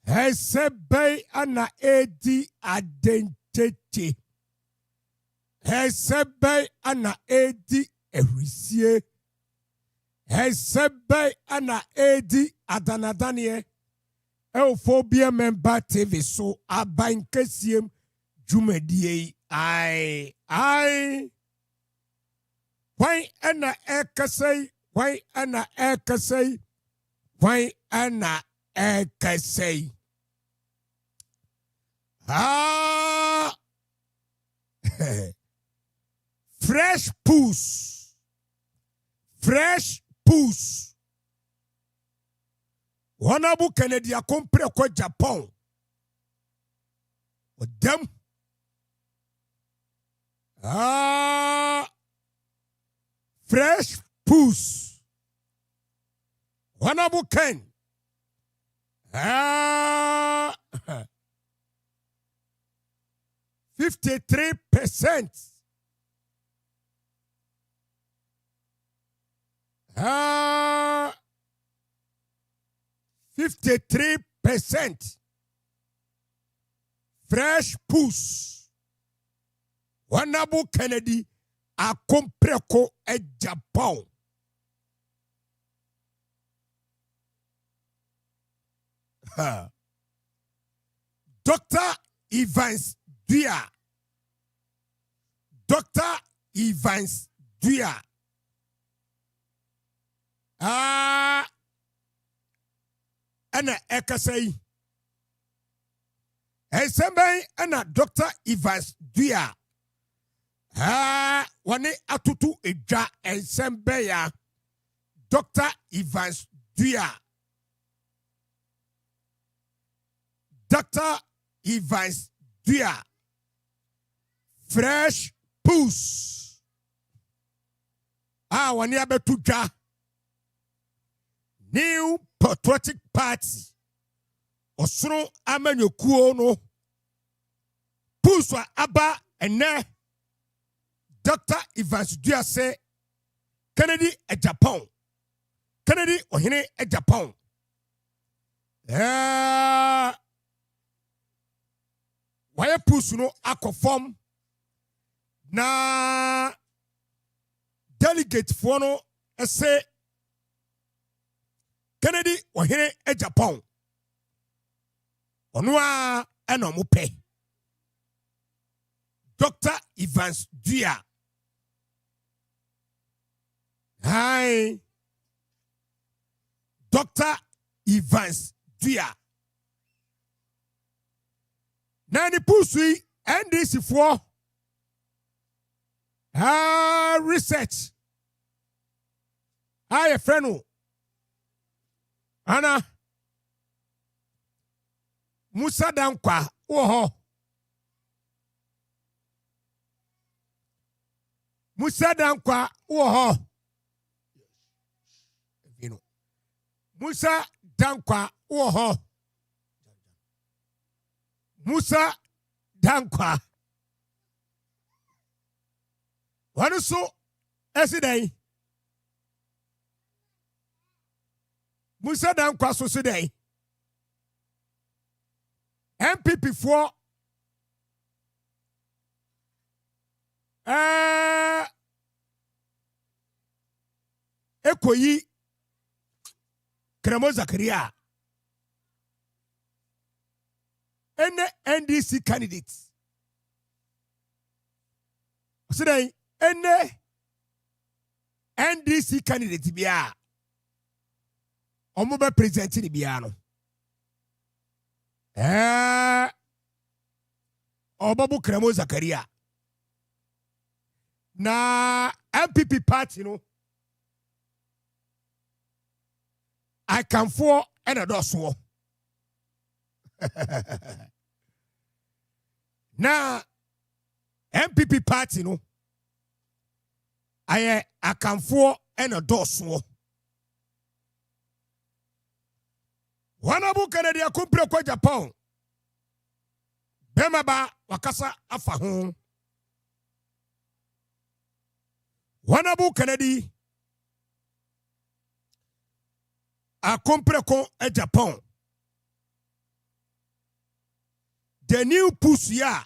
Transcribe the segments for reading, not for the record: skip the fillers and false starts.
Hesebe ana edi identity. Hesebe ana edi erisie. Hesebe ana edi adanadanie. Euphobia member TV so Abankesiem Jumedie. Why ana ekasei? Why ana ekasei? Why ana ekasei? Fresh puss. Fresh puss. Honorable Kennedy compre kwa Agyapong. Them. Fresh puss. Honorable Ken. 53%. 53%. Fresh puss. Honorable Kennedy a compreko Agyapong. Dr Evans Duah. Dr Evans Duah. Ana ekasei. Esembe ana Dr Evans Duah. Wane atutu eja esembe ya Dr Evans Duah. Dr Evans Duah. Fresh puss. Wane abetuja. New Patriotic Party. Osoro amenyokuo no. Puswa aba ene. Dr Evans Duah say Kennedy Agyapong. Kennedy ohene Agyapong. Why push no akofom na delegate for no say Kennedy ohene Agyapong. Onwa eno mo pe. Dr Evans Duah. Hi. Dr Evans Duah. Nani pusui NDC for research. Hi, friend. Ana Musa Dankwa. Oho. Musa Dankwa. Oho. Musa Dankwa. Oho. Musa Dankwa. What so yesterday? Musa Dankwa so today. NPP for Ekoyi Kremo Zakaria. Any NDC candidates. Today, any NDC candidate biya. Omobe presenting biyano. Obabu Kremo Zakaria. Na NPP party no. I can for another so. Now, NPP party no. I can for another so. Honorable Kennedy akumpre kwa Agyapong. Bemaba wakasa afa ho. Honorable Kennedy Akompreko Agyapong. The new push ya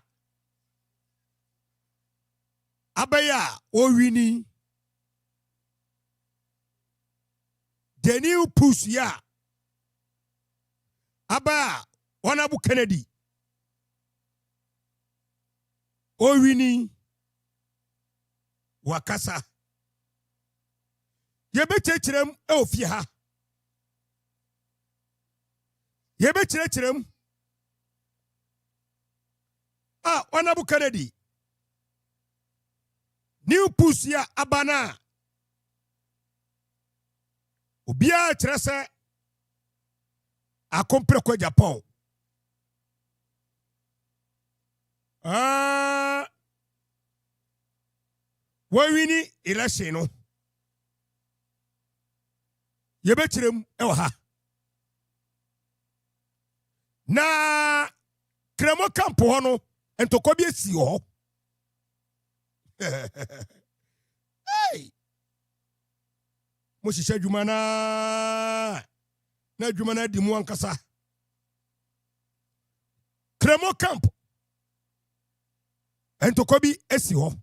abaya owini. The new push ya abaya Honorable Kennedy owini wakasa yebechechirem ofie ha yebechechirem Honorable Kennedy new push ya abana obia kyerese Akompreko Agyapong wawini election no yebechirem ha na kremo camp ho no entokwa bi esi ho hey mo hihye adwuma na adwuma na di mu ankasa kremo camp entokwa bi esi ho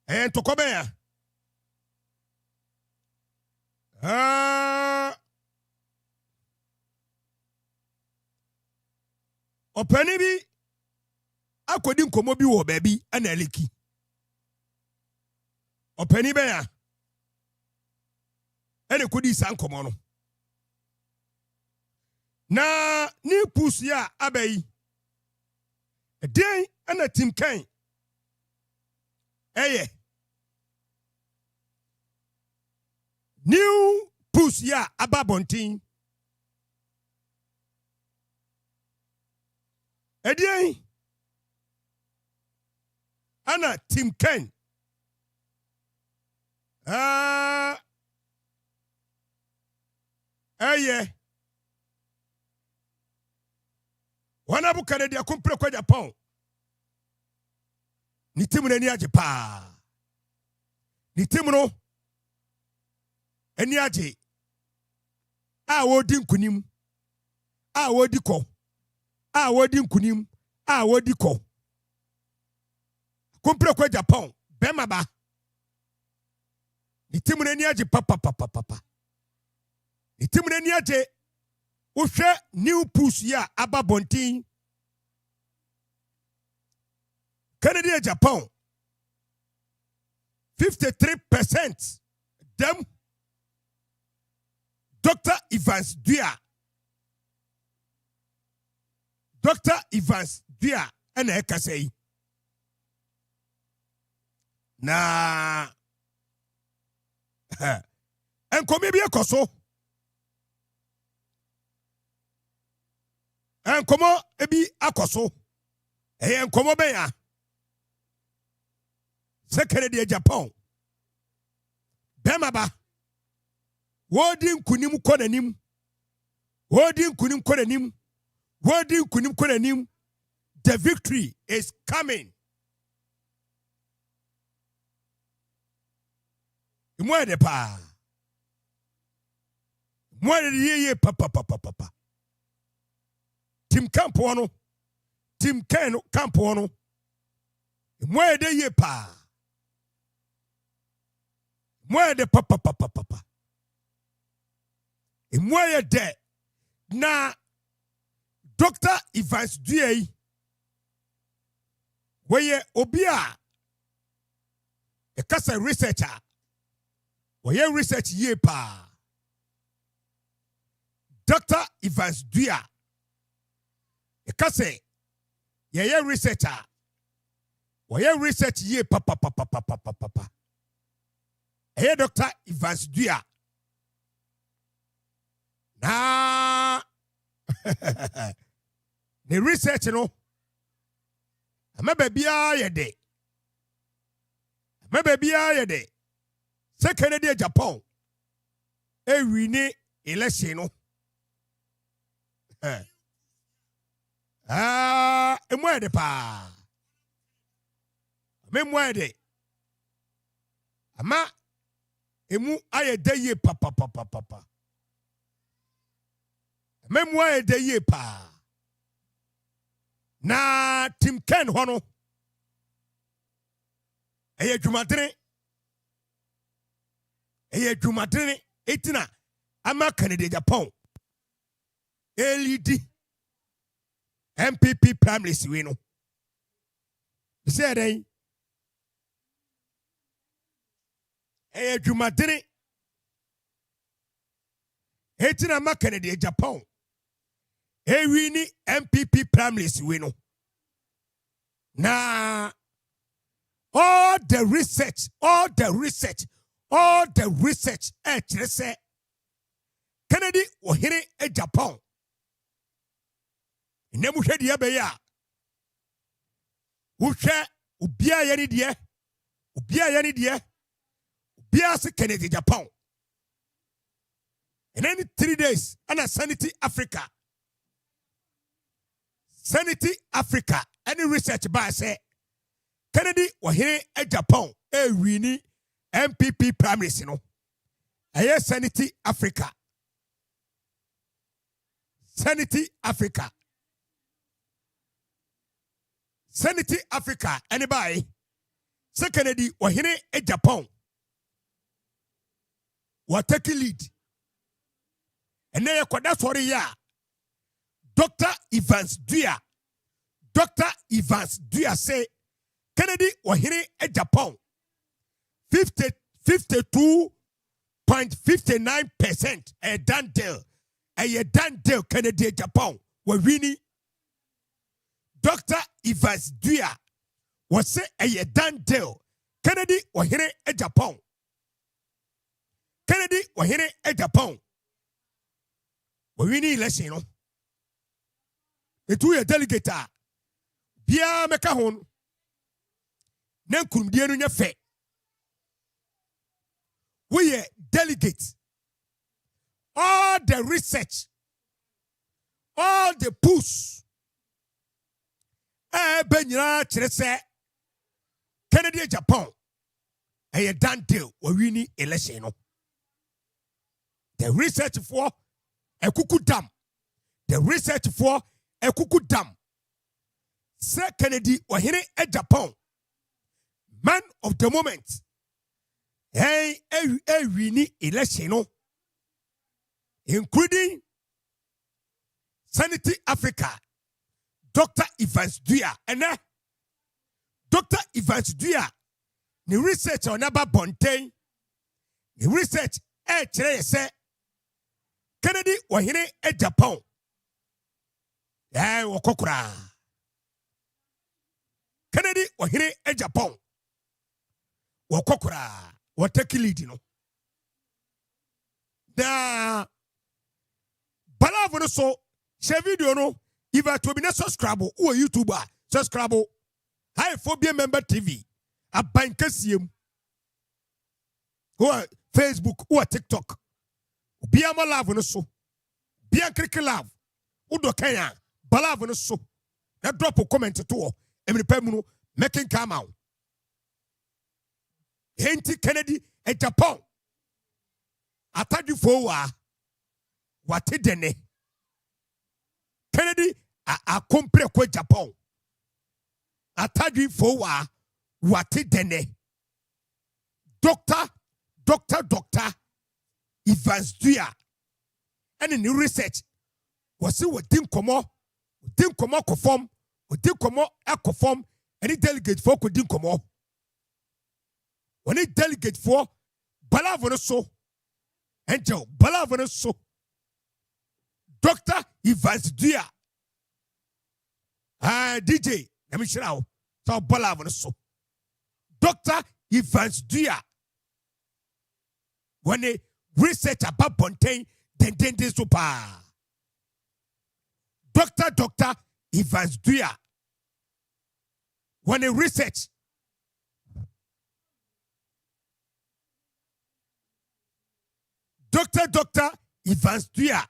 entokwa be ya opani bi akodi nkomo bi wo baabi ana eleki opani be ya ene kodi sa nkomo no na ni pusu ya abai den ana tim kan new push ya ababontin edien ana Tim Ken Honorable Kennedy Akompreko Agyapong ni timu na ni agye pa ni timu no eni agye wodi nkunim wodi ko wodi nkunim wodi ko Akompreko Agyapong bema ba ni timu na ni agye papa ni timu na ni agye uhwe new push ya ababontin Kennedy Agyapong 53% them Dr Evans Duah and ekasei na enkomi bi ekoso enkomo ebi akoso enkomo be ya Kennedy Agyapong bema ba wodi nkunim konanim the victory is coming imwede pa mwede yeye papa Tim camp wono Tim Ken camp wono imwede ye pa mwede papa imwede na Dr Evans Duah weye obia ekasa researcher weye research ye pa Dr Evans Duah ekase yeye researcher weye research ye papa hey Dr Evans Duah na the research no amababia yede se Kennedy Agyapong wini election no emwede pa memwede ama emu aye deye papa. Memu aye deye pa. Na Tim Ken hono. Eye dwumadene. Etina ama Canada Agyapong. LED NPP Primaries we no. Say dey. Eye dwumadene. Etina ama Canada Agyapong. Ewini NPP Primaries we no. Na all the research say Kennedy ohene Agyapong nemu hwede ya be ya wo hwe obia ye ne de obia se Kennedy Agyapong and then 3 days ana Sanity Africa any research by say Kennedy ohene Agyapong wini NPP Primaries no aye Sanity Africa anybody say Kennedy ohene Agyapong what take lead and then yakoda sorry ya Dr Evans Duah say Kennedy ohene Agyapong 52.59% a done deal. A done deal Kennedy Agyapong were winning. Dr Evans Duah was say a done deal. Kennedy ohene Agyapong were winning election. No, it will a delegate. Bia mekahon. Nankum die no nya fe. We are delegates. All the research, all the push. Benyina kire se Kennedy Agyapong a done deal we winning election no. The research for a kuku dam. Sir Kennedy ohene Agyapong man of the moment. Hey, winning election, no, including Sanity Africa, Dr. Evans Duah, and Dr. Evans Duah, the research on Abankesiem, the research say Kennedy ohene Agyapong. Wakokura. Kennedy ohene Agyapong. Wakokura. What take lead, you know. The Balavono so share video no. If I to be not subscribe or YouTuber, subscribe. High Phobia Member TV. Abankesiem. Or Facebook or TikTok. Bia Malavono so. Bia Cricket Love. Udo Kenya. Balavono so. Now drop a comment to all. Every pemuno making come out. Henti Kennedy Agyapong atadu fowa wate dene Kennedy a compre ko Agyapong atadu fowa wate dene Dr Evans Duah and new research was within komo conform within komo akonform any delegate for ko din komo. When it delegate for Balavono so, Angel Balavono so, Dr. Evans Duah, DJ, let me show you. So Balavono so, Dr. Evans Duah, when they research about Bontain, then super. Dr. Evans Duah, when they research. Dr. Evans Duah,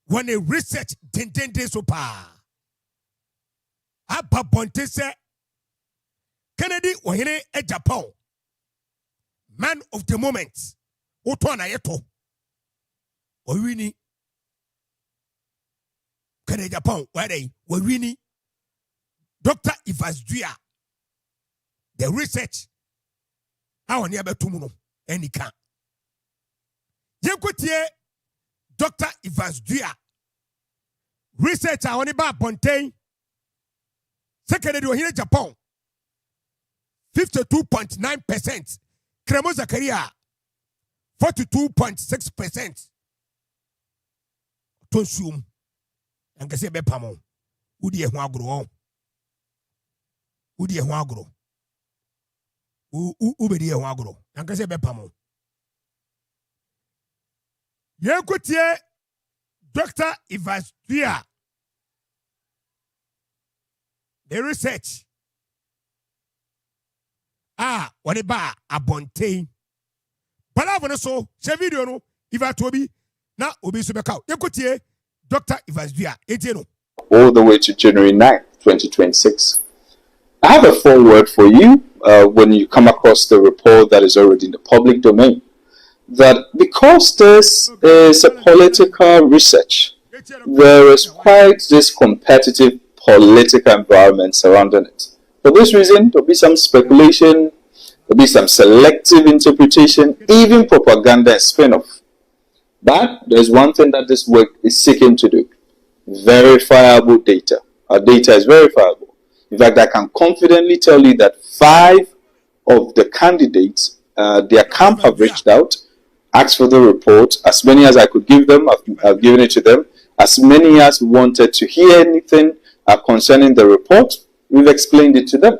when a research dende sopa. Abba Bonte se Kennedy ohene Agyapong man of the moment. Oto na yeto. Wawini. Kene Agyapong, where wawini. Dr Evans Duah. The research. How on yaba tumuno. Any can. Yenkotie Dr Evans Duah. Research on about Pontain. Second, do here Japan 52.9%. Kremo Zakaria 42.6%. Tonsum. And can say Bepamo. Udi e agro. Udi e agro. Ubedi e agro. And can say Bepamo. Yenkotie Dr Evans Duah. The research. What about Abankesiem? But I want to show video no. If I told me now, obi subeka. Yekotie Dr Evans Duah. Etieno. All the way to January 9th, 2026. I have a foreword for you when you come across the report that is already in the public domain. That because this is a political research, there is quite this competitive political environment surrounding it. For this reason, there'll be some speculation, there'll be some selective interpretation, even propaganda and spin-off. But there's one thing that this work is seeking to do. Verifiable data. Our data is verifiable. In fact, I can confidently tell you that 5 of the candidates, their camp have reached out, asked for the report. As many as I could give them, I've given it to them. As many as wanted to hear anything concerning the report, we've explained it to them.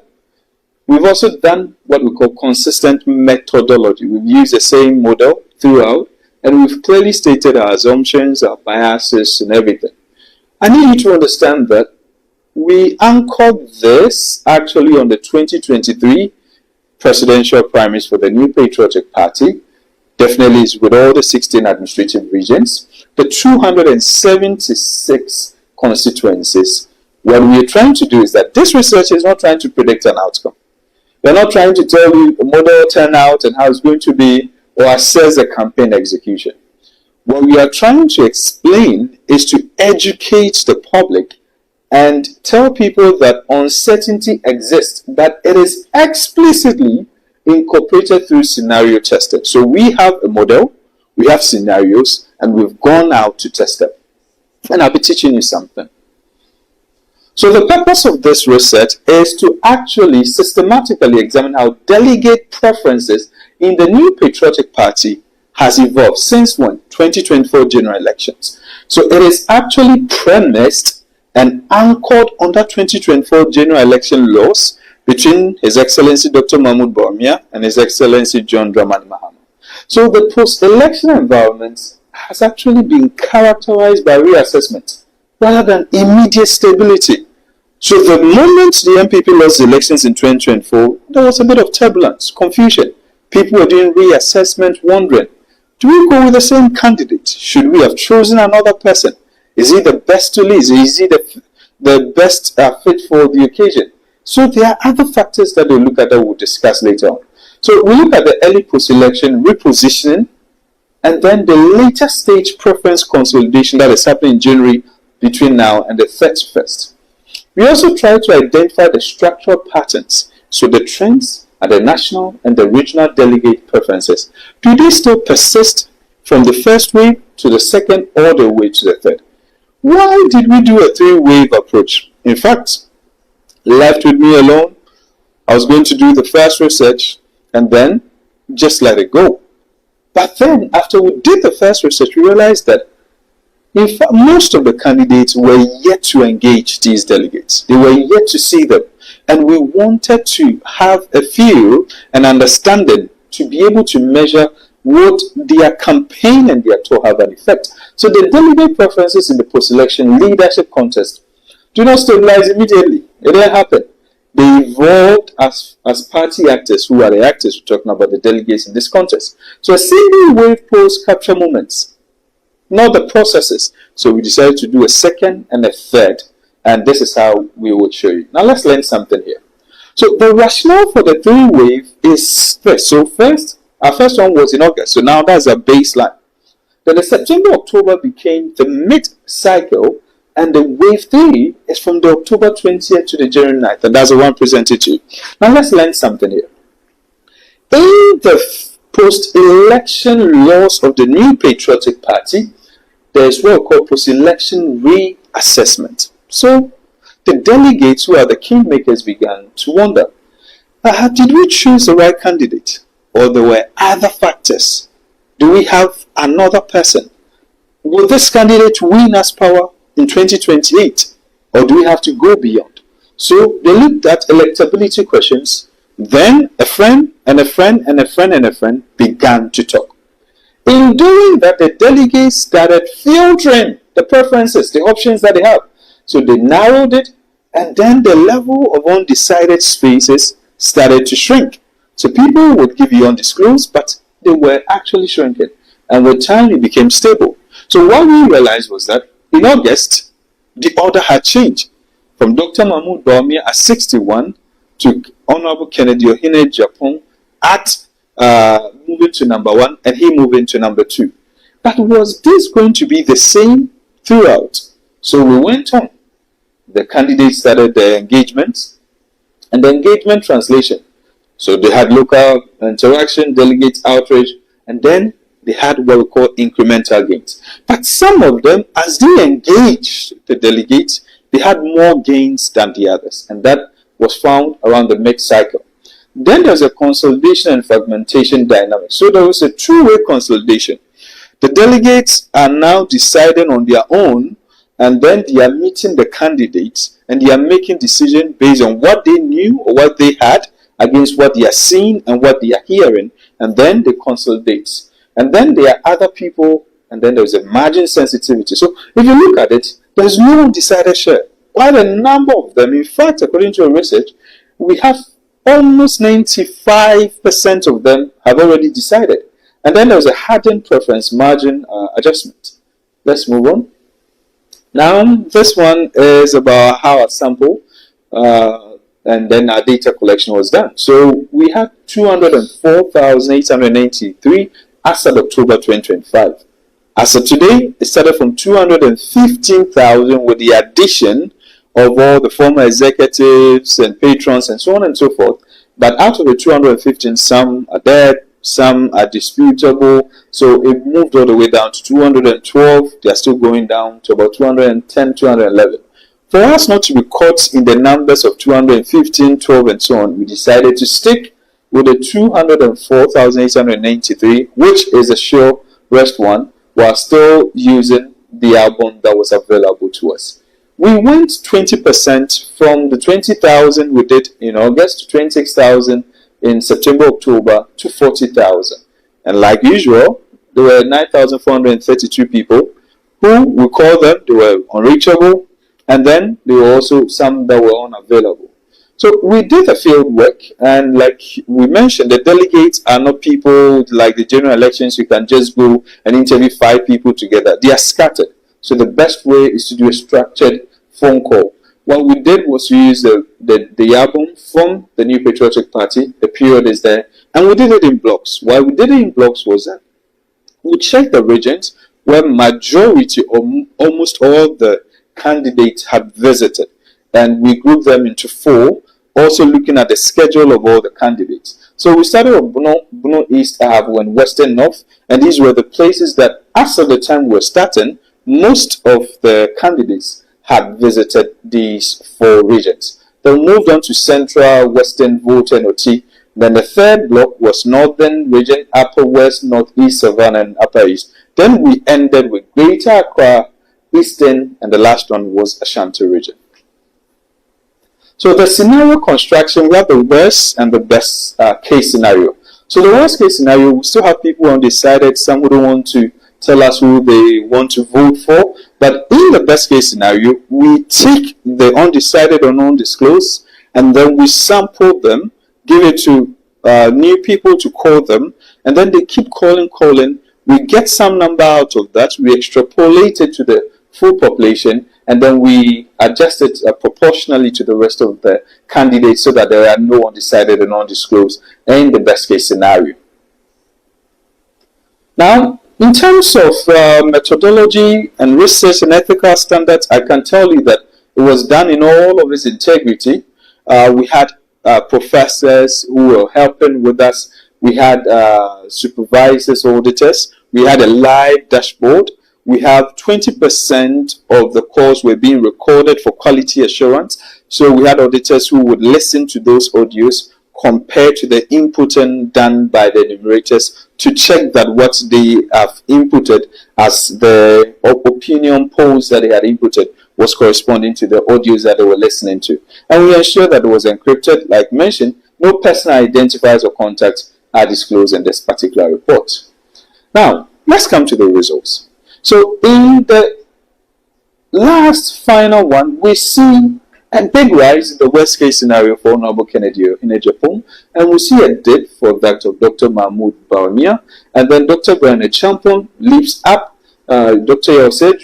We've also done what we call consistent methodology. We've used the same model throughout, and we've clearly stated our assumptions, our biases, and everything. I need you to understand that we anchored this actually on the 2023 presidential primaries for the New Patriotic Party. Definitely is with all the 16 administrative regions, the 276 constituencies. What we are trying to do is that this research is not trying to predict an outcome. We're not trying to tell you a model turnout and how it's going to be or assess the campaign execution. What we are trying to explain is to educate the public and tell people that uncertainty exists, that it is explicitly incorporated through scenario testing. So we have a model, we have scenarios, and we've gone out to test them. And I'll be teaching you something. So the purpose of this research is to actually systematically examine how delegate preferences in the New Patriotic Party has evolved since when? 2024 general elections. So it is actually premised and anchored under 2024 general election laws between His Excellency Dr. Mahmoud Bawumia and His Excellency John Dramani Mahama. So the post-election environment has actually been characterized by reassessment rather than immediate stability. So the moment the NPP lost the elections in 2024, there was a bit of turbulence, confusion. People were doing reassessment, wondering, do we go with the same candidate? Should we have chosen another person? Is he the best to lead? Is he the best fit for the occasion? So there are other factors that we'll look at that we'll discuss later on. So we look at the early post-election repositioning and then the later stage preference consolidation that is happening in January between now and the 31st. We also try to identify the structural patterns, so the trends at the national and the regional delegate preferences. Do they still persist from the first wave to the second all the way to the third? Why did we do a 3-wave approach? In fact, left with me alone, I was going to do the first research and then just let it go. But then after we did the first research, we realized that in fact, most of the candidates were yet to engage these delegates. They were yet to see them. And we wanted to have a feel and understanding to be able to measure what their campaign and their tour have an effect. So the delegate preferences in the post-election leadership contest do not stabilize immediately. It didn't happen. They evolved as party actors who are the actors we're talking about, the delegates in this contest. So a single wave polls capture moments, not the processes. So we decided to do a second and a third, and this is how we would show you. Now let's learn something here. So the rationale for the 3-wave is this. So first, Our first one was in August, so now that's a baseline. Then the September-October became the mid-cycle, and the wave 3 is from the October 20th to the January 9th, and that's the one presented to you. Now let's learn something here. In the post-election laws of the New Patriotic Party, there is what we call post-election reassessment. So the delegates, who are the kingmakers, began to wonder, did we choose the right candidate? Or there were other factors? Do we have another person? Will this candidate win us power in 2028? Or do we have to go beyond? So they looked at electability questions. Then a friend and a friend and a friend and a friend began to talk. In doing that, the delegates started filtering the preferences, the options that they have. So they narrowed it, and then the level of undecided spaces started to shrink. So people would give you undisclosed, but they were actually shrinking. And with time, it became stable. So what we realized was that in August, the order had changed from Dr. Mahmoud Bawumia at 61 to Honorable Kennedy Ohene Agyapong at moving to number 1, and he moving to number 2. But was this going to be the same throughout? So we went on. The candidates started their engagements, and the engagement translation. So they had local interaction, delegates outreach, and then they had what we call incremental gains. But some of them, as they engaged the delegates, they had more gains than the others, and that was found around the mid-cycle. Then there's a consolidation and fragmentation dynamic. So there was a two-way consolidation. The delegates are now deciding on their own, and then they are meeting the candidates, and they are making decisions based on what they knew or what they had against what they are seeing and what they are hearing, and then they consolidate. And then there are other people, and then there's a margin sensitivity. So if you look at it, there's no undecided share. Quite a number of them, in fact, according to our research, we have almost 95% of them have already decided. And then there's a hardened preference margin adjustment. Let's move on. Now, this one is about how a sample and then our data collection was done. So we had 204,893 as of October 2025. As of today, it started from 215,000 with the addition of all the former executives and patrons and so on and so forth. But out of the 215, some are dead, some are disputable. So it moved all the way down to 212. They are still going down to about 210, 211. For us not to be caught in the numbers of 215, 12, and so on, we decided to stick with the 204,893, which is a sure rest one, while still using the album that was available to us. We went 20% from the 20,000 we did in August to 26,000 in September, October to 40,000. And like usual, there were 9,432 people who, we call them, they were unreachable, and then there were also some that were unavailable. So we did the field work, and like we mentioned, the delegates are not people like the general elections. You can just go and interview 5 people together. They are scattered. So the best way is to do a structured phone call. What we did was we used the album from the New Patriotic Party. The period is there, and we did it in blocks. Why we did it in blocks was that we checked the regions where majority or almost all the candidates had visited, and we grouped them into 4, also looking at the schedule of all the candidates. So we started with Bono East, Ahabo, and Western North, and these were the places that, as of the time we were starting, most of the candidates had visited these 4 regions. Then moved on to Central, Western, Volta, and Oti. Then the third block was Northern region, Upper West, Northeast, Savannah, and Upper East. Then we ended with Greater Accra, Eastern, and the last one was Ashanti region. So the scenario construction, we have the worst and the best case scenario. So the worst case scenario, we still have people undecided, some who don't want to tell us who they want to vote for. But in the best case scenario, we take the undecided or undisclosed, and then we sample them, give it to new people to call them, and then they keep calling. We get some number out of that, we extrapolate it to the full population, and then we adjust it proportionally to the rest of the candidates so that there are no undecided and undisclosed in the best case scenario. Now, in terms of methodology and research and ethical standards, I can tell you that it was done in all of its integrity. We had professors who were helping with us. We had supervisors, auditors. We had a live dashboard. We have 20% of the calls were being recorded for quality assurance. So we had auditors who would listen to those audios compared to the inputting done by the enumerators to check that what they have inputted as the opinion polls that they had inputted was corresponding to the audios that they were listening to. And we ensured that it was encrypted. Like mentioned, no personal identifiers or contacts are disclosed in this particular report. Now, let's come to the results. So in the last final one, we see a big rise in the worst case scenario for Honorable Kennedy in Agyapong, and we see a dip for that of Dr. Mahmoud Bawumia, and then Dr. Brian Agyapong leaps up, Dr. Yosef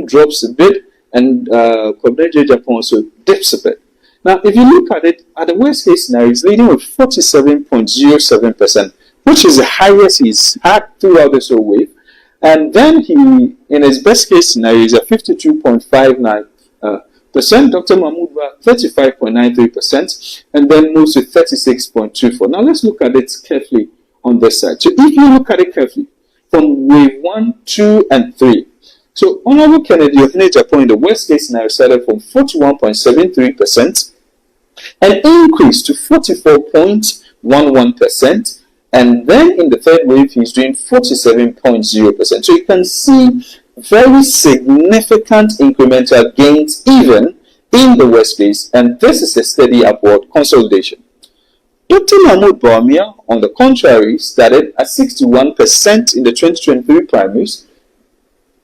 drops a bit, and Kennedy Agyapong also dips a bit. Now, if you look at it, at the worst case scenario, he's leading with 47.07%, which is the highest he's had throughout this whole wave. And then he, in his best case scenario, is at 52.59%. Dr. Mahmoud 35.93%, and then moves to 36.24. Now let's look at it carefully on this side. So if you look at it carefully, from wave 1, 2, and 3. So Honorable Kennedy of Agyapong in the worst case scenario started from 41.73% and increased to 44.11%. And then in the third wave, he's doing 47.0%. So you can see very significant incremental gains even in the worst case. And this is a steady upward consolidation. Dr. Mahmoud Bawumia, on the contrary, started at 61% in the 2023 primaries,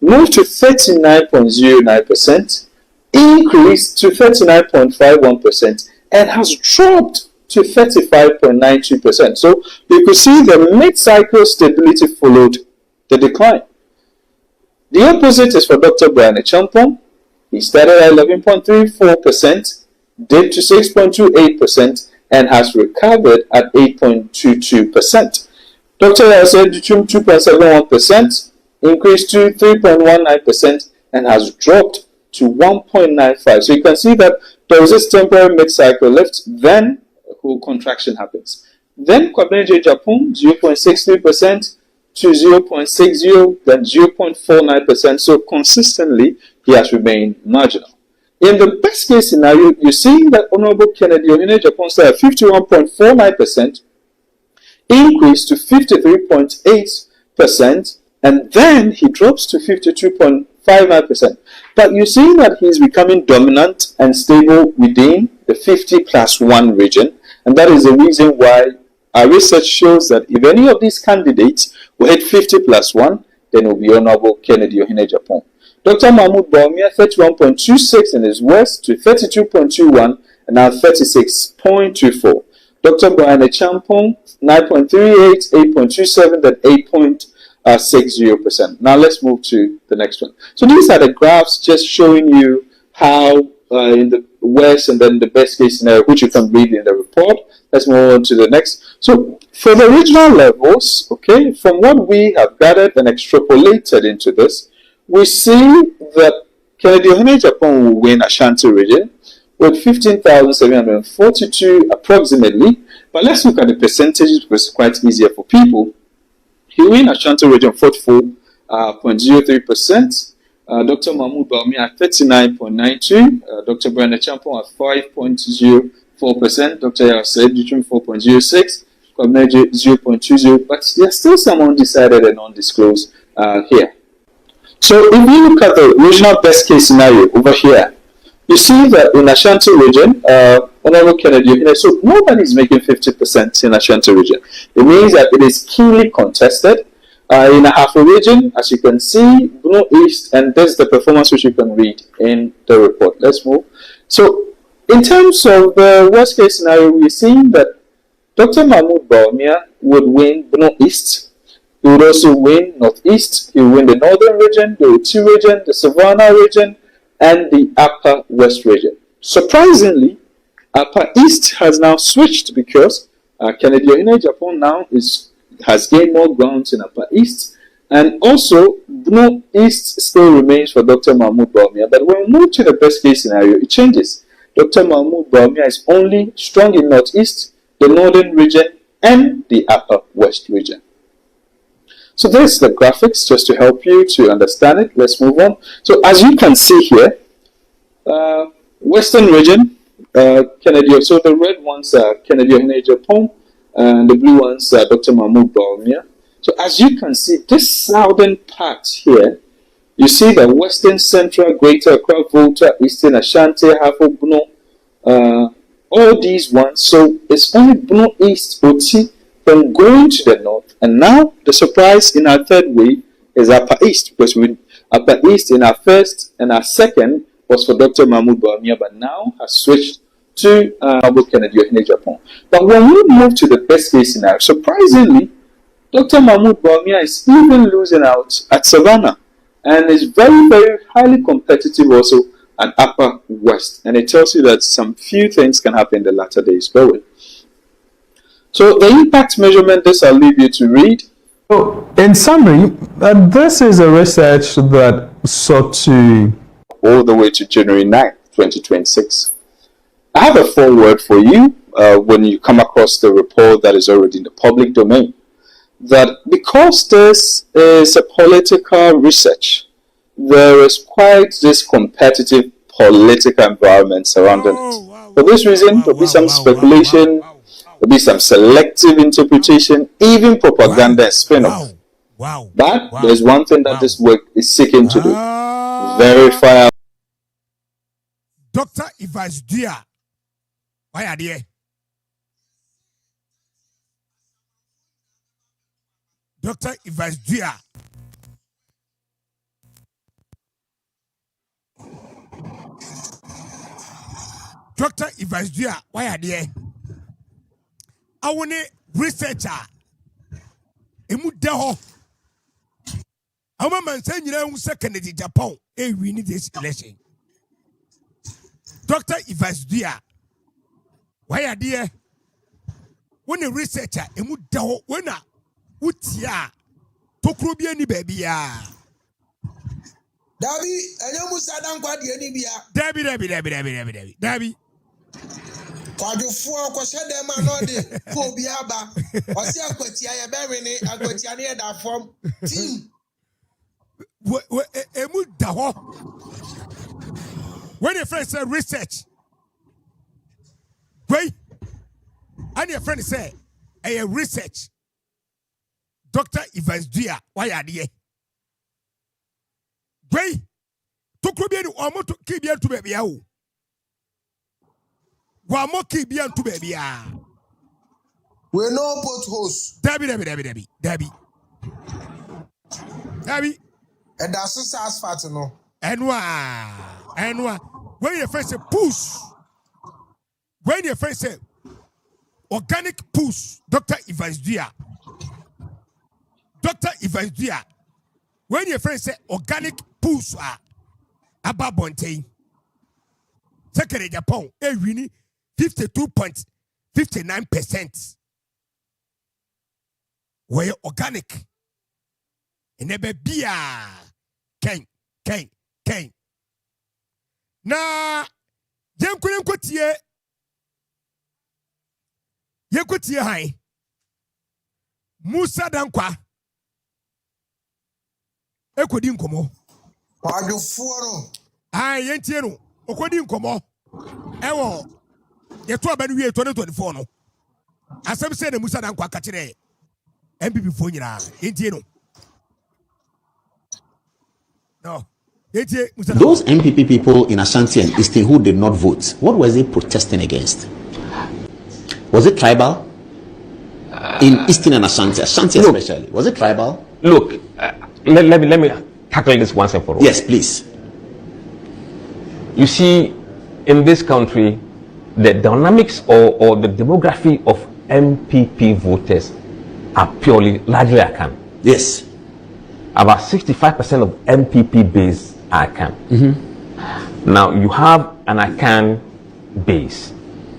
moved to 39.09%, increased to 39.51%, and has dropped to 35.92%. So you could see the mid-cycle stability followed the decline. The opposite is for Dr. Brian Agyapong. He started at 11.34%, dipped to 6.28%, and has recovered at 8.22%. Dr. Yosef 2.71%, increased to 3.19%, and has dropped to 1.95%. So you can see that there was this temporary mid-cycle lift, then a whole contraction happens. Then Kennedy Agyapong 0.63% to 0.60%, then 0.49%. So consistently, he has remained marginal. In the best case scenario, you see that Honorable Kennedy Agyapong started at 51.49%, increased to 53.8%, and then he drops to 52.59%. But you see that he's becoming dominant and stable within the 50+1 region, and that is the reason why our research shows that if any of these candidates will hit 50+1, then it will be Honorable Kennedy Agyapong. Dr. Mahmoud Bawumia 31.26 in his worst to 32.21 and now 36.24. Dr. Brian Agyapong 9.38, 8.27, then 8.60%. Now let's move to the next one. So these are the graphs just showing you how in the worst and then the best case scenario, which you can read in the report. Let's move on to the next. So for the regional levels, okay, from what we have gathered and extrapolated into this, we see that Kennedy Agyapong will win Ashanti region with 15,742 approximately. But let's look at the percentages because it's quite easier for people. He will win Ashanti region 44.03%. Dr. Mahmoud Bawumia at 39.92%. Dr. Brian Agyapong at 5.04%. Dr. Yosef 4.06%. Kennedy 0.20%. But there's still some undecided and undisclosed here. So if you look at the regional best case scenario over here, you see that in Ashanti region, Honorable Kennedy, so nobody is making 50% in Ashanti region. It means that it is keenly contested. In a half a region, as you can see, Bruno East, and this is the performance which you can read in the report. Let's move. So in terms of the worst case scenario, we're seeing that Dr. Mahmoud Bawumia would win Bruno East. He would also win Northeast. He would win the Northern region, the Oti region, the Savannah region, and the Upper West region. Surprisingly, Upper East has now switched because Kennedy Agyapong now has gained more grounds in Upper East, And also, North East still remains for Dr. Mahmoud Bawumia. But when we move to the best case scenario, it changes. Dr. Mahmoud Bawumia is only strong in Northeast, the Northern region, and the Upper West region. So there's the graphics just to help you to understand it. Let's move on. So as you can see here, Western region, Kennedy. So the red ones are Kennedy Agyapong, and the blue ones are Dr. Mahmoud Bawumia. So as you can see, this southern part here, you see the Western Central, Greater Accra, Volta, Eastern Ashanti, Hafo, Buno, all these ones. So it's only Buno East, Oti, then going to the north. And now the surprise in our third wave is Upper East, because Upper East in our first and our second was for Dr. Mahmoud Bawumia, but now has switched to Kennedy Agyapong. But when we move to the best case scenario, surprisingly, Dr. Mahmoud Bawumia is even losing out at Savannah, and is very, very highly competitive also at Upper West. And it tells you that some few things can happen in the latter days. Go with. So the impact measurement, this I'll leave you to read. So in summary, this is a research that sought to all the way to January 9th, 2026. I have a foreword for you when you come across the report that is already in the public domain. That because this is a political research, there is quite this competitive political environment surrounding it. For this reason, there'll be some speculation, there'll be some selective interpretation, even propaganda and spin-off. But there's one thing that this work is seeking to do: verify. Dr. Evans Duah, why are they? Dr. Evans Duah. Dr. Evans Duah, why are they? I want a researcher. Emu deho. Our man saying you know second in Japan. We need this election. Dr. Evans Duah, why are they? When a researcher, emu deho, when a Utia Tokrubi any baby ya Dabi, enyomu sadan kwa di eni bia. Dabi. Kwajufuo kwa shede ma no de fo bia ba. Osi akwatia ye be ni akwatia ne da form team. Emu da ho. When your friend say research, wait, and your friend say a research. Dr. Evans Duah, why are they? Wait, to Kubian or more to Kibian to baby. One more Kibian to baby. We know potholes. Debbie. And that's so asphalt no. And one. When your friend say push, when your friend say organic push, Dr. Evans Duah. Dr. Evans Duah, when your friend say organic push Ababonte, second Agyapong, winning 52.59%. Where organic, and never be Ken. Na Yankunan Kotie High Musa Dankwa. Ekodi nkomo. Kwajufuo no. Yentie no. Okodi nkomo. Ewo. Yeto abanu wie 2024 no. Asem se na Musa Dankwa ka kire. NPP fo nyina. Yentie no. No. Yentie Musa Dankwa. Those NPP people in Ashanti and Eastern who did not vote, what was they protesting against? Was it tribal? In Eastern and Ashanti especially. Was it tribal? Look, let me tackle this once and for all. Yes, please. You see, in this country, the dynamics or the demography of NPP voters are largely Akan. Yes. About 65% of NPP base are Akan. Now, you have an Akan base,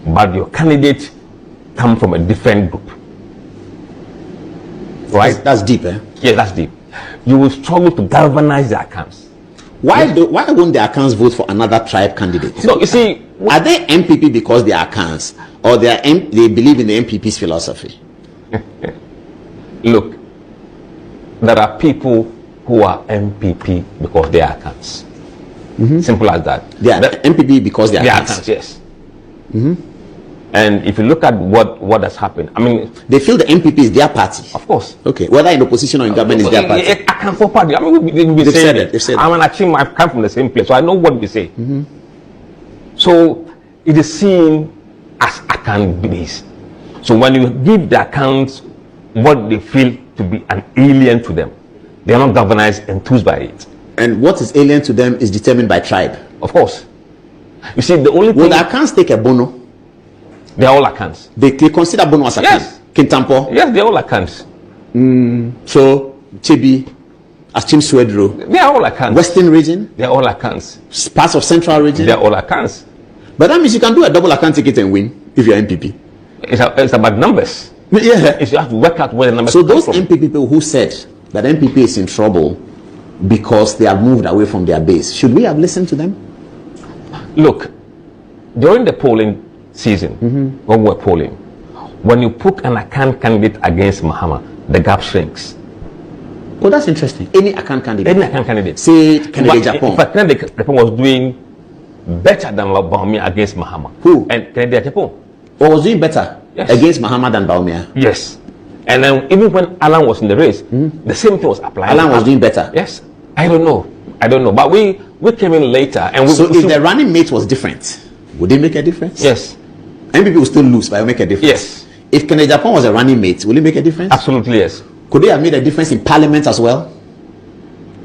but your candidate come from a different group. Right? That's deep, eh? Yeah, that's deep. you will struggle to galvanize the accounts. Why won't the accounts vote for another tribe candidate? No, you see, are they MPP because they are accounts, or they believe in the MPP's philosophy? look, there are people who are MPP because they are accounts. Simple as that. They are MPP because they are accounts. Yes. And if you look at what has happened, I mean, they feel the MPP is their party. Of course. Okay. Whether in opposition or in government is their party. I can't for party. I mean, they've said it. They've said it. I'm an Agyapong. I've come from the same place, so I know what we say. So it is seen as account based. So when you give the accounts what they feel to be an alien to them, they are not galvanized and enthused by it. And what is alien to them is determined by tribe. Of course. You see, the only thing. Will the accounts take a bono? They are all accounts. They consider bono as accounts? Yes. Kintampo? Yes, they are all accounts. So, Chibi, Achim Swedro? They are all accounts. Western region? They are all accounts. Parts of central region? They are all accounts. But that means you can do a double account ticket and win if you're MPP. It's about numbers. Yeah. If you have to work out where the numbers So come those from. MPP people who said that MPP is in trouble because they have moved away from their base, should we have listened to them? Look, during the polling season, when we're polling, when you put an account candidate against Mahama, the gap shrinks. Oh, that's interesting. Any account candidate? Any account candidate. Say Kennedy Agyapong. In fact, Kennedy Agyapong was doing better than Baumia against Mahama. Who? And Kennedy Agyapong. Or was doing better against Mahama than Baumia? Yes. And then even when Alan was in the race, the same thing was applied. Alan was doing better? Yes. I don't know. But we came in later. And if the running mate was different, would it make a difference? Yes. MPP will still lose, but it will make a difference. Yes. If Kennedy Agyapong was a running mate, will it make a difference? Absolutely, yes. Could they have made a difference in parliament as well?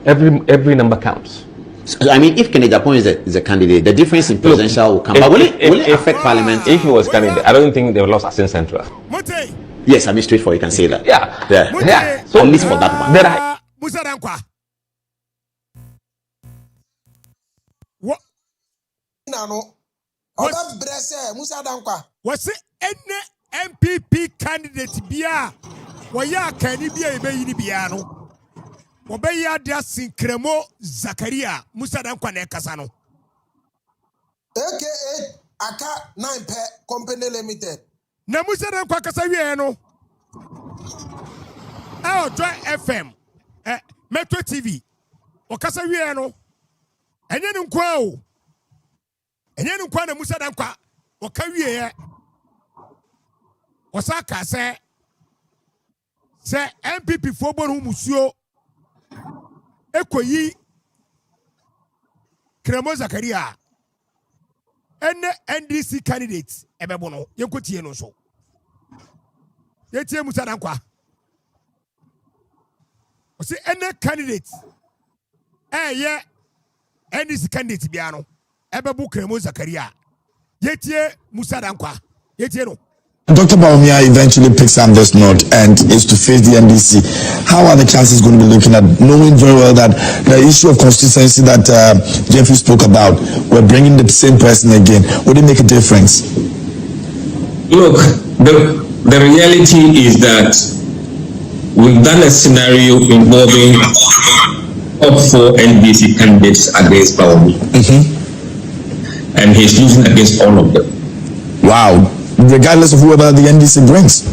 Every number counts. So, I mean, if Kennedy Agyapong is a candidate, the difference in presidential will come. But will it affect parliament? If he was candidate, I don't think they would lost Asin Central. Yes, I mean, straightforward, you can say that. Yeah. So, at least for that one. There are. Was it any MPP candidate bia? Waya kani bia ebe biano. Obeya dia Sinkremo Zakaria Musa Dankwa ne kasa no. AKA Aka 9 Company Limited. Na Musa Dankwa kasa wie no. Joy FM. Metro TV. O kasa wie no. Enye nkwa o. Enye nkwa na Musa Dankwa o ka wie ye. Osaka se MPP fo bonu musuo ekoyi Kremo Zakaria ene NDC candidate ebebo no yenkotie no so yetie Musa Dankwa o se ene candidate ye NDC candidate bia no ebebo Kremo Zakaria yetie Musa Dankwa yetie no. Dr. Baumia eventually picks up this note and is to face the NDC. How are the chances going to be looking at, knowing very well that the issue of consistency that Jeffrey spoke about, we're bringing the same person again? Would it make a difference? Look, the reality is that we've done a scenario involving up 4 NDC candidates against Baumia. And he's losing against all of them. Wow. Regardless of whoever the NDC brings.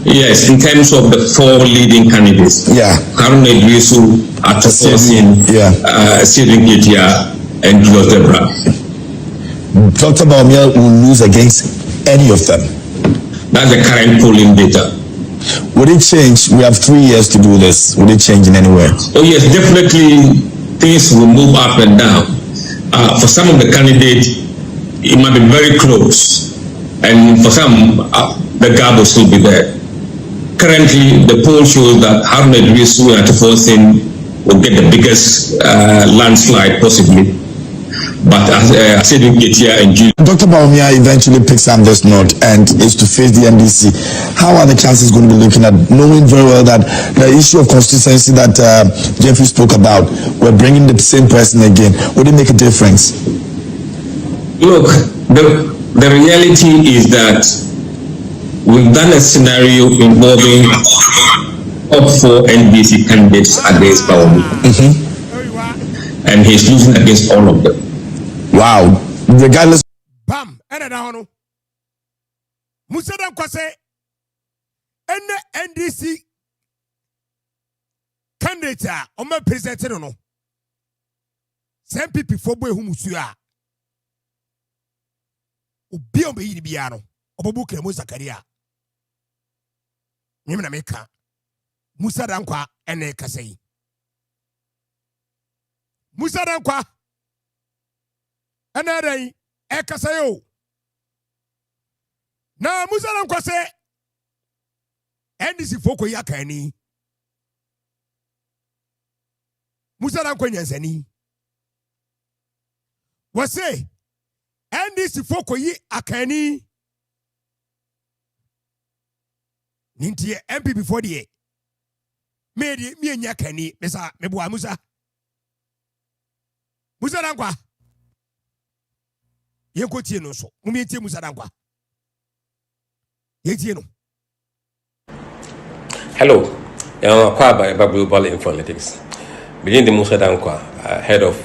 Yes, in terms of the 4 leading candidates. Haruna Idrisu, Atafosin, Sidney Gitia, and Julius Debra. Dr. Baumia will lose against any of them. That's the current polling data. Would it change? We have 3 years to do this. Would it change in any way? Oh yes, definitely things will move up and down. For some of the candidates, it might be very close. And for some, the gap will still be there. Currently, the poll shows that Haruna Idrisu and Atafosin will get the biggest landslide possibly. But as Sidney Gitia and Dr. Baumia eventually picks up this note and is to face the NDC. How are the chances going to be looking at, knowing very well that the issue of consistency that Jeffrey spoke about, we're bringing the same person again? Would it make a difference? Look, the reality is that we've done a scenario involving top 4 NDC candidates against Bawomi. And he's losing against all of them. Wow. Regardless. Bam, and now, Musadam Kwase, and NDC candidate, on my presented no. Some people for boy whom you are. Ubi on the Biano, Obuke Musakaria. Nimina Meka, Musadankwa, and a Kasei. Musadankwa, another Ekasayo. Now Musadankwa say, and this is Foko Yakani. Musadankwa Yansani. What say? And this is Foko Yi Akani. Ninti MP before the me and Yakani, Mesa Mebua Musa. Musadankwa. Yekotino so. Mumiti Musadankwa. Yetino. Hello. I'm acquired by Global Informatics. Within the Musadankwa, head of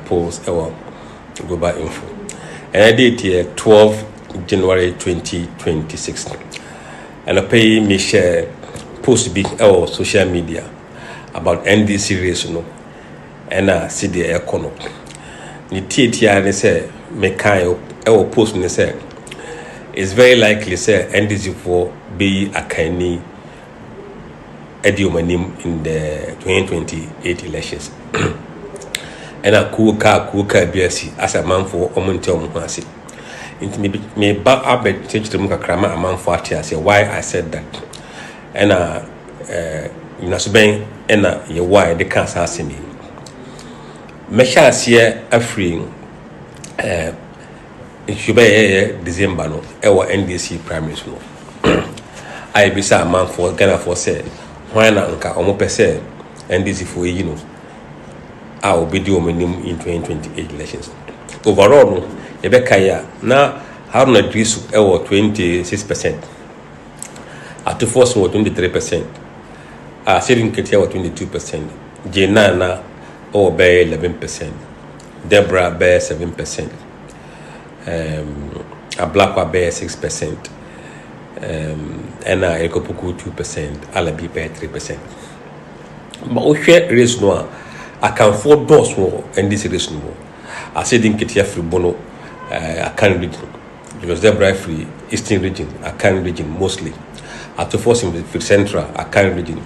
polls or Global Info. And I did here 12 January 2026. And I pay me share post big or social media about NDC race, you know, and I see the economy. The TTR they say me kind or post me say it's very likely say NDC for be a kind idiomanim in the 2028 elections. And a cool car BSC as a man for Omontel Mwasi. It may back up a change to Mukakrama a man for say why I said that. And in a subang and a why the cancer has me. Mesha see a free it should be December no our NDC primaries no. I be a man for Ghana for say why not Omo pese NDC for you know. I will be doing in 2028 elections. Overall, Ebekaya now how not reduce 26%. At the first 23%. Saving Katia 22%. Jenana or bear 11%. Deborah bear 7%. A black bear 6%. And a Ekopuku 2%. Alabi bear 3%. But we share race noir. I can afford those more and this is more. I said in Ketia free bono, I can region. Because they're free Eastern region, I can region mostly. After forcing the free central, I can region.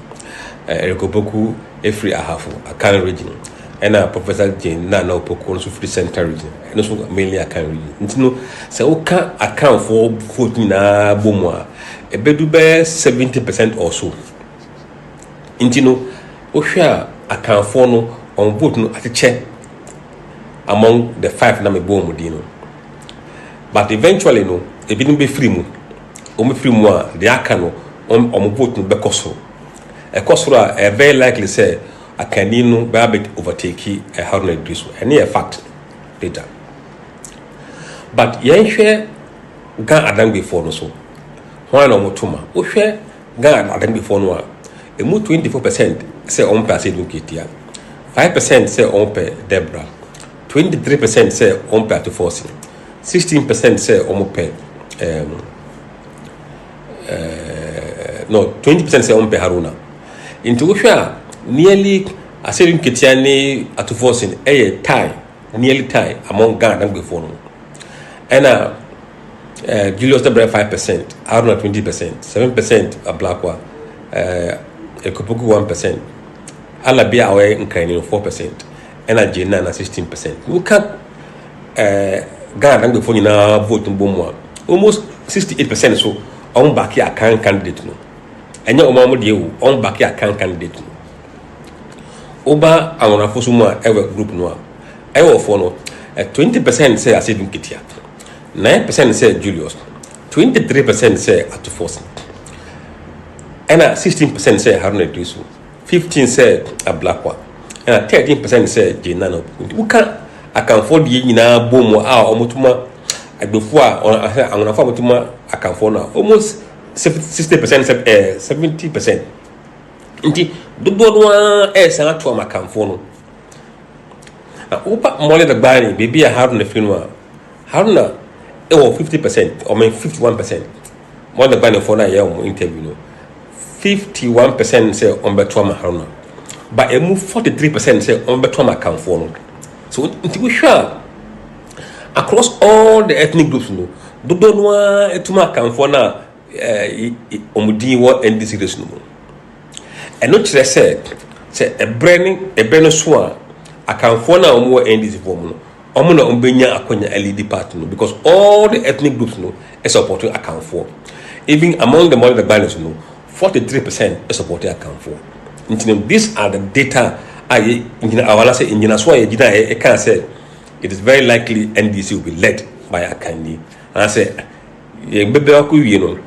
Erikoboku, a free ahafu, I can region. And Professor Jane, Nana Poko, also free central region. And also mainly I can region. No, so I can for 14 Bomoa, a bedube 70% or so. Intino, Osha, I can follow. On vote no at a check among the 5 na me bo modino. But eventually no e bi no be free mu o me free mu a the aka no on vote no be koso e koso a very likely say akani no be abet overtake a harna idris and a fact data. But yen hwe gan adam before no so why no motuma o hwe gan adam before no a e mu 24% say on pass educatia 5% say on pay Deborah, 23% say on pay to forcing, 16% say on pay 20% say on pay Haruna. Into which nearly a certain Kitiani at forcing a tie, nearly tie among Ghana and before. And Julius Deborah 5%, Haruna 20%, 7% a black one, a Kupuku 1%. Alabia away in Kainin 4%, and a Jena 16%. We can't Ghana before you now vote in Bomwa. Almost 68% so on back here can candidate no. And your mama deal on back here can candidate no. Oba Amona Fosuma ever group no. I will follow 20% say I said in Kitia, 9% say Julius, 23% say at the force, and 16% say Harnett Dusu. 15% said a black one, and 13% said Jenano. We can't account for the Yina Bomo or Mutuma before I'm going to follow Mutuma account for now. Almost 60%, 70%. nti dodo no san ato amakamfo no na upa mole the bani baby a Haruna Finwa Haruna 50% or 51% more the bani for na ya interview no 51% say on beto Haruna but e move 43% say on beto amakamfo no so nti we sure across all the ethnic groups no dodo no etuma akamfo na omudin wo NDC race no and no kire say ebreno so a akamfo na omo NDC form no omo na ombenya akonya LED party no because all the ethnic groups no is supporting akamfo even among the model balance no 43% is supporting akamfo. These are the data I wanna say in so I can say it is very likely NDC will be led by Akani. And I say you know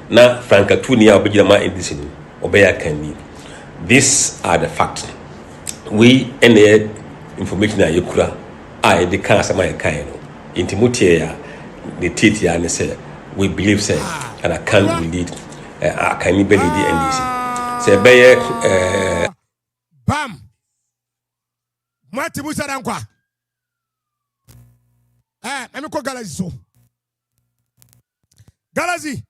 na Franka Tunia Obejama NDC obey Akani. These are the facts. We any information that you could the cancer my kind intimutia the titia and say we believe say and I can't lead Akani belly the NDC. Say bam Mati Musa Dankwa. Let me call Galazi so. Galazi.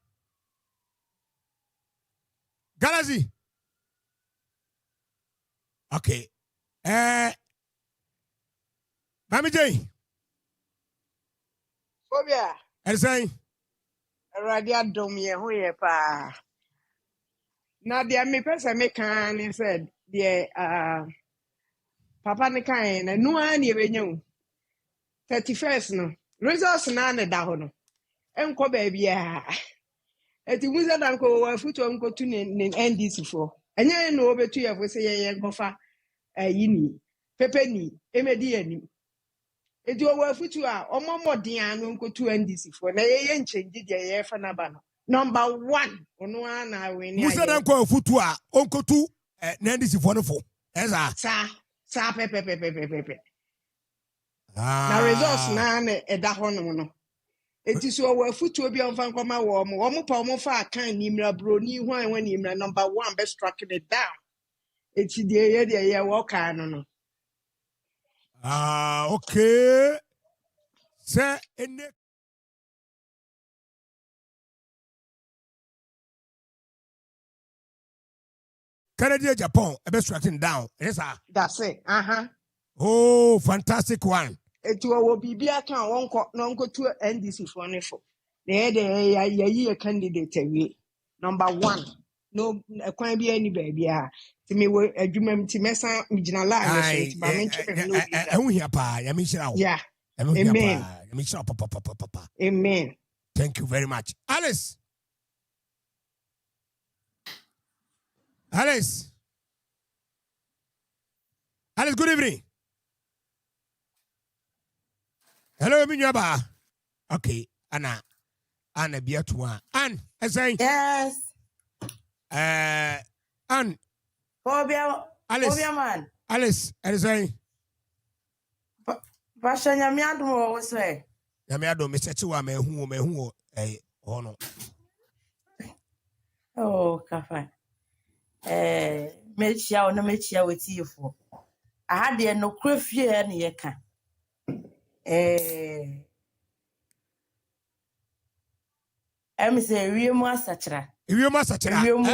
Okay. Mami J. Phobia. Say. Radia domie who ye pa. Now the me person me can said the papa ne kan na no an ye benyu 31st no results na na da ho no enko ba bia eti muza dan ko wa futu enko tu ne NDC for enye no obetu ye fo se ye ngofa yini pepe ni emedi ani eti o wa futu a omomodin anu enko tu NDC for na ye nchenji de ye fa na ba no number 1 ono ana we ni muza dan ko futu a onko tu NDC for no for eza sa pepe na results na eda ho no eti so wa futu obi on fan koma wo mo pa mo fa kan ni mra broni hwan wan ni mra number 1 be struck it down eti de ye wo kan no okay say ene Canada Agyapong be striking down yes sir that's it oh fantastic one eti wo bibia kan wonko to NDC for ne for na ye candidate awie number 1 no kwan bi ani ba bia ti me we adwumam ti mesa migina line so ti ba me ntwe no bi ehu hia pa ya me shira wo yeah amen ya me shira papa amen thank you very much Alice good evening. Hello, Minyaba. Okay, Anna Biatua. Anne, yes. Anne. Alice. Man. Alice, Pasha nyamiadu mo say. Nyamiadu me sechiwa me hu ono. Oh, kafa. Mechia ona mechia wetifo. Aha de no krefie na ye ka. Em say wiemu asachira.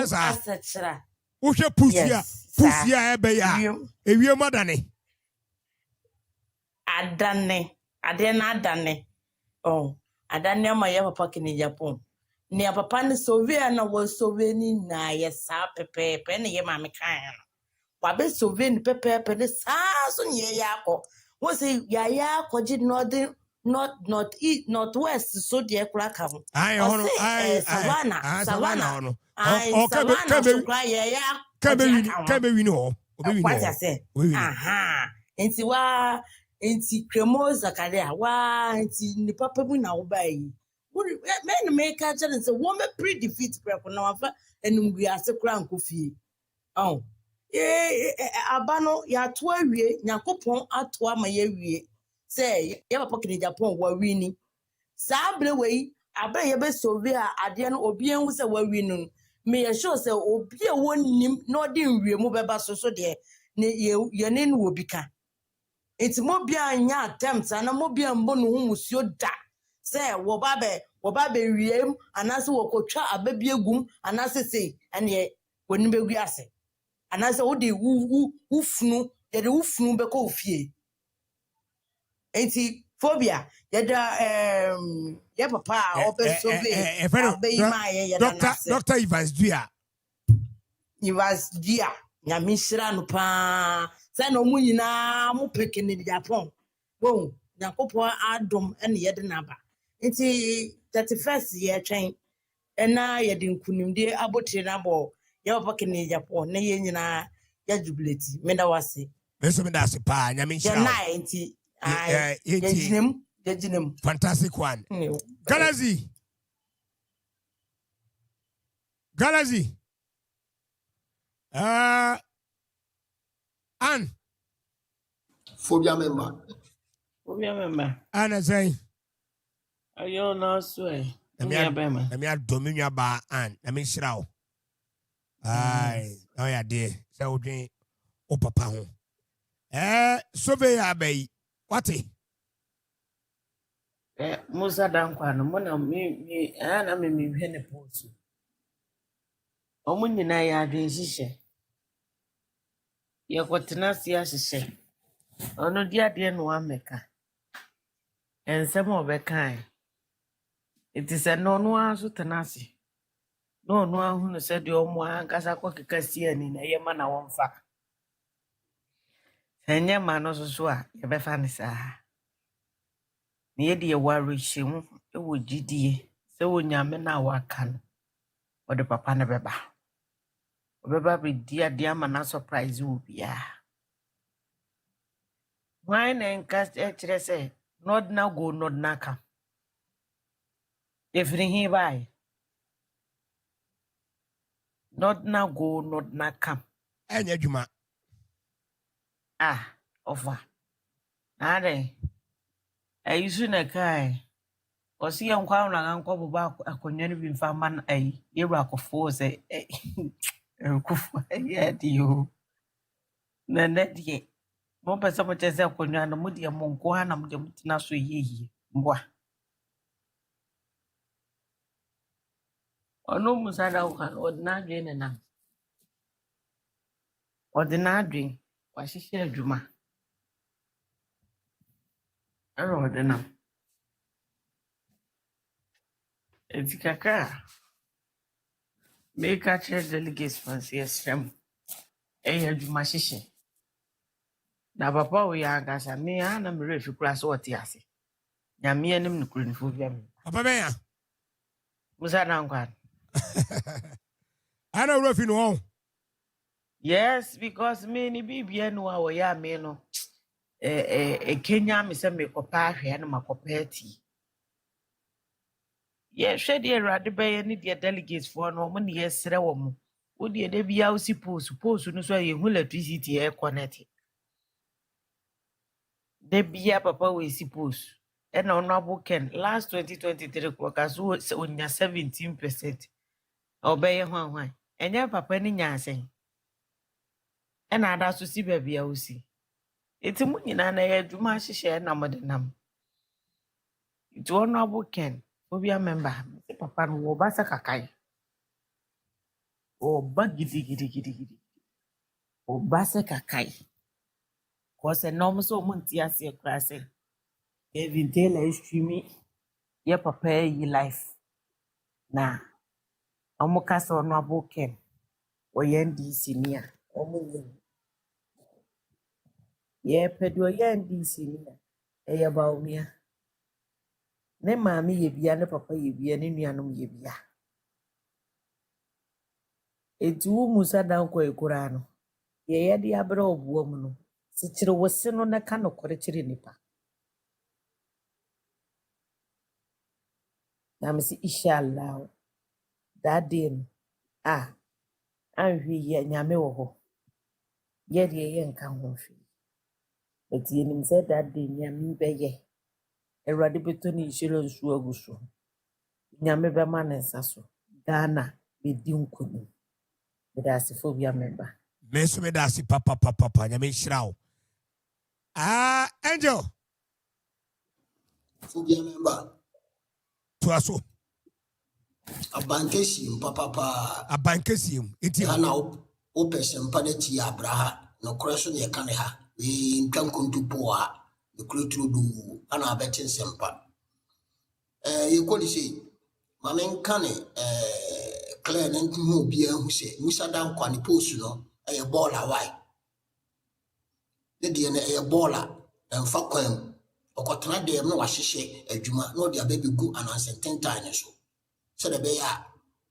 Esa. Uhwe pusia ebe ya. Ewiemu adane. Adane. Oh, adane ma ye papa kini Japan. Ni papa ni Soviet na wo Soviet na ye sa pepe na ye mame kan. Wa be Soviet pepe ne sa so nye yakọ. Wo say ya kwaji not east not west so de kura ka ho. Savannah. Savannah so kura ye ya. Kebe wini ho. What I say? Enti wa enti cremosa kale wa enti ni papa mu na wo bai. Men make a challenge say woman pre-defeat preko na wafa enum wi ase kura nkofie. Oh. Abano ya to awie nyakopon ato ama ya wie. Say ya papa kini Japan wa wini. Sa bre wei abe ye be Soviet ade no obi enwu se wa winu. me sure say obi a wonim no de nwiemu beba so de ne ye ne no obika enti mo bia anya attempt ana mo bia mbo no hu musuo da say wo ba be wiem anase wo kotwa ababie gum anase sei ane woni begu ase anase wo de ufunu ye de ufunu be ko ofie enti phobia ye da ye papa obesove abayi ma ye da nase Dr Evans Duah Evans Duah nyamishira no pa say no mu nyina mu peke ne Agyapong wo nyakopo adom ene ye de naba enti 31st ye twen ena ye de nkunimde abotire na bo ye papa ke ne Agyapong na ye nyina ya jubilate me da wase meso me da se pa nyamishira ya na enti ye jinem fantastic one Galazi Ann Phobia member. Anna say Ayo na so na me adominua ba Ann na me shira o ai o ya de say odwen o papa ho sove ya bai wate Musa dankwa no mo na me ana me hwe ne post. Omo nyina ya adwen hihye. Ye kwotena se ahihye. Ono di ade no ameka. Ensem obekan. It is a no aso tenase. No ahu no se de omo ankasa kwakeka sie ani na ye ma na wonfa. Enye ma no so a ye befa ne saa. Ne ye de wari hyehu e wo gidie se wonyame na waka no. Ode papa ne beba. Obeba be dia dia ma na surprise wo bia. Why na enkas e kire se nod na go nod na ka. Efiri hi bai. Nod na go nod na ka. Enya djuma Ofa. Ade. Ayisu na kai. Osi ya nkwa na nkwa buba akonwa ni bi mfa man yeru akofo se kufu ya dio. Na die. Mo pesa mo chese akonwa na mudi ya monko ha na mudi mutina so yeyi. Mbwa. Ono musada ukan ordinary ne na. Ordinary wa hihye adwuma. Ordinary. Etikaka. Make a church delegates fancy esrem. Adwuma hihye. Na papa we agasa me ana me refi kura so oti ase. Nyame anim ne kura nifo bia me. papa ben ya Musa na nkwa. ana refi no Yes, because me ni bibia no a wo ya me no. Kenya me se me kopa ahwe na makopa ati. Ye hwe de Awurade beye ni de delegates for no mo ne yesre wo mo. Wo de de bia wo si post no so ye hu electricity e connect. De bia papa we si post. And honorable Ken last 2023 kwakaso onya 17%. Obeye hwan. Enya papa ni nya asen. And ada so si baby a osi. Eti mu nyina na ye dwuma hihye na mode nam. It honorable Ken obia member se papa no wo ba sa kakai. O ba gidi. O ba sa kakai. Ko se no mo so munti ase kra se. Even Taylor streami ye papa yi life. Na omo kasa honorable Ken wo ye NDC ni a omo ni. Ye pedo ye NDC ni a eye ba omia. Ne maami ye bia ne papa ye bia ne nuanom ye bia. Etu musa dan ko ekura no. Ye de abra obuo mu no. Sichire wose no na ka no kore chire nipa. Na me si inshallah. That day no. Anhwe ye nyame wo ho. Ye de ye nka ho hwe. Eti enim se that day nyame be ye. Awurade beto ni ishiro nsu agusu. Nyame be ma ne nsa so. Ghana bedi nkonim. Medase phobia member. Meso medase papa nyame shirawo. Angel. Phobia member. Tuaso. Abankesiem papa. Abankesiem. Eti ana o person paneti abraha no crosso ne ka ne ha. We ntwan kontu po a the kulturu du ana betin sempa. Yekoli say mamen ka ne clear na ntu obi ahu say musa dan kwa ne post no e baller why. Ne de ne e baller emfa kwam okotena dem no wahyehyɛ adwuma no de ababi gu anansenten tan so. Se de be ya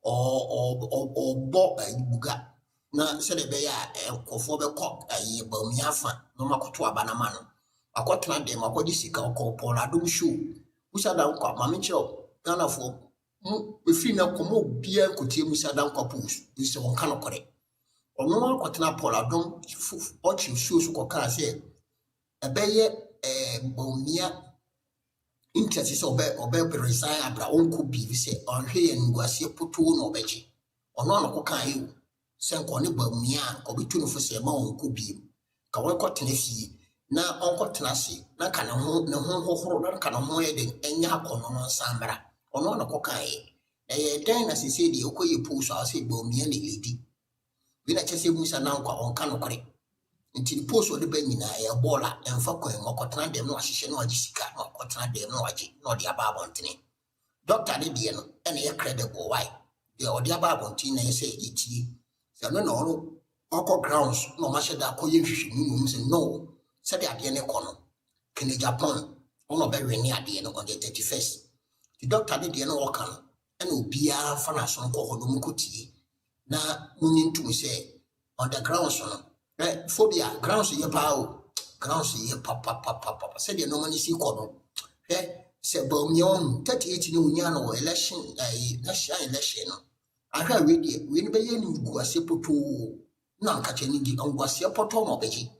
o bo buga na se de be ya enkofo be kɔ ayi bamiafa no makoto abanama no akotena dem akodi sika okɔ poladum show musa dan kwa mame kyerɛ Ghana fo mu efi na komo bia nkotie musa dan kwa post ise won ka no kore ono akotena poladum ɔchi show so kɔ ka se ebeye bomia interest is obe resign abra onko bi se onhwe nguase poto no obeje ono no kokan yi se nko ne bamia ko betu no fo se ma onko bi ka won ko tena fie na onko tena se na ka ne ho hohoro na ka ne ho ye den enya akono no samra ono no kokan yi den na se se di okoye post a se bamia ne ledi bi na chese musa na nkwa onka no kore nti post ode ba nyina ya bola emfa kwan okotena dem no ahyehyɛ no agisika no okotena dem no agi no de aba abontene doctor de die no ene ye credible why de ode aba abontene na say etie se no no okɔ grounds no ma hyɛ da akɔyɛ hwehwɛ mu se no se de ade ne kɔ no kene Japan ono be wani ade no on the 31st the doctor de die no wɔka no ene obia fa na so nkɔ hɔ no mu kotie na munyi ntum se on the grounds no phobia grounds ye pao grounds ye papa said the normally see kono se bomion 38 ni unya no election national election no ahwa we ni be ye ni guase poto na nka cheni di nguase poto no beji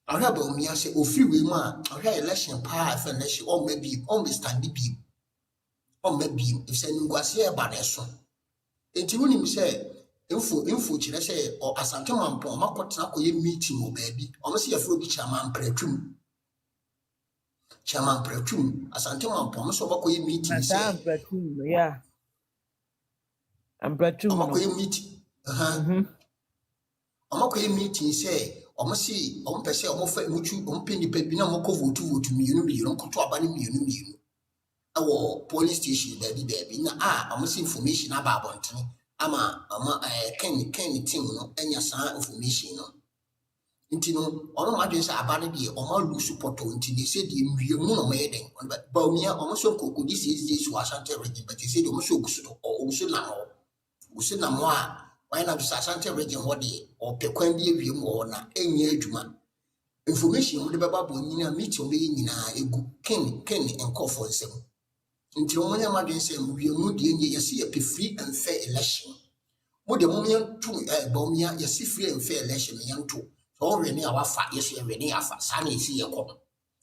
ahwa bomia se ofiri we mu a ahwa election pa fa election o maybe on be stand bi o maybe if se nguase e ba na so enti woni mi se info chire say o asante mampo makotena koye meeting o baabi o se yefro bi chairman pratum asante mampo mo so bakoye meeting say pratum yeah am pratum no koye meeting amakoye meeting say o se o mpese o fa mutu o mpeni pa bi na mo ko vote mienu nkoto aba ne mienu awo police station baabi na o se information aba abontene ama ken team no enya sa information no nti no ono ma dwen sa abane de o ma lu support nti de se de nwiemu no ma yeden ba omia o so kokodi se so asante region but se de o so gusu o so na mo a why na so asante region ho de o pekwan bi ewiem wo na enya adwuma information de baba bo nyina meeting be nyina egu ken enkofo nsem nti o nya ma dwen se nwiemu de enye yesi ye free and fair election mo de mo yan tu bomia yesi free and fair election yan tu so we ni awafa yesu we ni afa sa na esi ye ko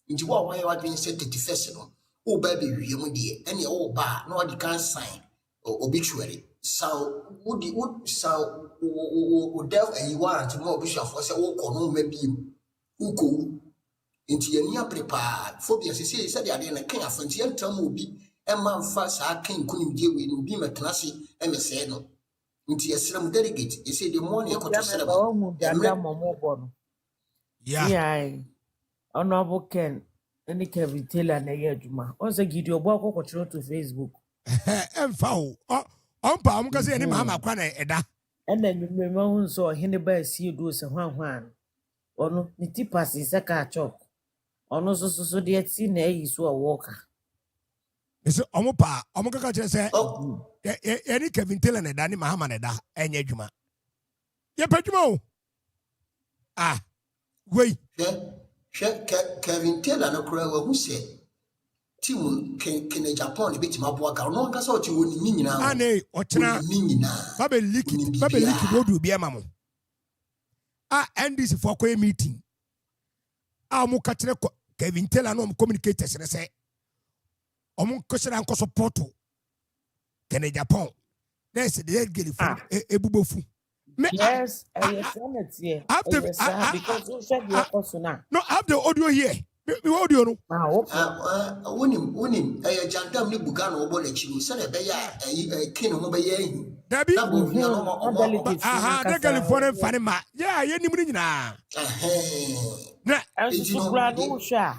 nti wo wa ya dwen se 31st no o ba be wiemu de ene o ba na o di kan sign obituary so would so o del e warrant mo obituary se wo ko no ma bi uko nti ye ni prepare phobia se de ade na kan afanti entam obi Emma Fasa can couldn't deal with be my classy MSN. Into a slam delegate, you say the morning I could yeah, honorable Ken, any Kevin Taylor, and a year Juma. Also, give your walk control to Facebook. And foul. I'm going to say, Mamma Quana Eda. And then you remember so Hennibal see you do some one. Or no, Niti passes a car chalk. Or no, so dear seen a so a walker. It's Omopa, Omoka say, any Kevin Taylor and Danny Mahamaneda, and Yajuma. Yeah, Pajmo. Wait. Kevin Taylor no cry who said, Tim can Japan a bit my boy, no, that's what you would mean now. Ane, Ochina, Babe Licky, what do be a mamma? And this for a meeting. Mukatene Kevin Taylor no communicators and say, Omun question and support to Agyapong. There's the girl from Ebubofu. Yes, Senate here. Because who said the Okosuna? No, I have the audio here. The audio no. Unim, a jandam ni bugan or bonnet, said a bear, king of Baye. Dabi. The California Fanima. Yeah, you need na. As you brand Usha.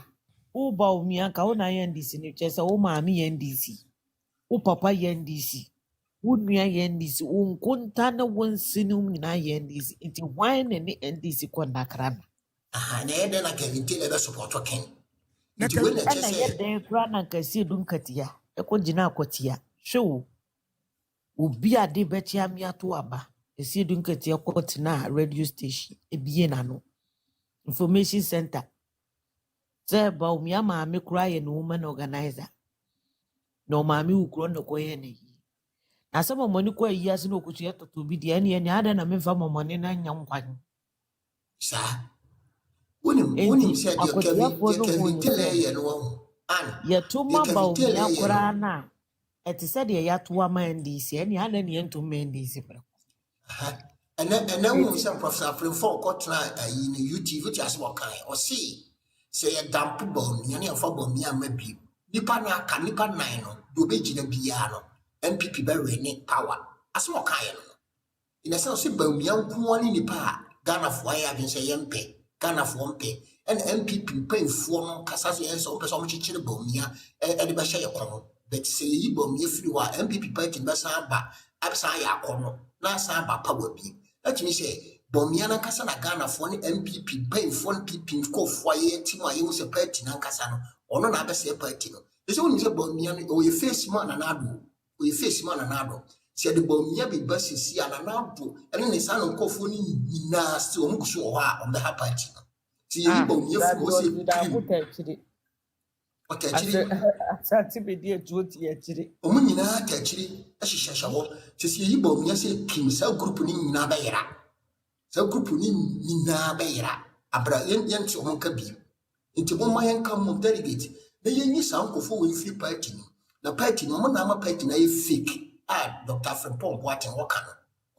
O bow me and Kauna Yendis in chest, o mammy NDC. O papa Yendisi. Would me Yendis, Kuntana one sinum in Yendis into wine and the NDC Quandakrab. Then I can tell a support for king. And I get there, Granaka, Dunkatia, a Kojina Kotia. Show. Ubi a de betia mia to aba. Esi Dunkatia Kotina radio station, a bienano. Information center. Say, Baumia, me cry and woman organizer. No, mammy who grown the coyene. Now, some money quite years no could yet to be the any other than a me for money and young one. Sir, Unim said, you can tell you, Yet two mabao, Yakurana. It is said, Yatwama and DC, any other than to men DC. And then some Professor Frimford got in YouTube, which has what kind or see. Say a damp bone, any of a bone, maybe. Nipana can nipa nine, do be in a piano, NPP very power. As what kind. In a sense, young one nipa, Ghana for I can say MP, Ghana for one pay, and NPP pay for Cassasi and so much bomia, and the Bashaya Cono. But say you bomb if you are NPP party Bassamba, Absaya Cono, Nasamba power be. Let me say. Bomiana Casana Ghana for any MPP, paying for PP, co foyer, Tima, you was a party, Nancasano, or no other say party. There's only a Bomian or you face man and ado, or you face man and ado. Said the Bomia be buses, see an ado, and then the son of Kofuni, Nas to Muxo on the party. See, Bomia was a okay, Santi dear duty actually. Omina, actually, as she shall see Bomia say, Kim, so group in Nabayra. So group ni na beira abra yen to honka bi nti bomma yen kam mo delegate na yen ni sankofo we free party na party no na ma party na fake Dr Frimpong Boateng woka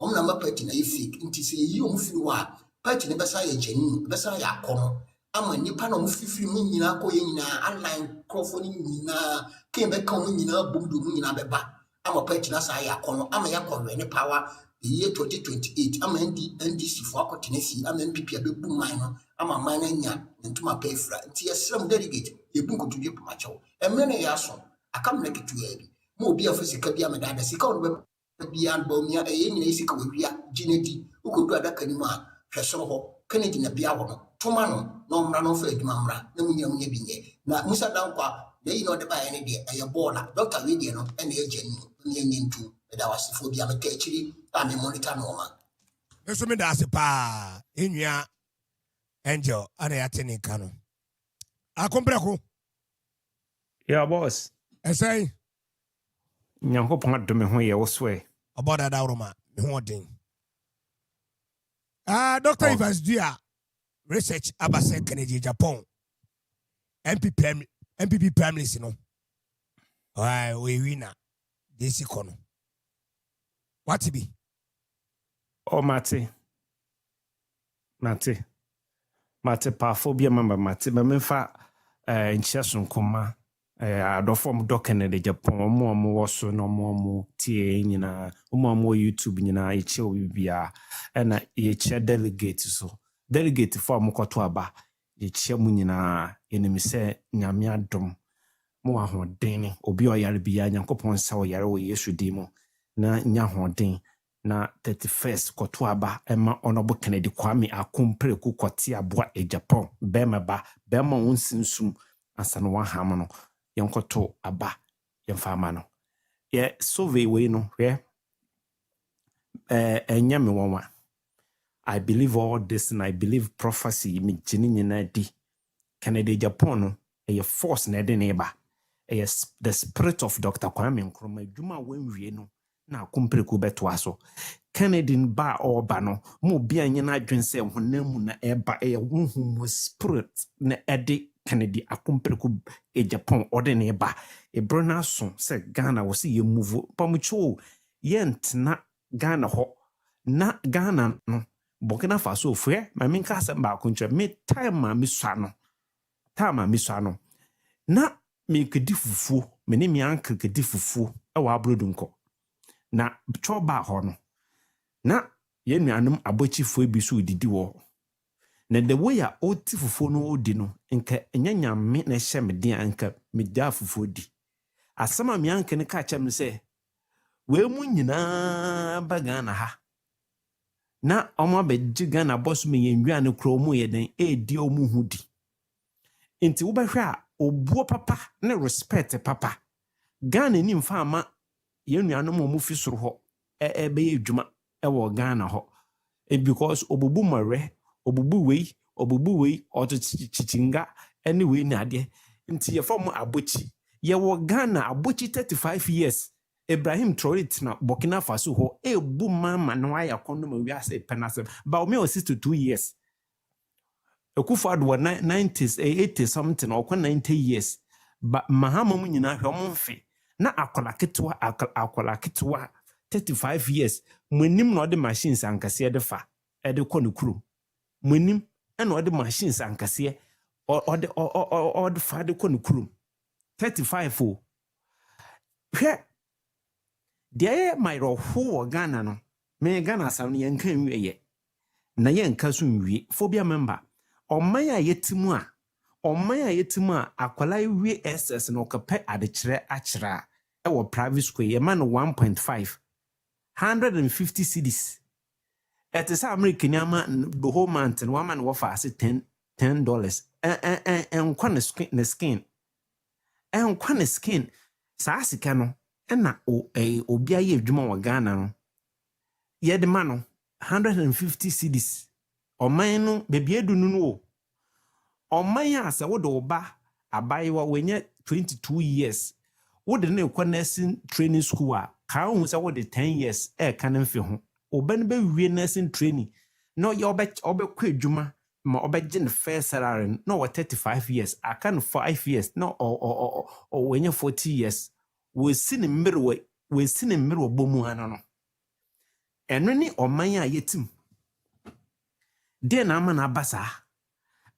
no na ma party na fake nti se yi o free wa party ne besa ya genuine besa ya akono ama nipa na mo free mu nyina ko yen nyina online crofo ni nyina ken be kan mu nyina bomdo mu nyina beba ama party na sa ya akono ama ya konwe ne power the year 2028, I'm NDC for Cotinesi, I'm NPP, a big boom minor, I'm a minor yan, and to my pay for it. Yes, some delegate, you book to your macho, and many yason. I come make it to you. More be a physical Yamada, the second beyond Bomia, a yen in a with Ginety, who could do that Kanima, Shasoho, Kennedy, a Biawono, Tomano, no Rano Fed Mamra, no Munya Binye. Now, Musa Dampa, they know the buy any day, a border, Dr. Vidiano, and the agent, Yen too. That was for the Abankesiem. I'm a monitor normal. That's me that's a pa in ya angel and a attending canon. I come back. Yeah, boss. I say, you hope not to me when you swear about that aroma. Dr Evans Duah research Abase Kennedy Agyapong NPP Primaries, you know. Why we winner this economy. What be? Oh, Mate, Paphobia member Mate, Memfa, in Chesson, Coma, do form docking the Japan, more so no more TA in more YouTube in a chill and a chair delegate so delegate for Mokotwaba, a chairmunina enemy say Namia Dom, more Dane, Obio Yaribia, Yankopon Saw Yaro Yesu Demo. Na nyahoden na 31st Kotwaba Emma Honorable Kennedy Kwame Akumpre ku kwati aboa Agyapong bema wonsinsum ansano wa hamano yenkoto aba yemfama no ye survey we no hwe enya me wonwa. I believe all this and I believe prophecy me gini nyina di Kennedy Agyapong no a force na de neba the spirit of Dr Kwame Nkrumah adwuma wanwie no na kumpreku betwaso Kennedy ba oba no mo bia nyina adwense honam na eba honhum spirit na ede Kennedy akumpreku Agyapong ode na eba ebrona so se Ghana wo se ye move pamucho yentna Ghana ho na Ghana no Burkina Faso fue ma min ka asem ba kunche me time ma mi swano na me kedi fufuo me ne mi anke kedi fufuo e wa abrodunko na choba ho no na ye nuanom abochifo bi so didi wo na the way a oti fufuo no odi no nka enyanya me na hye me den anka me da fufuo di asama mi anke ne ka chem se we mu nyina ba Ghana ha na omo be Ghana boss me yenwia ne kro mu ye den edi omu hudi nti wo behwe a obuo papa ne respect papa Ghana ni mfa ama yenuanom omu fi soro ho be edwuma wo Ghana ho because obubu mare obubu wei oto chichinga anyway na ade nti ye from abochi ye wo Ghana abochi 35 years Ibrahim Traoré na Burkina Faso ho ebu mama no aya kono ma wi ase penase ba o me o 62 years Akufo-Addo 90s 80 something or 90 years ba mahama mu nyina hwe omfe na akola ketwa 35 years mwenim na ode machines ankase de fa ede kɔ ne kuro mwenim na ode machines ankase ode fa de kɔ ne kuro 35 o hwe de my ro ho Ghana no me Ghana sam ne yankan wiye na yanka so nwie phobia member oman a yetimu a akwala wie SS no kapɛ adekere akyera e wo private school ye man 1.5 150 cedis etisa American ama the whole month and woman wo fa ase $10 en kwa ne skin saa sika no na obi aye adwuma wo Ghana no ye de ma no 150 cedis oman no bebi edunu no oman asa wo do ba abayewa wenye 22 years wo de na ekwa nursing training school a ka hu se wo de 10 years kan mfe ho oban be wie nursing training no ye obekwa adwuma ma obegye ne first salary no 35 years aka no 5 years no o wenye 40 years we sini mmere bomu ano no eno ni oman a yetim de na ama na basa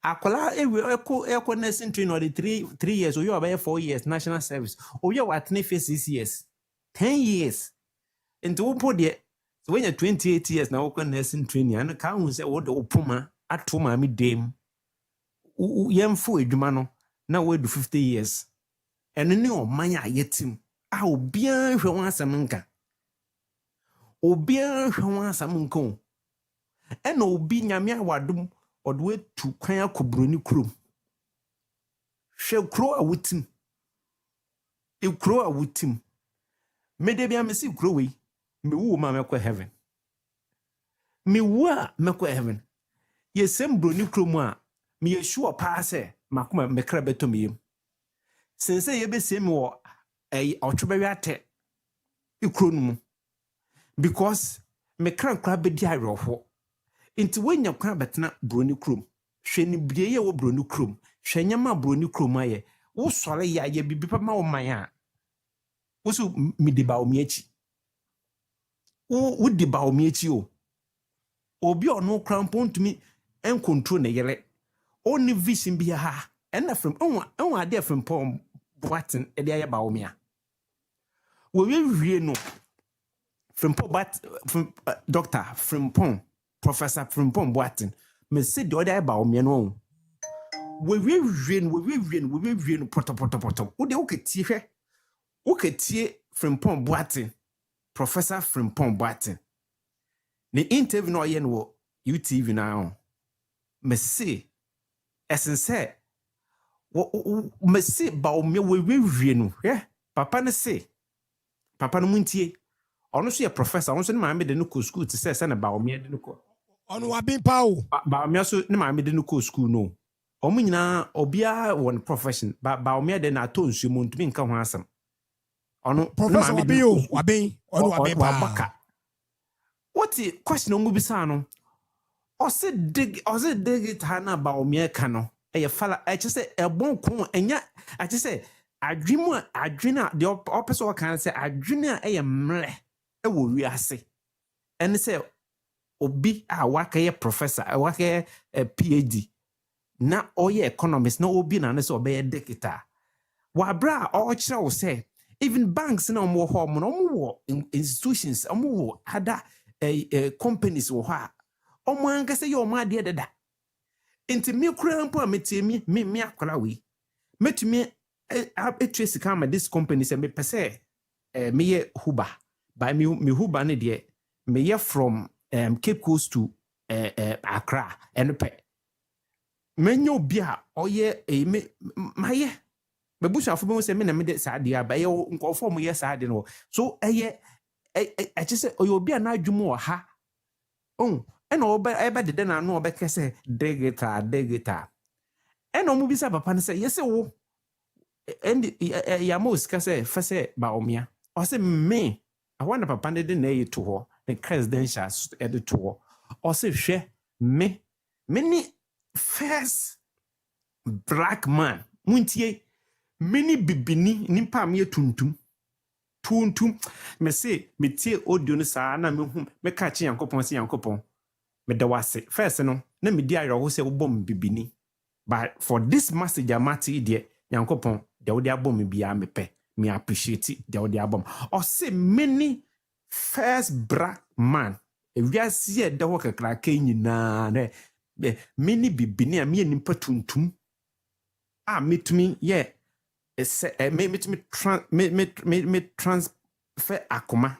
akola eko nursing training or 3 years or you about 4 years national service or you at 6 years 10 years into wo de so when you 28 years na wo nursing training and ka hu say wo de opoma atoma mi dem yemfo edwuma no na wo do 50 years eno ni oman a yetim a obian hwe wan asam nka ena obi nyame awadum odwe tu kwan akobroni krom hwe kro awutim mede bia mesi kro we mewu ma mekɔ heaven yesem broni krom a me yeshu opa ase makoma mekra beto meyem sense yebesem wo otwebewe ate ikronum because mekra nkra bedi awerɔho inti wenya kwa betena broni krom hwɛ ni bieye wo broni krom hwɛ nyama broni krom aye wo sɔre ya ye bibi ma wo man a wo so midiba o miachi wo diba o miachi o obi ono krampon tumi en control ne yele oni vision bi ha ena from onwa ade from pom boaten e de aye ba o mia wo wie no from Dr. Frimpong, Professor Frimpong Boatin, me say the other about me no. We win, poto. Wo de oketie Frimpong Boatin, Professor Frimpong Boatin. Ne interview no yen wo UTV now. Me say, essence me say ba me we no. Yeah, papa ne say. Papa no muntie. Ono so ye professor ono so ne maame de no ko school ti se na ba o me de no ko ono wa bin pa o ba me so ne maame de no ko school no omo nyina obia won profession ba o me de na to nsu mu ntumi nka ho asem ono professor wa bin pa what question ngo bisa no o se dig it ha na ba o me ka no e fala e che se e bon ko enya a che se adwina de opese o kan se adwina e ye mre ewo wiase ene se obi a wakaye professor wakaye PhD na oye economist na obi na ne se obeye dekita wa bra o kire wo se even banks na omo ho omo no omo institutions omo wo other companies wo ha omo anka se ye omo ade deda enti me kura mpo ametemi me akwara we metumi trace kama this company se me pese me ye Huba by me Huba ne de me ye from Cape Coast to Accra and pe menyo bia oye me maye me busha fo be se me na me de sa de aba ye nkofo mo ye sa de no so eye chese oye obi na adwumu o ha ena oba de na no obeke se digita ena mo bisa papa ne se yese wo and yamos ka se fa se ba omia o se me I want papa ne de na yi to ho the presidential editor or say hwe me ni first black man muntie many bibini nimpa me tuntum me say me tie audio no saa na me hu me ka chi yankopon se yankopon me da wase first no na me di ayro ho se bom bibini but for this message amati de yankopon de wo de abom bia me pe me appreciate de wo de abom or say many first black man ewiase ye de ho kakra ka nyina na many bibini a me nimpa tuntum a metumi ye me transfer akoma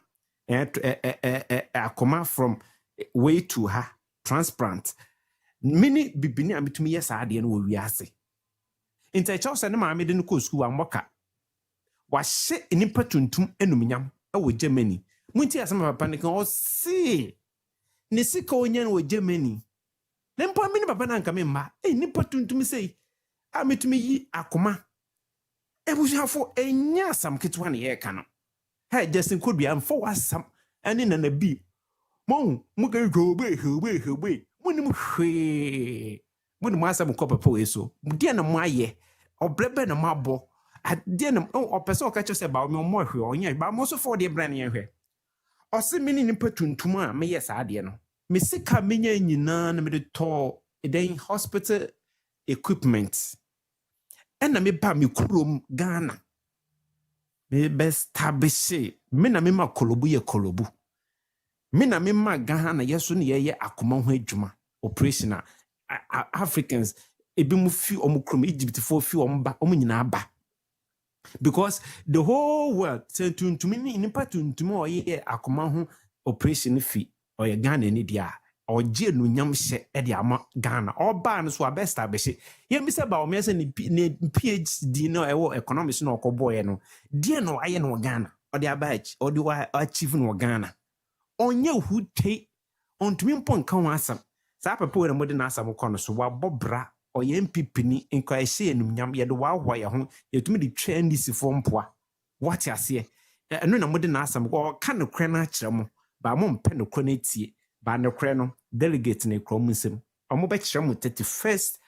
akoma from way to her transplant many bibini a metumi yes ade no wiase inta chawsa ne ma me de no ko school amoka wa hye nipa tuntum enumnyam wo Germany munti asema papa ne kan o si ne sika onyan wo Germany ne mpa me ne papa na nka me mma nipa tuntum sei a metumi yi akoma ebushafo enya sam ketwa ne ye ka no ha Justin Kodua mfo wasam ane na bi mo muga gobe munim hwe munim asam ko papa we so de na mo aye obrebe na mabo ade na opese okache se ba mo hwe onya ba mo so for de bra ne hwe ose mini nipa tuntum a me yes ade no me sika menya nyina na me de to den hospital equipment ena me ba me kurom Ghana me best tabishe me na me ma kolobu ye kolobu me na me ma Ghana yeso ne ye akoma ho adwuma operation Africans ebi mu fi omukrom Egypt for fi omba omunyina ba because the whole world tuntumi ni nipa tuntumi o ye akoma ho operation fi o ye Ghana ni dia o je no nyam hye e dia ama Ghana oba no so abesta behye ye mi se ba o me se ni PhD no e wo economics no okoboye no die no aye no Ghana o dia ba o di wa achieve no Ghana onye hute ontumi mpon kan asam sa papa we na mode na asam ko no so wa bobra o ye NPP ni enko ehye enumnyam ye de wa hwa ye ho yetumi de twa ndisi fo mpoa what ase eno na mode na asam ko ka no kre na kire mo ba mo mpe no kre na tie ba no kre no delegate na kro munsem omo be kire mo 31st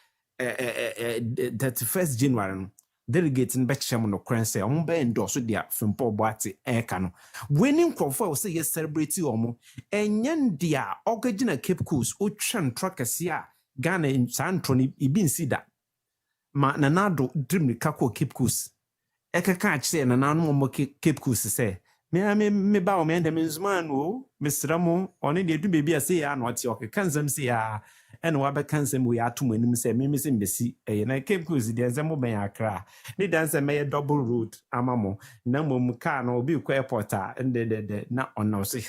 January no delegate n be kire mo no kre say omo be endorse dia fimpo boate eka no winning crofo say yes celebrate omo enyandia ogagina Cape Coast o twan trokase a Ghana in Santoni ibin sida ma nanado dream kako Cape Coast ekeka achse nanano mo Cape Coast say me ba o me ndem nzuman o mesramo one de du bebi ase ya no ati okeka nsem se ya ene wa be kansem we atom anim se me se mbesi na Cape Coast de nsem ben akra ni danse me double road amamo na mom car no obi ko airport a de na ona se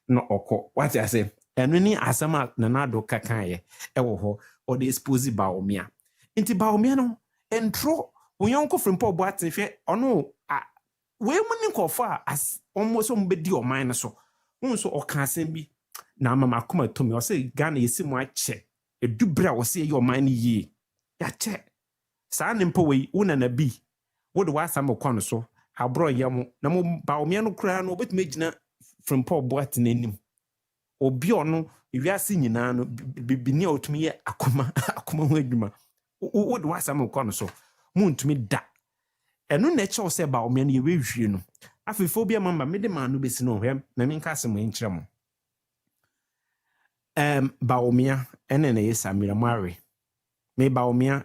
no okọ what I say enu ni asama nanado kakan ye ewo ho o de expose ba omia nti ba omia no entro wonyanko frimpo bo atenhwe ono we muni kofa as almost ombedi o mine so unso o kan asem bi na mama akoma tomi o say Ghana yesi mu ache edubra o say your mine yi ya che sa ne mpo we una na bi wo de wasam ko no so abro yam na mo ba omia no kra no obetumi gina frimpo bo atenanim obi ono ewiase nyina no bibini otumi ye akoma ho adwuma wo de wasam ko no so muntumi da enu na eche o se ba omia no ye wehwie no Afifobia mamba me de manu besi no hwem na me nka asem enkyere mo. Baomia ene na yesa miramare. Me baomia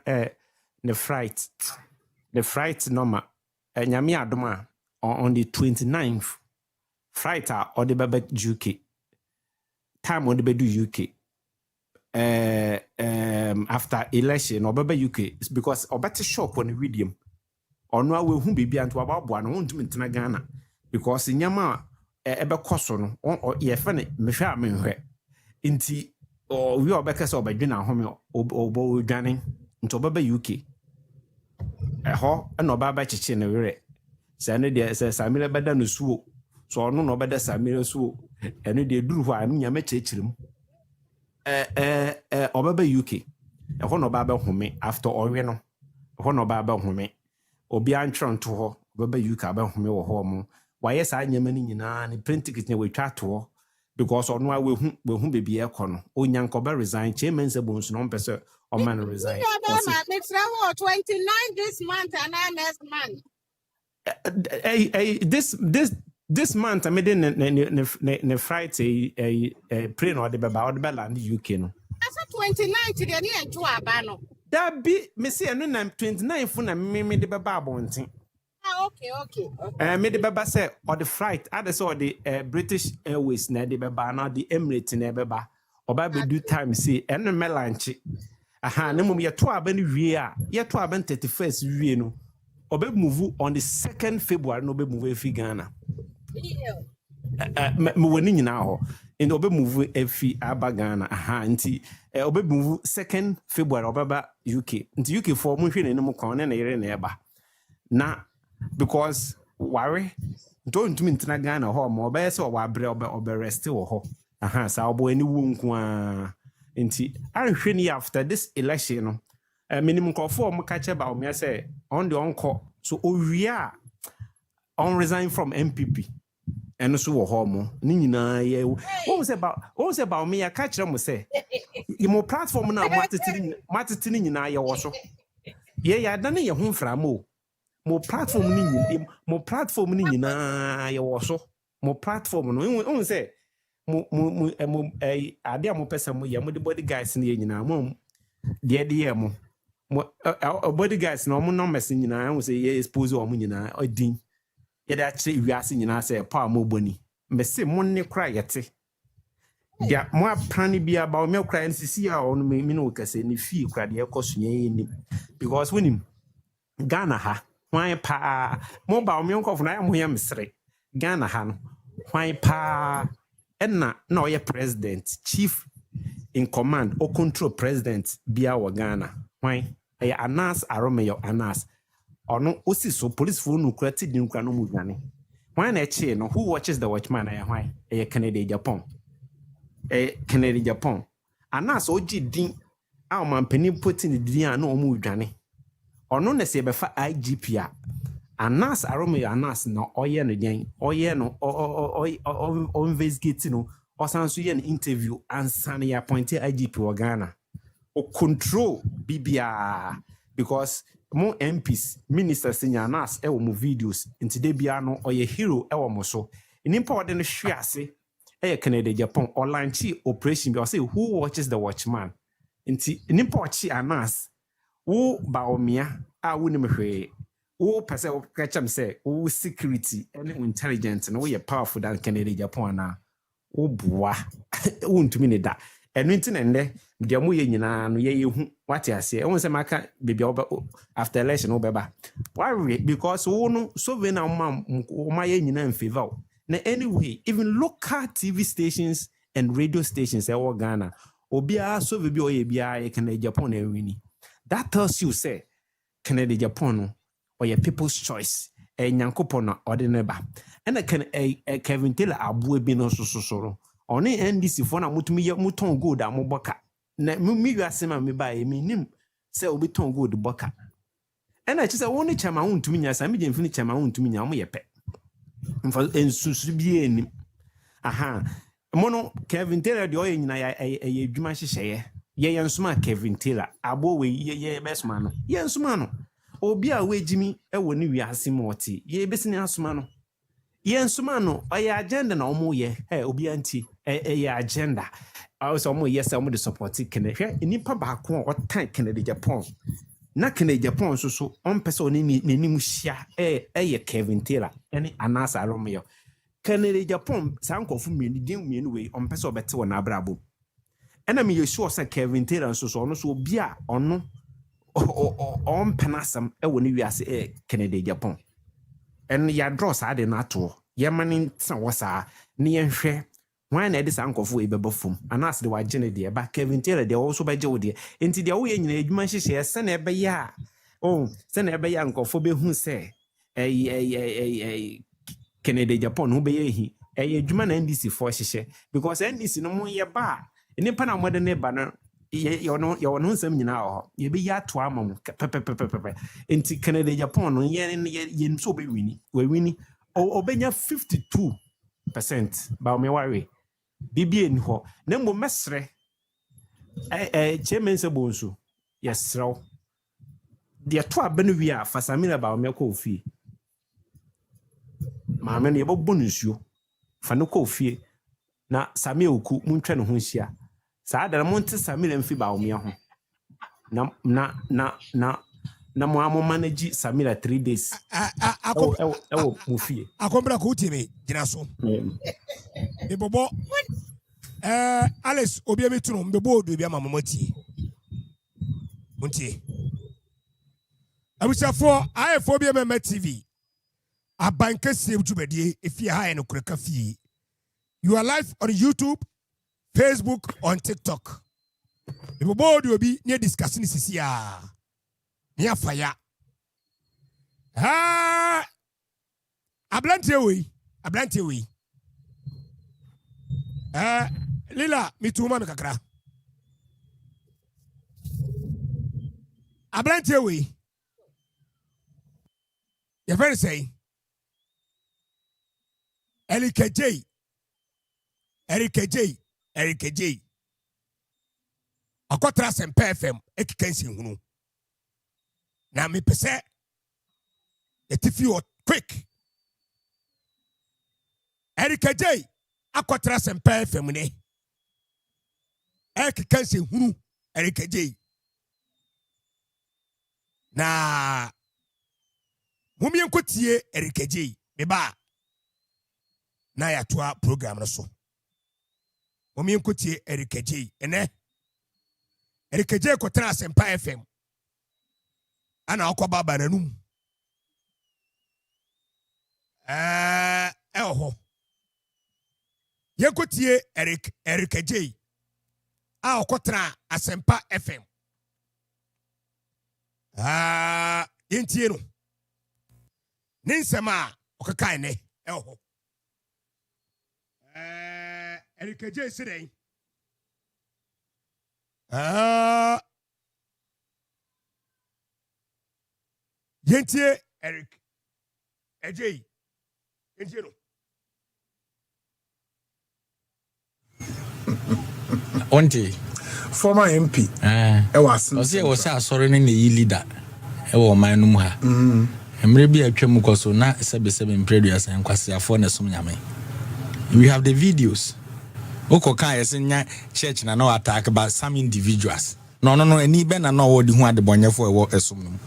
the fright normal nyame adoma on the 29th fright or the baba UK time on the bedu UK after election or baba UK because or better shock on the medium or no we who be and to about one won't mentena Ghana because nyama ebe koso no or ye fane me hwa me hwe inti or we obeka so obadwena home obo dwane nto baba UK eho na obaba chichi ne were sane de samire beda no suo so ono no beda samire suo eno de duru ho anu nyame chechirim obaba UK eho no baba home after owe no eho no baba home obi antron to ho obaba UK aba home wo ho mo waye sa nyama ni nyina ne print ticket ne we twa to because ono a we hu bebi e kono onyankoba resign chairman se bonsu no mpese o man resign. It's 29 this month and next month. This month I made ne Friday pray no de beba o de land UK no. Asa 29 to the near to abano. That be me say no na 29 fu na me de beba abonten. Okay. Me de beba say or the flight other so the British Airways na de beba na the Emirates na beba oba be do time say eno me lunch. Aha na mum ye to aba ni wie a ye to aba 31st wie no oba move on the 2nd February no be move efi Ghana. Me wani nyina ho and oba move efi aba Ghana aha nti oba move 2nd February oba ba UK nti UK for mu hwe ne no kon na yere na eba na because worry don't mean tina Ghana ho mo oba se oba abre oba rest wo ho aha sa obo ani wu nko a nti anhwe ni after this election no minimum call for mo ka che ba o me say on the onko so owia on resign from NPP and so wo ho mo ni nyina ye what was about me ya ka kire mo say mo platform na matitini nyina ye wo so ye ya da na ye ho mfra mo platform ni nyina ye wo so mo platform no won say ade mo pesa mo ye mo the body guys ni nyina mo de mo body guys no mo numbers nyina won say ye expose o mo nyina odin ye da che wiase nyina say pa mo boni me se mo ne kra yete dia mo apani bia ba me kra nsisi a on me no kase ni fi kra de ekosunye ni because wenim Ghana ha hwan pa mo ba me nkofu na mo ye mesre Ghana ha no hwan pa na oye president chief in command or control president bia wa Ghana hwan e Anas Aromeyo Anas ono osi so police for no krati din kwa no mu dwane hwan na eche no who watches the watchman e hwan e Canada Agyapong Canada Agyapong Anas oji din a mampani putting din a no mu dwane ono na se befa IGP a Anas Aromeyo Anas no oye no den oye no o investigate no o sanso ye an interview ansa na appointed IGP wa Ghana o control bibia because mo MPs ministers in Anas e wo mo videos into de bia no oye hero e wo mo so nimpa wode no hwe ase e Canada Japan or launch operation bi o say who watches the watchman nti nimpa ochi Anas wo baomia a wo ni mhwe wo pese wo kacham say wo security and intelligence no we powerful than Canada Japan na wo boa wo ntumi ne da enu nti na nde de mo ye nyina no ye hu wate ase won se maka baby after election wo beba why because wo no so ve na ma ye nyina in favor na anyway even local TV stations and radio stations e wo Ghana obia so ve bi o ye bia e Canada Japan na wini that tells you say Canada Japan or your people's choice nyankopon na ordineba and can Kevin Taylor abu bi no so oni NDC for na mutumi muton gold amoboka na mi wiase ma me ba e mi nim se obi ton gold boka and I just say woni chama untumi nya sa me je mfini chama untumi nya mo yepe mfa ensusu bi enim aha mono Kevin Taylor de oye nyina ya adwuma hyehye ye yensuma Kevin Taylor abo we ye besuma no yensuma no obi a wejimi e woni wiase ma oti ye besini asuma no yen sumano oya agenda na omo ye obi anti agenda also omo yes omo de support kene hwe nipa ba ko o tan Kennedy Japan na Kennedy Japan so on person ni nim hia ye Kevin Taylor ene anasa romeyo Kennedy Japan sankofu mienu we on person obete wona abrabo ena me yesu say Kevin Taylor so ono so obi a ono on penasam woni wiase Kennedy Japan en ya draw sa de na to ye mani san wasa ne ye hwe wan na de sankofo e bebo fom anas de wagene de ba Kevin Taylor de also beje wo de enti de wo ye nyina adwuma hyehye se na ebe ya se na ebe ya nkofo be hu se Kennedy Japan hu be ye hi adwuma na NDC for hyehye because NDC no mo ye ba nipa na mo de ne ba no ye no nsem nyina ho ye be ya to amam pepepepepe enti Kennedy Japan no ye nso be wini we wini obenya 52% ba me worry bibie ni ho na mo mesre chairman se bonsu yesrew de to abanu wi a fasamina ba me ko fie ma me ne yebobbo nsuo fa no ko fie na same oku muntwe no ho hia saa da mo nte Samira mfi ba omia ho na mo manage Samira 3 days mo fie akombra ko timi gina so ebobo Alice obi emi tunu mbebo odo bi ama mamati unti abusafo ayefo bi ema TV Abankesiem tubedie efie ha no kureka fie. You are live on YouTube, Facebook, on TikTok. The board will be near discussing this year. Near fire. Ablantewi. Lila, me too, man, kakra. Ablantewi. You're very say. Eric J. Akotra sempa FM ekikansi hunu. Na me pese etifi o quick. Eric J. Akotra sempa FM ne. Ekikansi hunu Eric J. Na mumie nkotie Eric J. Beba na ya toa program no so. Mumie nkotie Eric J. Ene Eric J. Kotra sempa FM. Ana okoba bananum. Eho. Yekotie Eric J. A okotra asempa FM. Yentie no. Ninsema okakai ne. Eho. Eric J. Sidey. Yentie Eric J. Yentie no. Onti former MP was sorry ne yi leader man no ha emre bi atwam koso na sebe previous en kwase afo na som nyame. We have the videos. Oko kan yesenya church na no attack about some individuals. No any be na no wodi hu adebonyefo ewo esom no.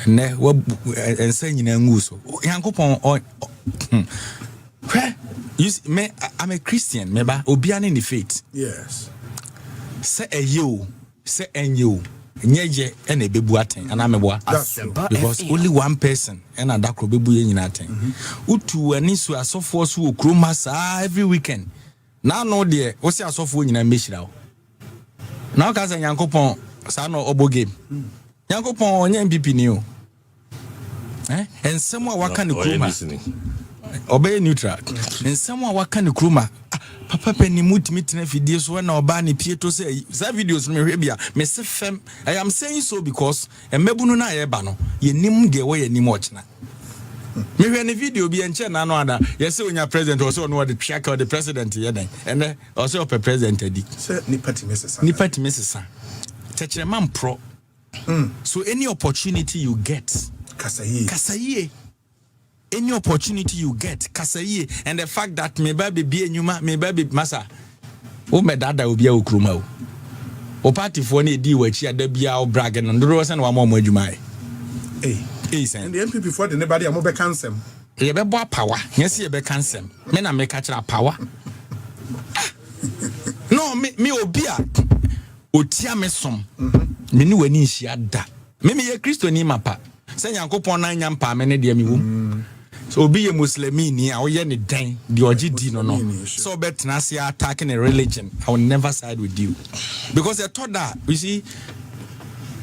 Ne wa ensa nyina ngu so. Yankopon me I'm a Christian, meba obia ne faith. Yes. Say say enyo. Nyeje ene bebu aten ana meboa because only one person and adakro bebu ye nyina aten. Utu ani so asofo so okroma saa every weekend. Now no there wo se asofo nyina mehira wo. Now ka say Yankopon sa no obo game. Yankopon onye NPP ni o. Ensem a waka ne kroma. Obey neutral. Ensem a waka ne kroma. Papa penny multimeter video so na oba ne pieto say that videos me hwe bia me se fem. I am saying so because emebunu na ye ba no ye nim de we ye nim ochna. Me hwe ne video bi enche na no ada ye se onya president o so no the track of the president ye den ene o so pe president adi say ni party mesesa techere man pro so any opportunity you get kasaye any opportunity you get, kasaye, and the fact that me baby be nyuma, me baby masa, o me dada will be a ukruma. O party for any deal which ya debia or bragging and the rose and one more jumai. And the NPP for the nobody, I'm over cancer. You be power, yes, you be cancer. Men are make catch power. No, me obia. Otia me som. Me ni wani hia da. Me ye Kristo ni mapa. Se Nyankopon na nyampa me ne de mi wom. So obi ye Muslimi ni a wo ye ne dan de ogidi no no. So betna se attacking a religion. I will never side with you. Because they thought that, you see,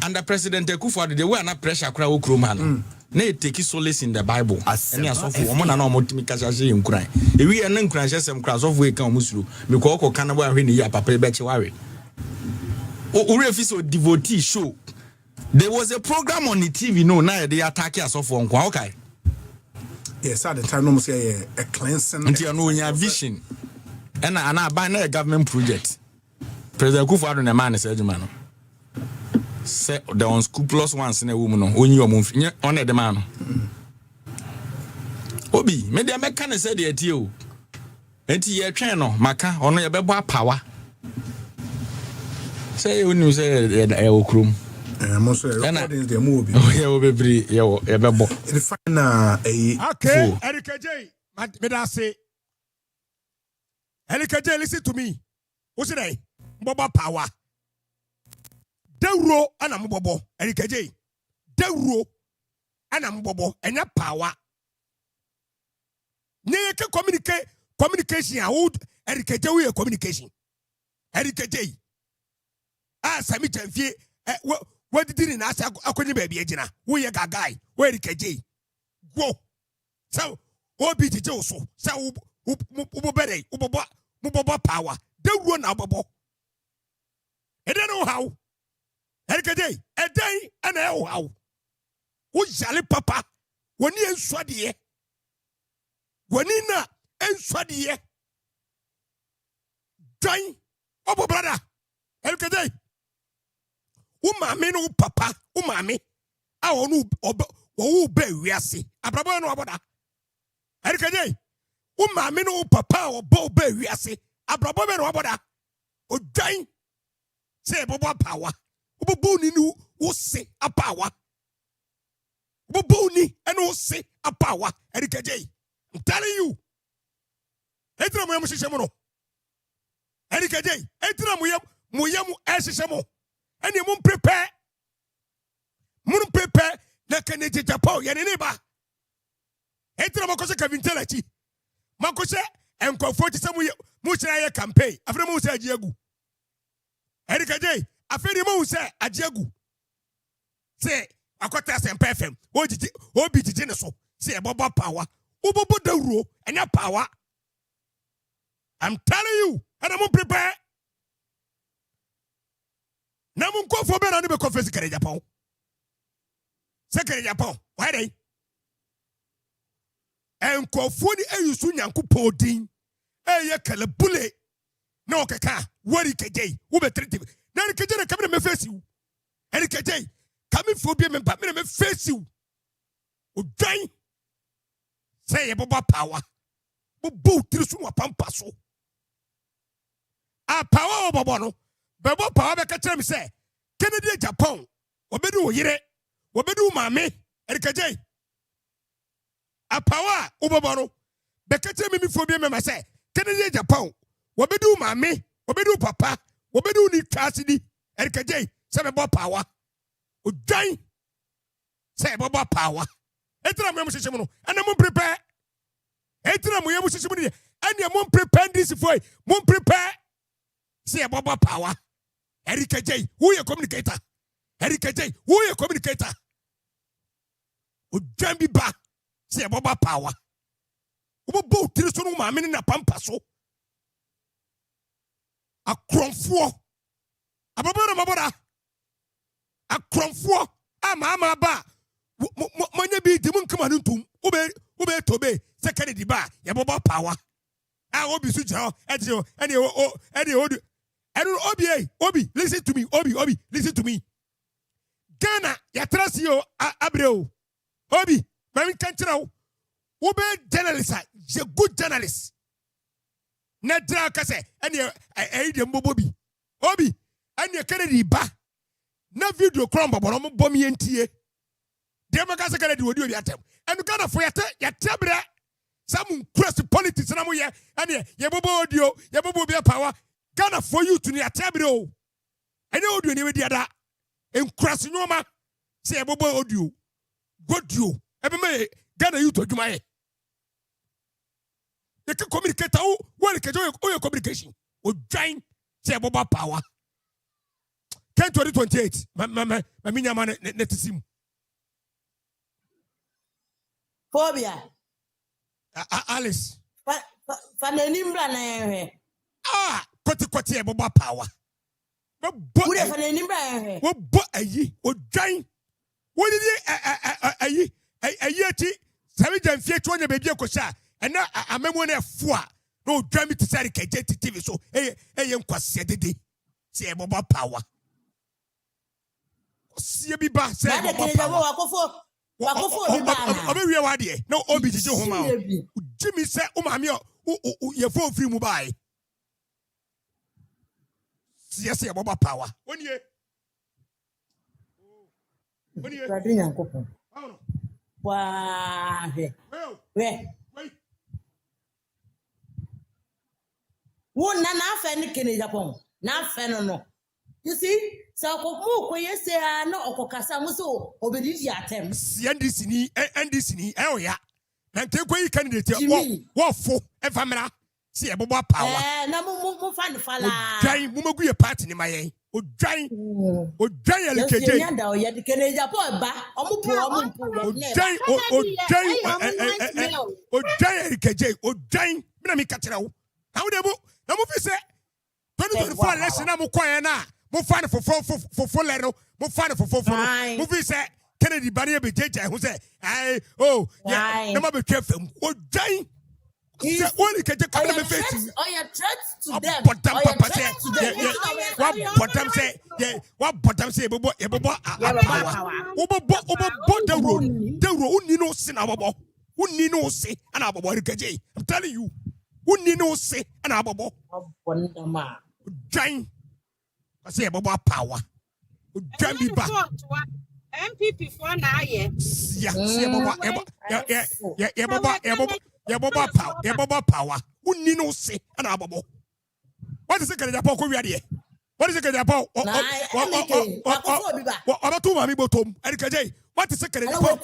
under President Akufo-Addo the way na pressure kra wo krom ha no. Na take solace in the Bible. Any asofo omo na na omo timi kasa hye nkran. Ewi ye na nkran hye sem kra asofo e kan omusuro. Me ko kan bo ahwe ne ya papa e be che ware. So devotee show. There was a program on the TV. No, now they attack us off on okay. Yes, at the time, almost a cleansing. Until you know your vision. And I buy a government project. President Akufo-Addo and a man is a man. Say the unscrupulous ones in a woman on your move on the man. Obi, maybe I make kind of say the deal. And your channel, Maka, on your baby power. Say when you say the Eokrum. Most recordings the movie. Oh, yeah, will be bebo. The final okay, Erika J. Meda say Erika J, listen to me. What's it name? Boba power. Deuro and I'm bobo. Erika J. Deuro and I'm bobo and your power. Nyeke communication. I would Erika J. We communication. Erika J. Sami Chanfie, what did in ask Akoni baby agina? We a guy, where the KJ go. So, what be the Joso? So, Ubobere, Uboba power. They run our bobo. I don't know how. A day, and how. Who shall papa? When you swadi, when in and swadi, dying, Obo brother, Elkade. Umame no papa, umame. I wonu be wiase. Abrabo no aboda. Erikaje. Umame no papa o bo be wiase. Abrabo be no aboda. Odan. Say bobo power. Ubobu ni nu wo se apawa. Ubobu ni and wo se apawa. Erikaje. I'm telling you. Etra mo yam shisemo no. Erikaje. Etra mo yam eshisemo. And you won't prepare. Mun prepare na Kennedy Japan, your neighbor. Etra Makose Cavintelati. Makose and comfort some Musa campaign. After Musa Diagu. Erika J. After the Musa Ajagu. Say, Akotas and Perfem. What did you be the geneso? Say about power. Ubobo the rule and your power. I'm telling you, and I won't prepare. Na mun ko fo be na be confess kere Japan. Sekere Japan. Why dey? En ko fo ni eyusu Nyankopon din. Eye kele bule. Na okeka, wori keje, wo be treat. Na keje na kamera me face you. En keje, kami fo bi me ba me face you. O dan. Say e boba power. Bo bo trisu wa pampa so. A power obobo no. Bebo power be catch me say Kennedy Japan obedu yire obedu mame erikaje a power uboboro be catch me phobia me say Kennedy Japan obedu mame obedu papa obedu ni twasidi erikaje say bebo power odan say bebo power etra mo yam no and mo prepare etra mo yam hyehyem ni and mo prepare this for mo prepare say bebo power. Erika J, who you communicator? Erika J, who you communicator? Would be back, say Boba power. Who both Tristan Mammy in a pampaso? A crumfo. A babara. A crumfo. A mamma ba. Money be demon commandum. Ube tobe, second the bar, Yaboba power. I will be such any old. Obi, listen to me. Obi, listen to me. Ghana, ya trust you, Abreu. Obi, Mami Kantrao. Ube journalist, a good journalist. Netra kase, and your Bobi. Obi, and your Kennedy ba. Na video crumble, but I'm bommy and tea. Dear Macassa Kennedy would do your time. And you got a for your tabra. Some press politics and I'm here, and your bobo audio, your bobo be a power. Ghana for you to near tabro. I know you never did that. And Krasinoma, say a bobo audio. Good you. Every May, Ghana you to do my. You can communicate how well can your communication. Or join say boba power. 2028. My man net sim. Phobia. Alice. Fanenimbra na Koti boba power. What if fanenimbra? What but a ye or join? What did ye a yeti? Savage and Fiat on your baby Kosha. And now I remember when no drive me to say TV so young quasi day. See a boba power. See a biba say no obi to home. Jimmy said, Mamma, your phone free mobile. See, I say about power. 1 year. 1 year. Wow. Where? One na Agyapong. Na no. You see, so ko you say no okokasa mo so obedi atem. See NDC ni ya. Na nkekwe yi candidate what for efamra. See a boba power. Na mo fan fala. Odwan mo magu ye party ni mayen. Odwan LKJ. Yanda o ye de Agyapong ba. Omo po Odwan LKJ. Odwan me na me katira wo. How dey mo? Na mo fi say 2024 election na mo kwaya na. Mo fan for lero. Mo fan for. Mo fi say Kennedy Barrier be jeje who say yeah na ma be twefam. Odwan what can you come and face? Oh, you're threats to them. What bottom say? Yeah, what bottom say? Bobo, the road, you know, sin ababo. Who need no say and ababo? I'm telling you, who need no say and ababo? Giant, I say about power. Giant be back. NPP for now, yeah, power. Who need no say and ababo? What is the Agyapong ko wiade? What is the Agyapong? About two mammy bottom. What is the Agyapong?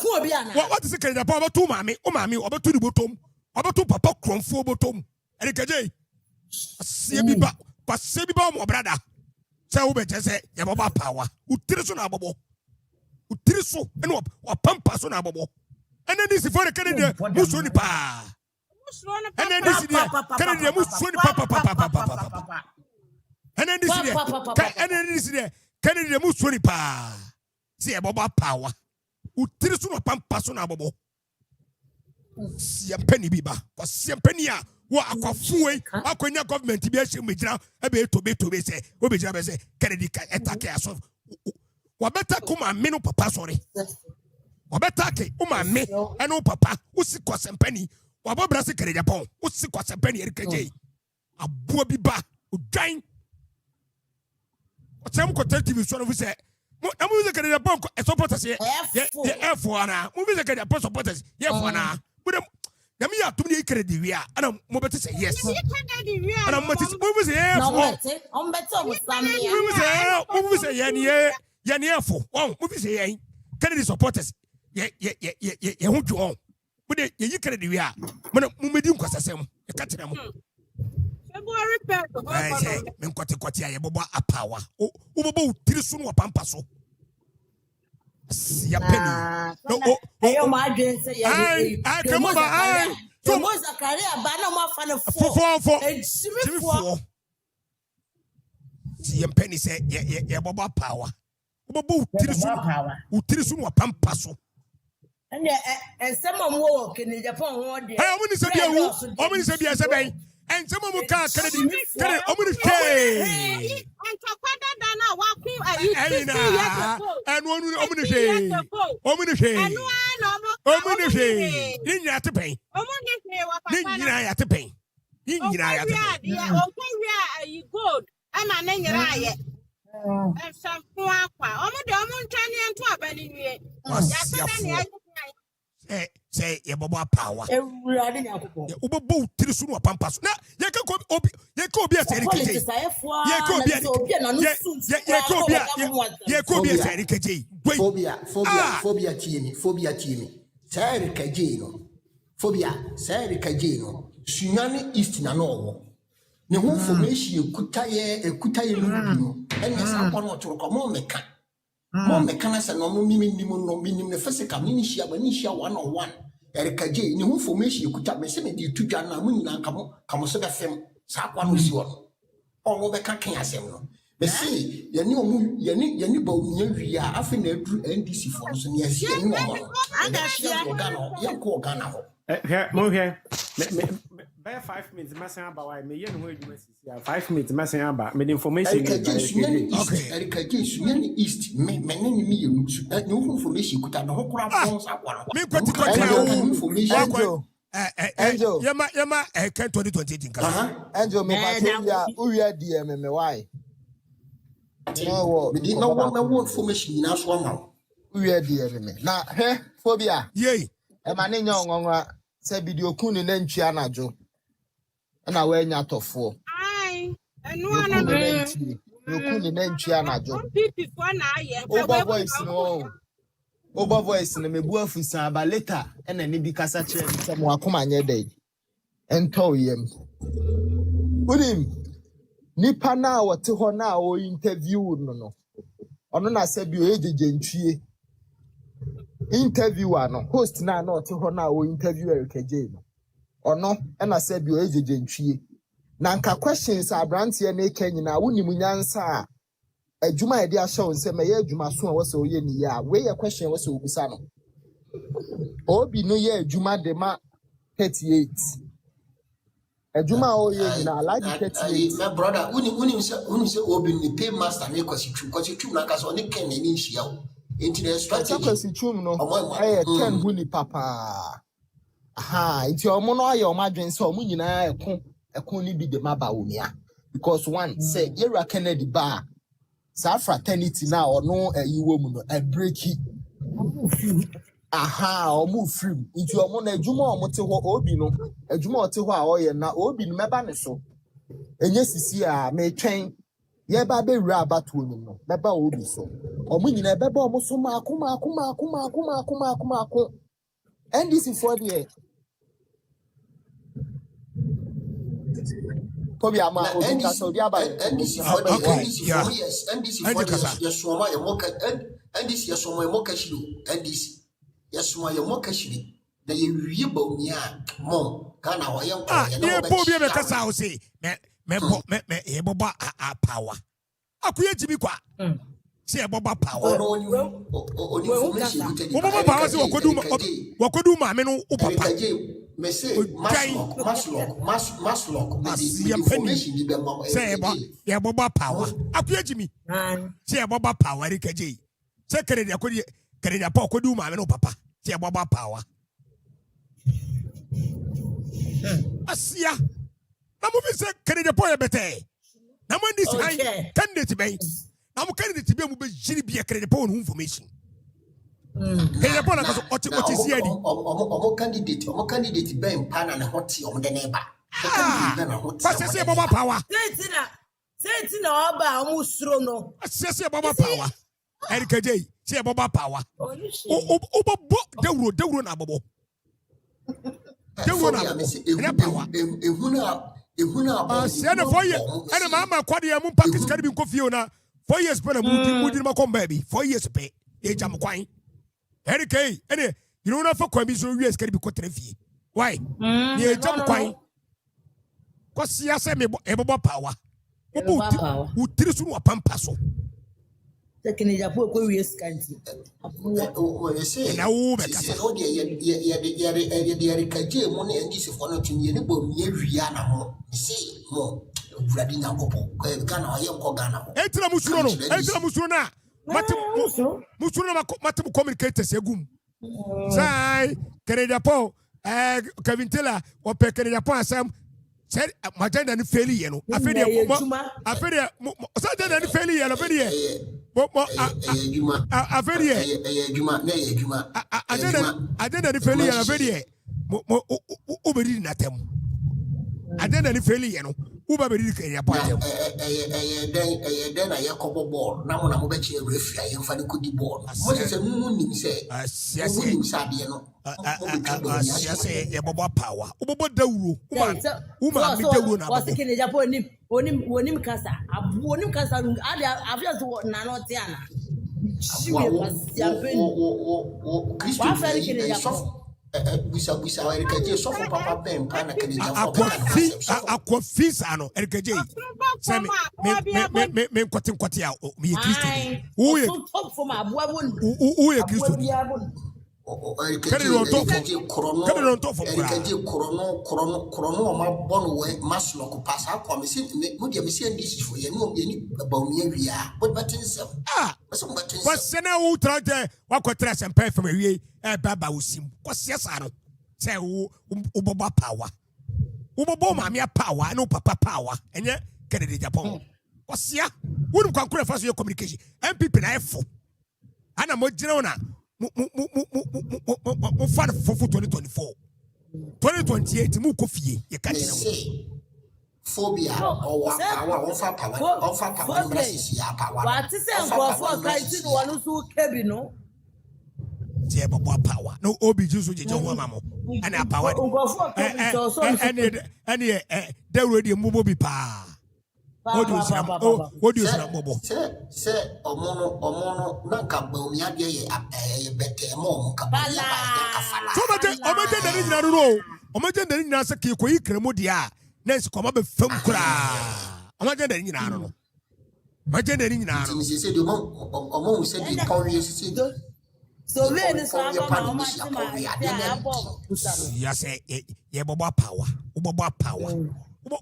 What is the Agyapong? About two mammy, about two bottom, about two papa crumfo bottom. Erikaje. See ba, but see ba mo brother. Say we just say yababa power. Utiriso na ababo. Utiriso and what pampa so na ababo. And then this is for the Canada Musoni pa. And then this is Canada Musoni papa. And then this is Canada Musoni pa. See a boba power. Utiriso na pampa so na ababo. See a penny biba. Was see a penny. What a coffee, a quenya government be a shame with now, a bit to be say, what be say, Kennedy attack us. What better come and menu papa sorry. What better me and no papa, who sick was and penny, what Brassi Agyapong, who sick was and penny, a booby ba, who dying. What some contentive son of say, I'm moving the Agyapong, a supporters here, the F one, moving the Agyapong supporters, yes, one. Yamia to me credit we are and I'm mobile to say yes. And I'm what is moving say on better with some movie say Yania for one movie say Kennedy supporters. Yeah, who you on. But you credit we are. When Mumidum Quasasem, a catch them. February 3rd. I say, Menquatia, Boba a power. Oh, Tirisun or Pampaso. See a penny. No, my dear, I come over. So most a career, but no more fun of four. See a penny say, yeah, Boba power. Bobo Tirisun or Pampaso. And someone walk in Agyapong. I want to say, I want to say, yes, and some of them can't and one Omunihwe. Ninya tepen. Omunihwe wa papa. Ninya ya tepen. Ninya ya tepen. Okwia you good. Ama na nyira aye. Sampo akwa. Omude omuntani ento abani wie. Ya Say ye bobo power. Ewurade nyakopo. Ubobo tiri sunu apampa so. Na ye ka obi aseri keje. Ye ka obi aseri keje. Phobia tiemi. Seri keje no. Phobia seri keje no. Sunyane east na no. Ne ho information ekuta ye no. Enya sa kwa no toro mo meka. Mo meka na se no mo minim ne physical ni hia one on one. Erika J ni information ekuta me se me di tudwa na mo nyina kamo so be fem sa kwa no si wo. Ono be ka kan asem no. Me se ye ni omu ye ni ba onya wi a afi na aduru NDC fo no so ne ahia ni wo. Anda hia no ye ko Ghana ho. Mo hwe. By 5 minutes, Master Aba, me yen who you 5 minutes, Master Aba, me information. Erika J, Sunyani East, me no information could have no crap. Me information. Angel, Yama, 2020. Angel, me Uya DM, me why? No, we did not want no information in us one now. Uya DM. Now, phobia. Yea, a man in your say video kuni nenchi anajo. Na we nya tofo ai enu ana you kuni nenchi anajo NPP for na aye Oba voice no mebu afusan ba later na ni bi kasa kire nsem akoma nye dey ento yem udim nipa na wote ho na o interview no ono na se bi o ejeje ntwie interviewer no host na wote ho na o interview Erika J no ono na se bi o ejeje ntwie na nka questions abrantie na ekenyi na woni munyansa a adwuma ede ahye won se meye adwuma so a wo se oye ni ya we ye question wo se obusa no obi no ye adwuma de ma 38 adwuma o ye ni na like 38 my brother woni se obi ni pay master na kwasitu na kaso ne ken ni nhia wo enti na strategy kwasitu no 10 huni papa aha iti omo no aye omo adwen se omo nyina ekon ni bi de maba omia because one say Yera Kennedy ba sa fraternity na ono ayiwo mu no a breaki aha omo free iti omo na adwuma omo te ho obi no adwuma ote ho a oye na obi no meba ne so enye sisi a me twen ye ba be wura abatuo no meba obi so omo nyina beba omo so makoma NDC for the Kobi ama odika so dia ba NDC for the yes NDC for the yes so ma ye moka NDC yes so ma ye moka shiro NDC yes so ma ye moka shiri da ye wie ba omia mom kana ho ye nko ye na po bi be kasa o say me e boba power akuye jibi kwa se e boba power oni information wo boba power se wakodu ma me no papa me say maslock information di be mama say e boba power akuye jibi se e boba power Erika J se kere pa akodu ma me no papa se e boba power asia na mo bi se kere pa e bete na mo ndi sai candidate ben na mo candidate be mo be jiri bi kere pa on information kere pa na kaso ochi si adi omo candidate ben pana na hoti omo de neba se baba power Senti na oba omo suro no se baba power Erika J se baba power o bobo dewro na bobo dewro na power ehuna ba se na 4 years ene mama kwade ya mu package kare bi nkofie na 4 years pe na mudi ma kom baby 4 years pe e jam kwan Erika ene you know na for kwan bi so years kare bi ko trafie why e jam kwan ko sia se me e bobo power o tiri sunu apampa so tekini japo ko years kanti o se na wo be kasa o de ye Erika J mo ne NDC for no tun ye ne bom ye wia na ho se mo uradi nya kopo Ghana ye nko Ghana ho etira musuro na mate musuro na mate communicators egum sai I Canada Po, Kevin Taylor, or Pe Canada Po, Sam said, my gender and failure. I feel Saturday and failure, I feel I didn't failure, I feel Uberi Natem. I didn't failure, Uberi Canada Po. Then I couple board. Now when I'm about to refer, I'm funny could the board. What is a moon say? Yes, Baba power. Ubobo Dauru. Uma Midawuna was the Kenya Japan. Wonim Casa. Wonim Casa. I've just Nanotiana. She was say Uboba power. Ubobo mamia power, no papa power, and yet Kennedy Japan. What's ya? Wouldn't conclude first your communication. NPP na F. Anna Mojona for 2024. 2028, Mukofi, you can't say. Phobia or power. What is it for one who cabino? Power. No obi juice mamo. And a power. And they already move pa. What do you say? What do you say, Bobo? Say, Omono, Nanka, a better mom. So much the original rule. Imagine the Nasa Kiko Kremodia. Let's come up with film cry. Imagine the Nino. Imagine the Nino. She said, Omo said, the Korean. So then it's yes, yeah, Boba power, Uboba power.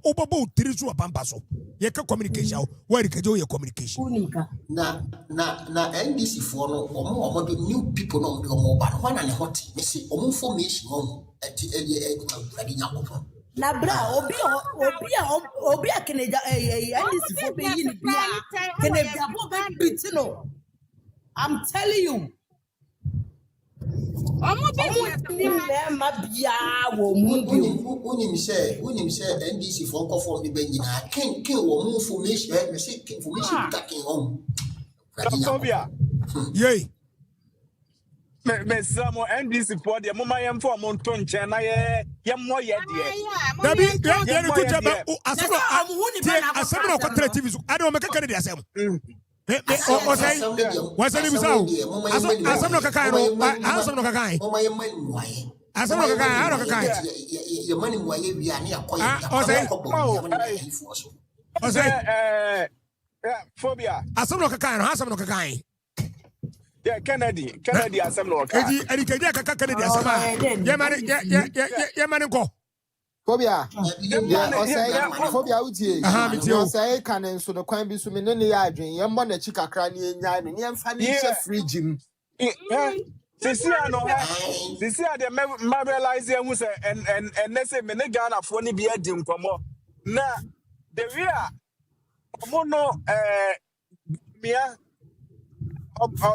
Ubobo Tirisu Pampaso. You can communication. Where you can do your communication. Na NDC for no or new people on the mobile one and hot. You see, formation at the Labra, Obia Canada, NDC for being Canada. I'm telling you. Unim say NDC for conform the Benina can kill formation information taking home. Yay. Mesamo NDC for the Mama yam for Monton China, yam more yet. I don't make a Canadian assembly. What's the name of the Asam no Kakano? Asam no Kakai. Asam no Kakai. Your money why we are near Phobia. Asam no Kakai, Asam no Kakai. Yeah, Kennedy, Asam no Kakai. And you can get Kennedy Asama. Yamaniko. Phobia, Phobia, say, can so the coin be swimming in the eye, young one, a chica cranny, and young funny free gym. Cecilia, the Marvelizing was and let's say Menegana for any beer dim for more. Now, the real Mono, Mia,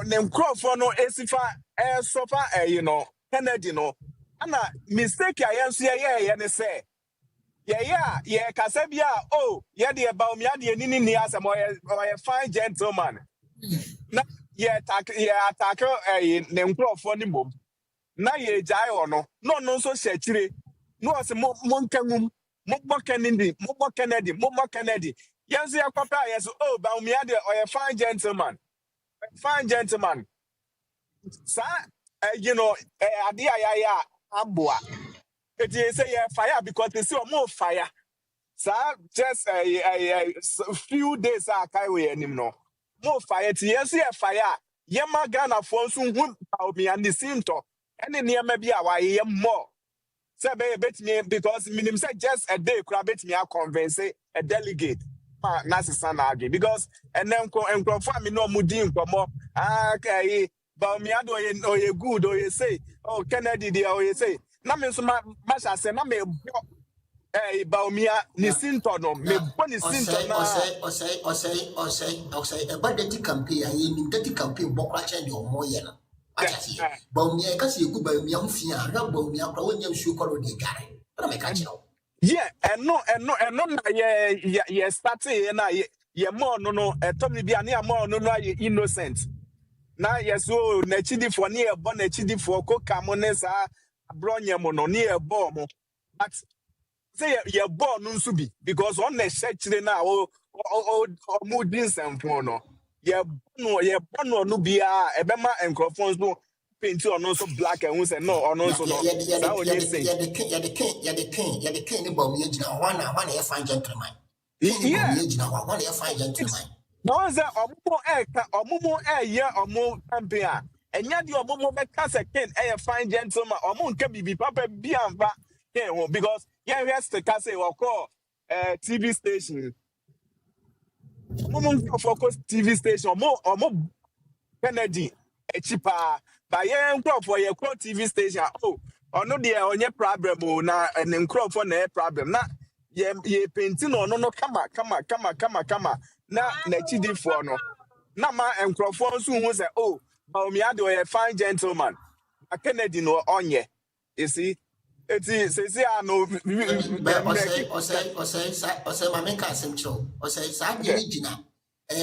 name crop for no Esifa, sofa, Kennedy, no. Anna, mistake I am CIA and say, yeah, Casabia, oh, the about me, the Nias, a fine gentleman. Tackle a name crop for the mob. Now ye jai or no, so shetty. No, as a Monkangum, Mobba Kennedy. Yes, your papa, yes, oh, Baumiade or a fine gentleman. Sir, Adia, Ambua. It is a fire because they see more fire. Sir, just a few days are carry anymore. More fire, yes, fire. Yama Ghana for soon won't me and the symptom. And then near maybe I am more. Say, bet me because minimum say just a day, crab it me a convince a delegate. Nasi Sanagi because and then confirm me no mudim come up. Okay, but me ado or ye good or ye say oh Kennedy dey o say na me so ma say na me Baumia ni sinto no me boni sinto na osei about the campaign and you the campaign bokwa chen de omo ye no achase Baumia ka se egu Baumia ho fia na Baumia kwa wonya nsu koro de gare na me ka chiro yeah eno na ye start na ye mo no etom ni bia na mo no ye innocent na yeso na chidi for na ye bo na chidi for ko kamo ne sa abronye mo no na ye bo mo but say ye bo no nso bi because on na chire na o mudin semfo no ye bo no bia ebema enkrofons no paint on so black and we say no on so no that only say ya the king ni Baumia jina wana ye fine gentleman yeah Baumia jina wana ye fine gentleman no one say omumo ye omo campaign a enya di omumo be cast a king fine gentleman omo nka bibi papa bi anfa ken because yeah we has to cast a call TV station omo focus TV station omo Kennedy cheaper but yeah for your call TV station oh no there onye problem na en for na problem na ye painting no kama na chidi for no na ma enkrofo nso hu say oh Baumia do a fine gentleman a Kennedy no onye you see eti say no osei ma make asem chiro osei sa de ni gina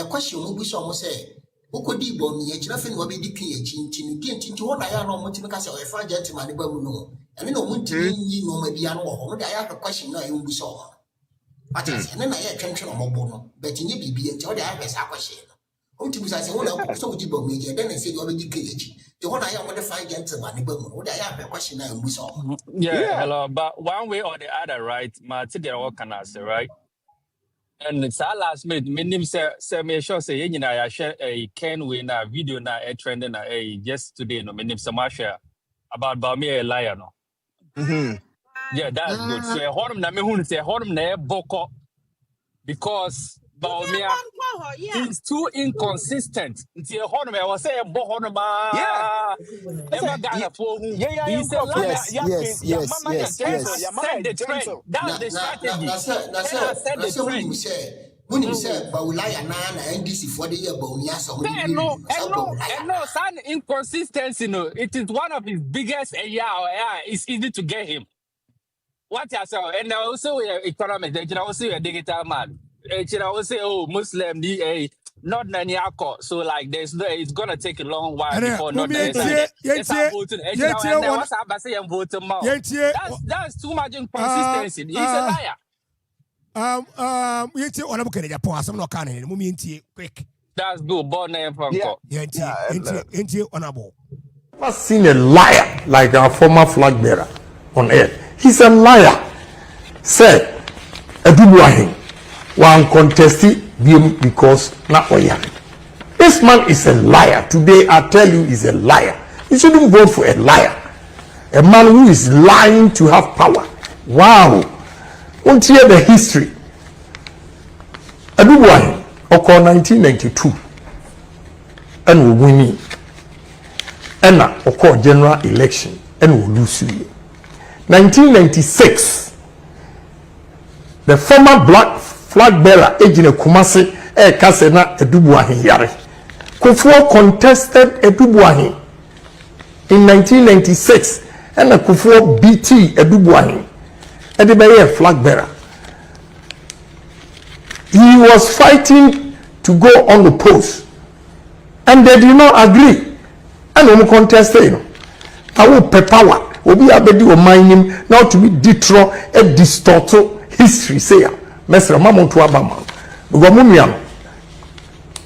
question mu bi so mo say ukodi Baumia gina fe no be di pin echi nti wona ya no mo ti ka say o fine gentleman ba mu no ene no mo ti ni no ma bia no ho no da ya question na e mu bi so achase na ye twentwe no mo bo no but nye bibie nti o da ya sa question o ti busa say wona ko so di Baumia den na say do be di pin echi the one I am with the fine gentleman ba mu o da ya question na e mu so yeah hello but one way or the other right ma ti there what can I say right and it's our last minute minim say me sure say you I share a Ken we na video na a trend na just today no minim say ma share about Baumia a liar no yeah that's good so a honum na me hu say honum na e boko because Baumia is too inconsistent nti e honum e was say e bo honum ever Ghana for who he's a liar. Yes. Set the trend. That's the strategy. Set the trend. When you say Baulaya na NDC for the year Baumia so no, son inconsistency. No, it is one of his biggest. It's easy to get him. What you say? And also economic. You also a digital man. You also Muslim. Not Nanyako, so like there's no, it's gonna take a long while before not that's too much inconsistency. He's a liar. Quick. That's good. Born name from I've seen a liar like our former flag bearer on earth. He's a liar. Said Edubuahin one contested because not Oyan. This man is a liar. Today I tell you he's a liar. You shouldn't vote for a liar. A man who is lying to have power. Wow. Won't hear the history. Edubuahin occurred 1992 and we win. And occurred general election and we lose. 1996 the former black flag bearer Ejine Kumasi Kasena Edubuahin Yare. Kufuor contested Edubuahin in 1996 and Kufuor BT Edubuahin and the flag bearer. He was fighting to go on the post and they did not agree and we contested. I will pay power. Obi abedi o mining now to be detro e distort history say mesra mama to abama because mumiam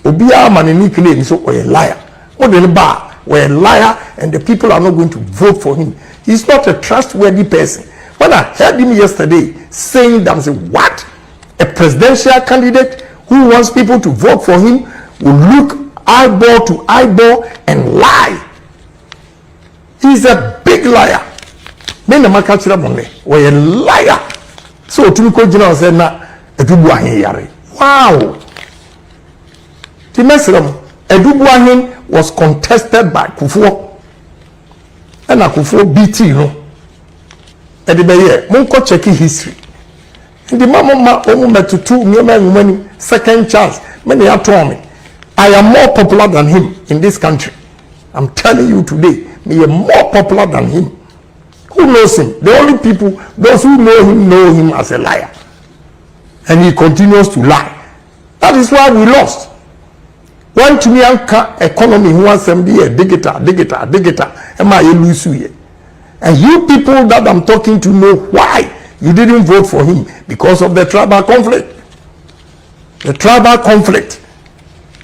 obi a man ni claim so a liar what the bar we're a liar and the people are not going to vote for him. He's not a trustworthy person. When I heard him yesterday saying that, I said, what? A presidential candidate who wants people to vote for him will look eyeball to eyeball and lie. He's a big liar. Men na makachira money. We're a liar. So to me ko said na Edubuahin yare. Wow. The Muslim Edubuahin was contested by Kufuor. and akufo BT no e de be ye mon ko check history the mama omo metutu nyema nwani second chance me ya to me I am more popular than him in this country. I'm telling you today, me am more popular than him. Who knows him? The only people, those who know him as a liar. And he continues to lie. That is why we lost. One to me economy who wants to be a digital. Am I lose you? And you people that I'm talking to know why you didn't vote for him because of the tribal conflict. The tribal conflict.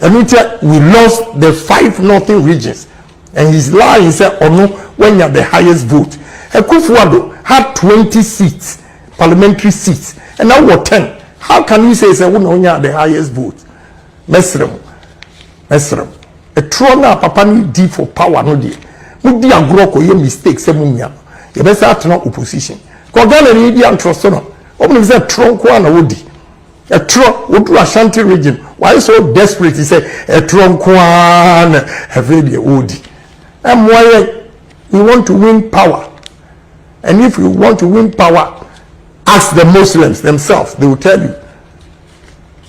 And we lost the 5 northern regions. And his lie he said, oh no, when you have the highest vote. Ekufuado had 20 seats, parliamentary seats, and now what 10? How can you say when you have the highest vote? Mesrem. A trona papa ni di for power no di. Mudi agro ko ye mistakes se munya. You better start no opposition. Ko Ghana ni di antroso no. Omo say tronko na wodi. A tron would Ashanti region. Why so desperate? He said, a tron kwan have really odi. And why we want to win power. And if you want to win power, ask the Muslims themselves. They will tell you.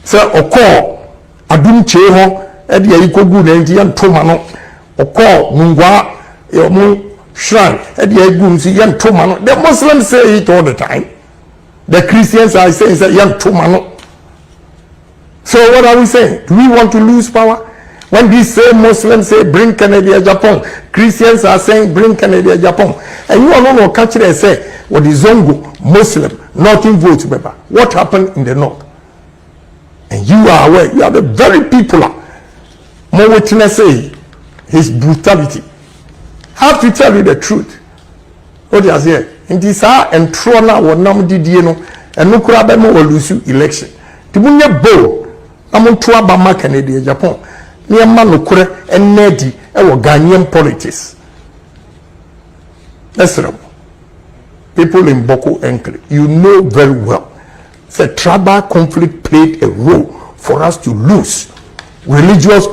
So, oko adum cheho edi ayikogu na enti yan tomano. Oko mungwa yomu shrine edi ayigu nsi yan tomano. The Muslims say it all the time. The Christians are saying yan tomano. So what are we saying? Do we want to lose power? When these same Muslims say bring Kennedy Agyapong, Christians are saying bring Kennedy Agyapong. And you are not catch it and say, what is Zongo, Muslim, nothing votes, remember. What happened in the north? And you are aware, you are the very people. More witness say his brutality. I have to tell you the truth. What is here? In this hour and Trona or Namdi and Nukurabemo will lose you election. Tibunya bow. I'm to Abama Kennedy Agyapong. Near Manukure and Nedi and Ghanaian politics. That's right. People in Boko Enkle, you know very well. The tribal conflict played a role for us to lose. Religious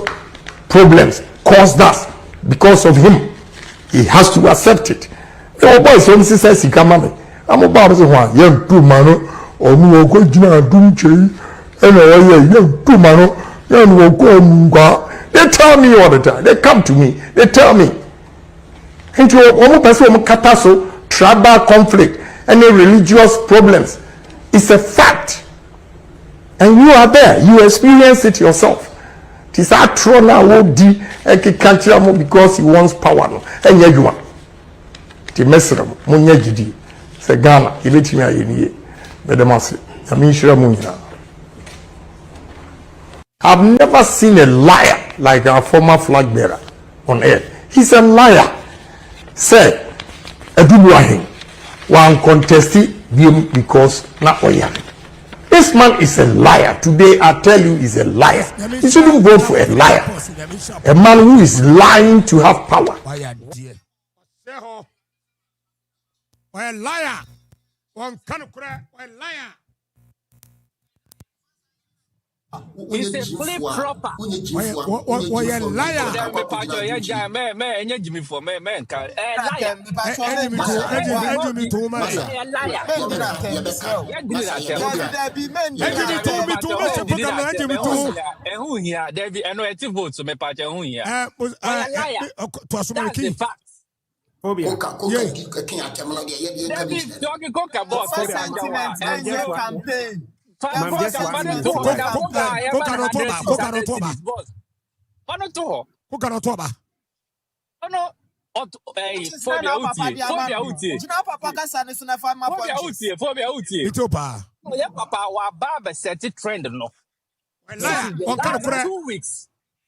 problems caused us because of him. He has to accept it. The boy says he come at me. I'm about to say, young two man or no good dinner. They tell me all the time. They come to me. They tell me. Tribal conflict, any religious problems. It's a fact. And you are there. You experience it yourself. It is a trauma because he wants power. And you are. The messenger, Munyajidi, Sagana, Ibitimia Yeni, Medemasi, Yamishra Munya. I've never seen a liar like our former flag bearer on earth. He's a liar. Say, Edubuahin, one contested because not Oya. This man is a liar. Today I tell you he's a liar. You shouldn't vote for a liar. A man who is lying to have power. A liar. One can cry, a liar. It's a flip flopper. Why a liar?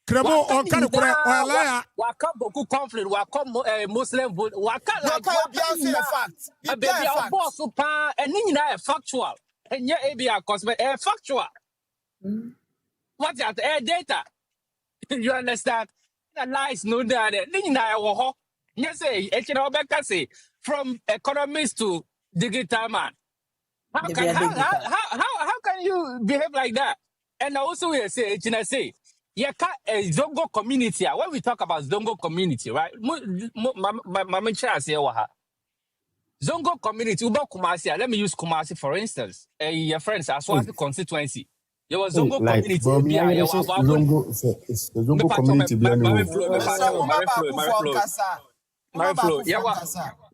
Cremo on kind of liar. Welcome Boku conflict, welcome Muslim vote, welcome like a baby of boss super and a factual. And yeah, ABR cosmet a factual. What's that? Data. You understand? The lies no there. Yes, say from economist to digital man. How can you behave like that? And also we say Zongo community. When we talk about Zongo community, right? Mama say Zongo community, Uba Kumasi. Let me use Kumasi for instance. Your friends, Aswati constituency. There was Zongo Like, community. but me, I say Zongo, it's the Zongo community be anyway. Mariflo,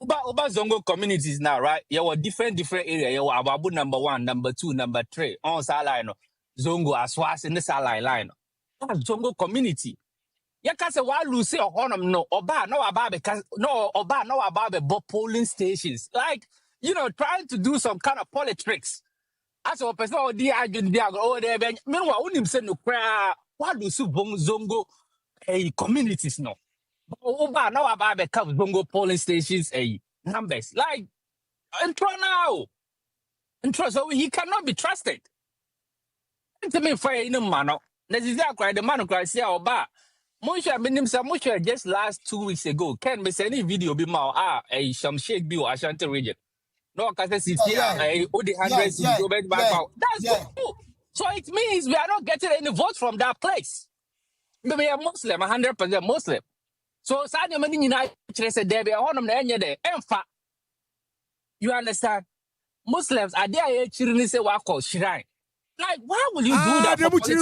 Uba Zongo communities now, right? You were different areas. You were Ababu number 1, number 2, number 3. On Salino. Zongo Aswas in the Salai line. Zongo community. You can't say why Lucy or Honam no Oba no about because no Oba no about the polling stations. Like, trying to do some kind of politics. As a person, oh, dear, oh, there, meanwhile, when him say no cry, what do you Zongo communities no? Oba now about the Bongo polling stations numbers like intro now intro so he cannot be trusted. To me for in a manner. The man cry say Oba. Moshe minim sa Moshe just last 2 weeks ago. Can be sending video be more some shake be or Ashanti region. No can say all the hundreds that's good. So it means we are not getting any votes from that place. We are Muslim, 100% Muslim. So Sadio Mani United said there be a honor there. You understand? Muslims are there children say what called shrine. Like, why will you do that? I want to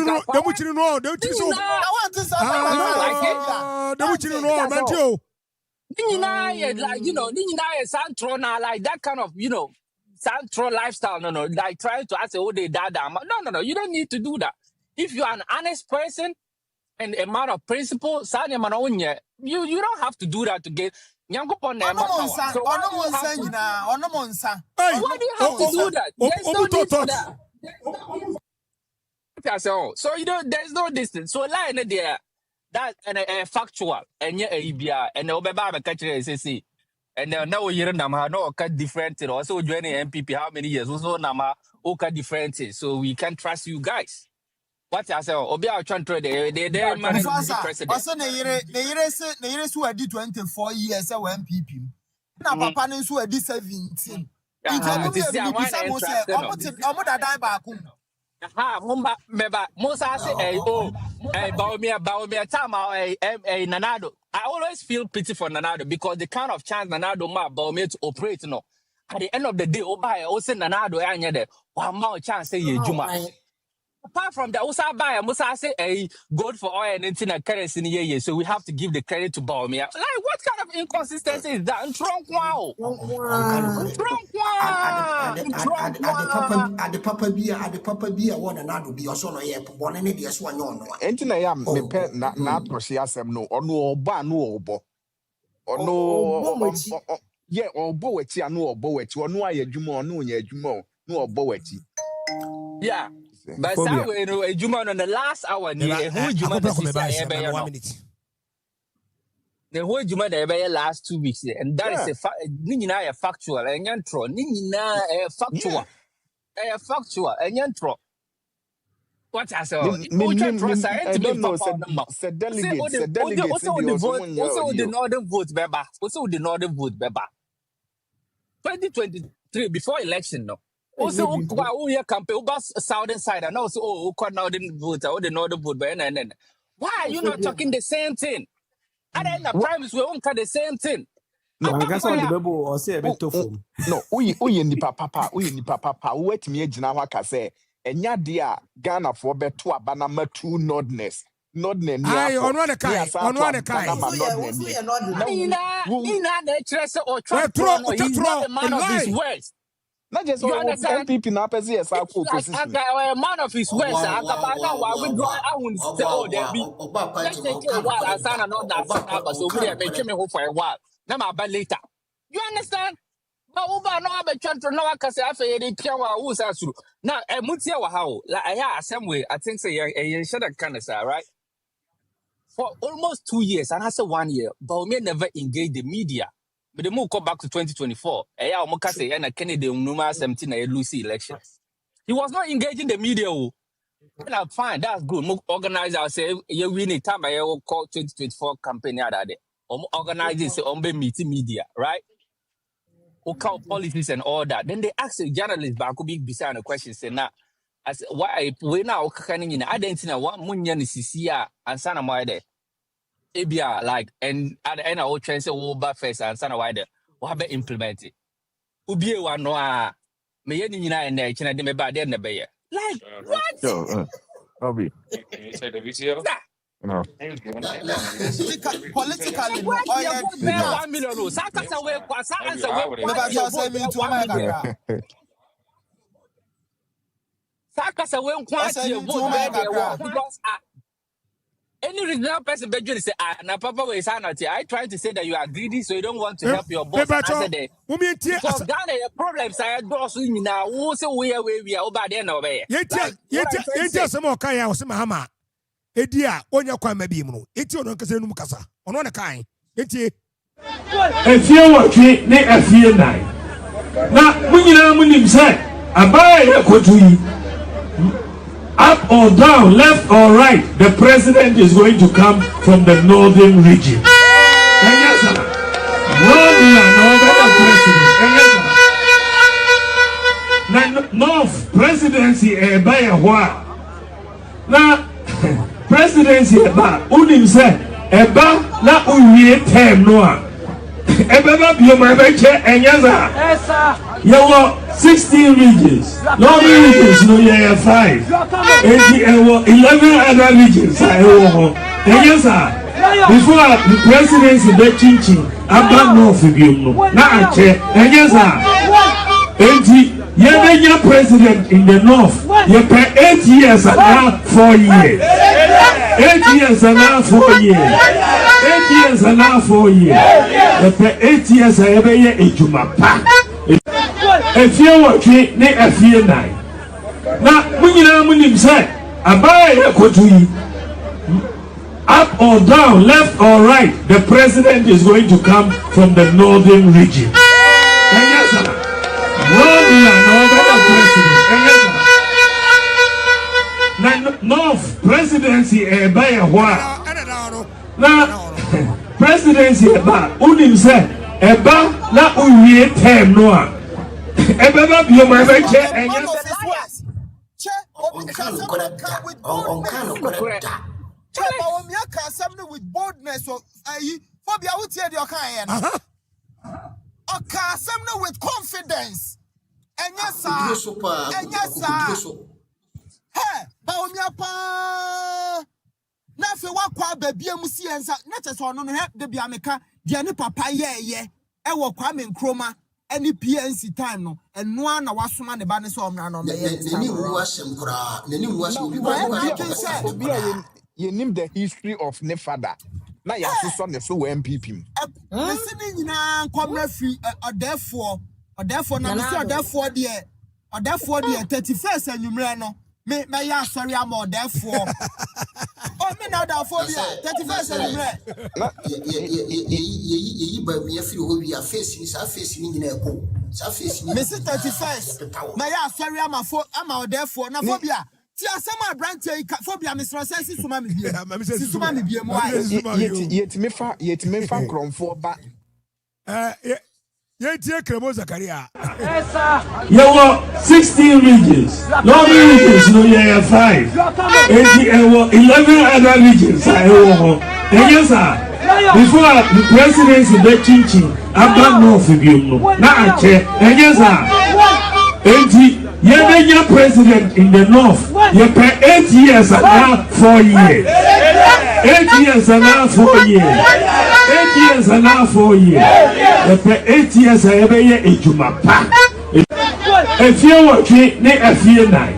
like that kind of, Santro lifestyle. No, like trying to ask, they dada. No, you don't need to do that. If you're an honest person, and a man of principle, you don't have to do that to get why do you have to do that? There's no need for that. So there's no distance. So line there, that and factual and and the and now you're no different also joining NPP how many years also nama different, so we can trust you guys. What I say? Obi a trying to they manage the president. Also, ne yere so adi 24 years a MPP. Na papa ne so adi 17. Nti obi e bi sa mo say omo da dan ba ku. Mumba meba Musa say Baumia Tama Nanado. I always feel pity for Nanado because the kind of chance Nanado ma Baumia to operate at the end of the day Oba also Nanado anya there. One more chance say Juma. Apart from that, Musa say gold for oil and anything currency in year, so we have to give the credit to Baumia. Like, what kind of inconsistency is that? Trunk wow. At the papa beer, one another be also no yet, one and the one no. Entina ya me pe na atrosi asem no ono oba no obo. Ono yeah, obo wechi anu obo wechi ono ayedwuma ono nya adwuma no obo wechi. Yeah. But a Juma on the last hour, the whole Juma the last 2 weeks, and that is a factual and yantro. Nina a factual and yantro. What I said, I don't know, said delegates, also the northern vote, Beba, also the northern vote, Beba. 2023 before election, no. Also, who campaign about southern side and also northern vote or the northern vote, and why are you not talking the same thing? And then the primaries we won't cut the same thing. No, uye nipa papa, wait me ejina waka say, enya dia Ghana for beto abana matu nordness. Nordness ni not just NPP na pesi esa opposition. A man of his words, Akabana wa withdraw. I won't say, oh, there be. Let's take a while. I sign another number, so we are making me hope for a while. Now, but later. You understand? But over no be trying to know because I feel they can who's through. Now, a mutia wa how like I some way. I think say a should kind of say right. For almost 2 years, and I said 1 year, but we never engage the media. But the move come back to 2024. And Kennedy Numa 17 Lucy election. He was not engaging the media. And I'm fine, that's good. Organize say you win time I will call 2024 campaign other day. Organizing say meeting media, right? Call policies and all that. Then they ask the journalists back could be beside the question, say now as why we now can in identity one munyan sisia and sana wide ebia like and at the end I will try say over first and sana wide what be implement it ubie wa no a me ye ni nyina na e kina de me ba de na be ye like what Obi say the video no politically no oh yeah 1 million no sakasa we kwasa answer we Sakasa when quantity vote because any reasonable person bedroom say na papa we say not I trying to say that you are greedy so you don't want to help your boss answer there. Because Ghana your problems are those we now who say we over there no be. Yeti some o kan ya o se mahama. Edi a onya kwa ma bi mu no. Eti ono nkase no mu kasa. Ono na kan. Eti efie wotwe ne efie nai. Na munyina munim say abai ekotu yi. Up or down, left or right, the president is going to come from the northern region. Yes, sir. North presidency by a while. Now, presidency about unim said, eba na uye term noa. Eba be my bench and yes, sir. You were 16 regions. Northern regions, no, you have 5. And 11 other regions. And yes, sir. Before the presidency, the Chinchin, Abba North of you. Now, and yes, sir. And you're president in the North. You pay 8 years and now 4 years. 8 years and now 4 years. 8 years and now 4 years. You pay 8 years and every year in Jumapa. If you watch it, ne a fear night. Now, when you know, when you say, abai ekotu up or down, left or right, the president is going to come from the northern region. And yes, sir. North presidency by a while. Now, presidency about unim said, eba na uye term noa. Eba be my bench and yes. With boldness or phobia would hear your kind. Okay, with confidence. And yes, sir. And yes, sir. Hey, Baumia. Nafe wakwa baby musi ensa nete so no he de bia meka de ne papa ye e wo Kwame Nkrumah any PNC time no eno na wasoma ne ba ne so omra no me nani wu asem kura nani wu asem obi ye nim the history of ne father na ya so ne so NPP nsi ni nyina nkomra fi odefo na nsi odefo de 31st anwumre no me ya sorry am odefo me now that phobia 31st anwumre ye ba me afiri ho wi a face ni sa face ni nyina eko sa face ni me 31st me ya sorry am odefo na phobia ti asema branch phobia me so sense suma me bie mo yet me fa kromfo ba Yentie Kremo Zakaria. Yes, sir. You were 16 regions. Northern regions, no, you have 5. And 11 other regions. And yes, sir. Before the presidency, the Chinchin, Abba North of you. Now, and yes, sir. And you're president in the North. You pay 8 years and now 4 years. 8 years and now 4 years. 8 years and now 4 years. You pay 8 years and every year in Jumapa. If you watch it, ne a fear night.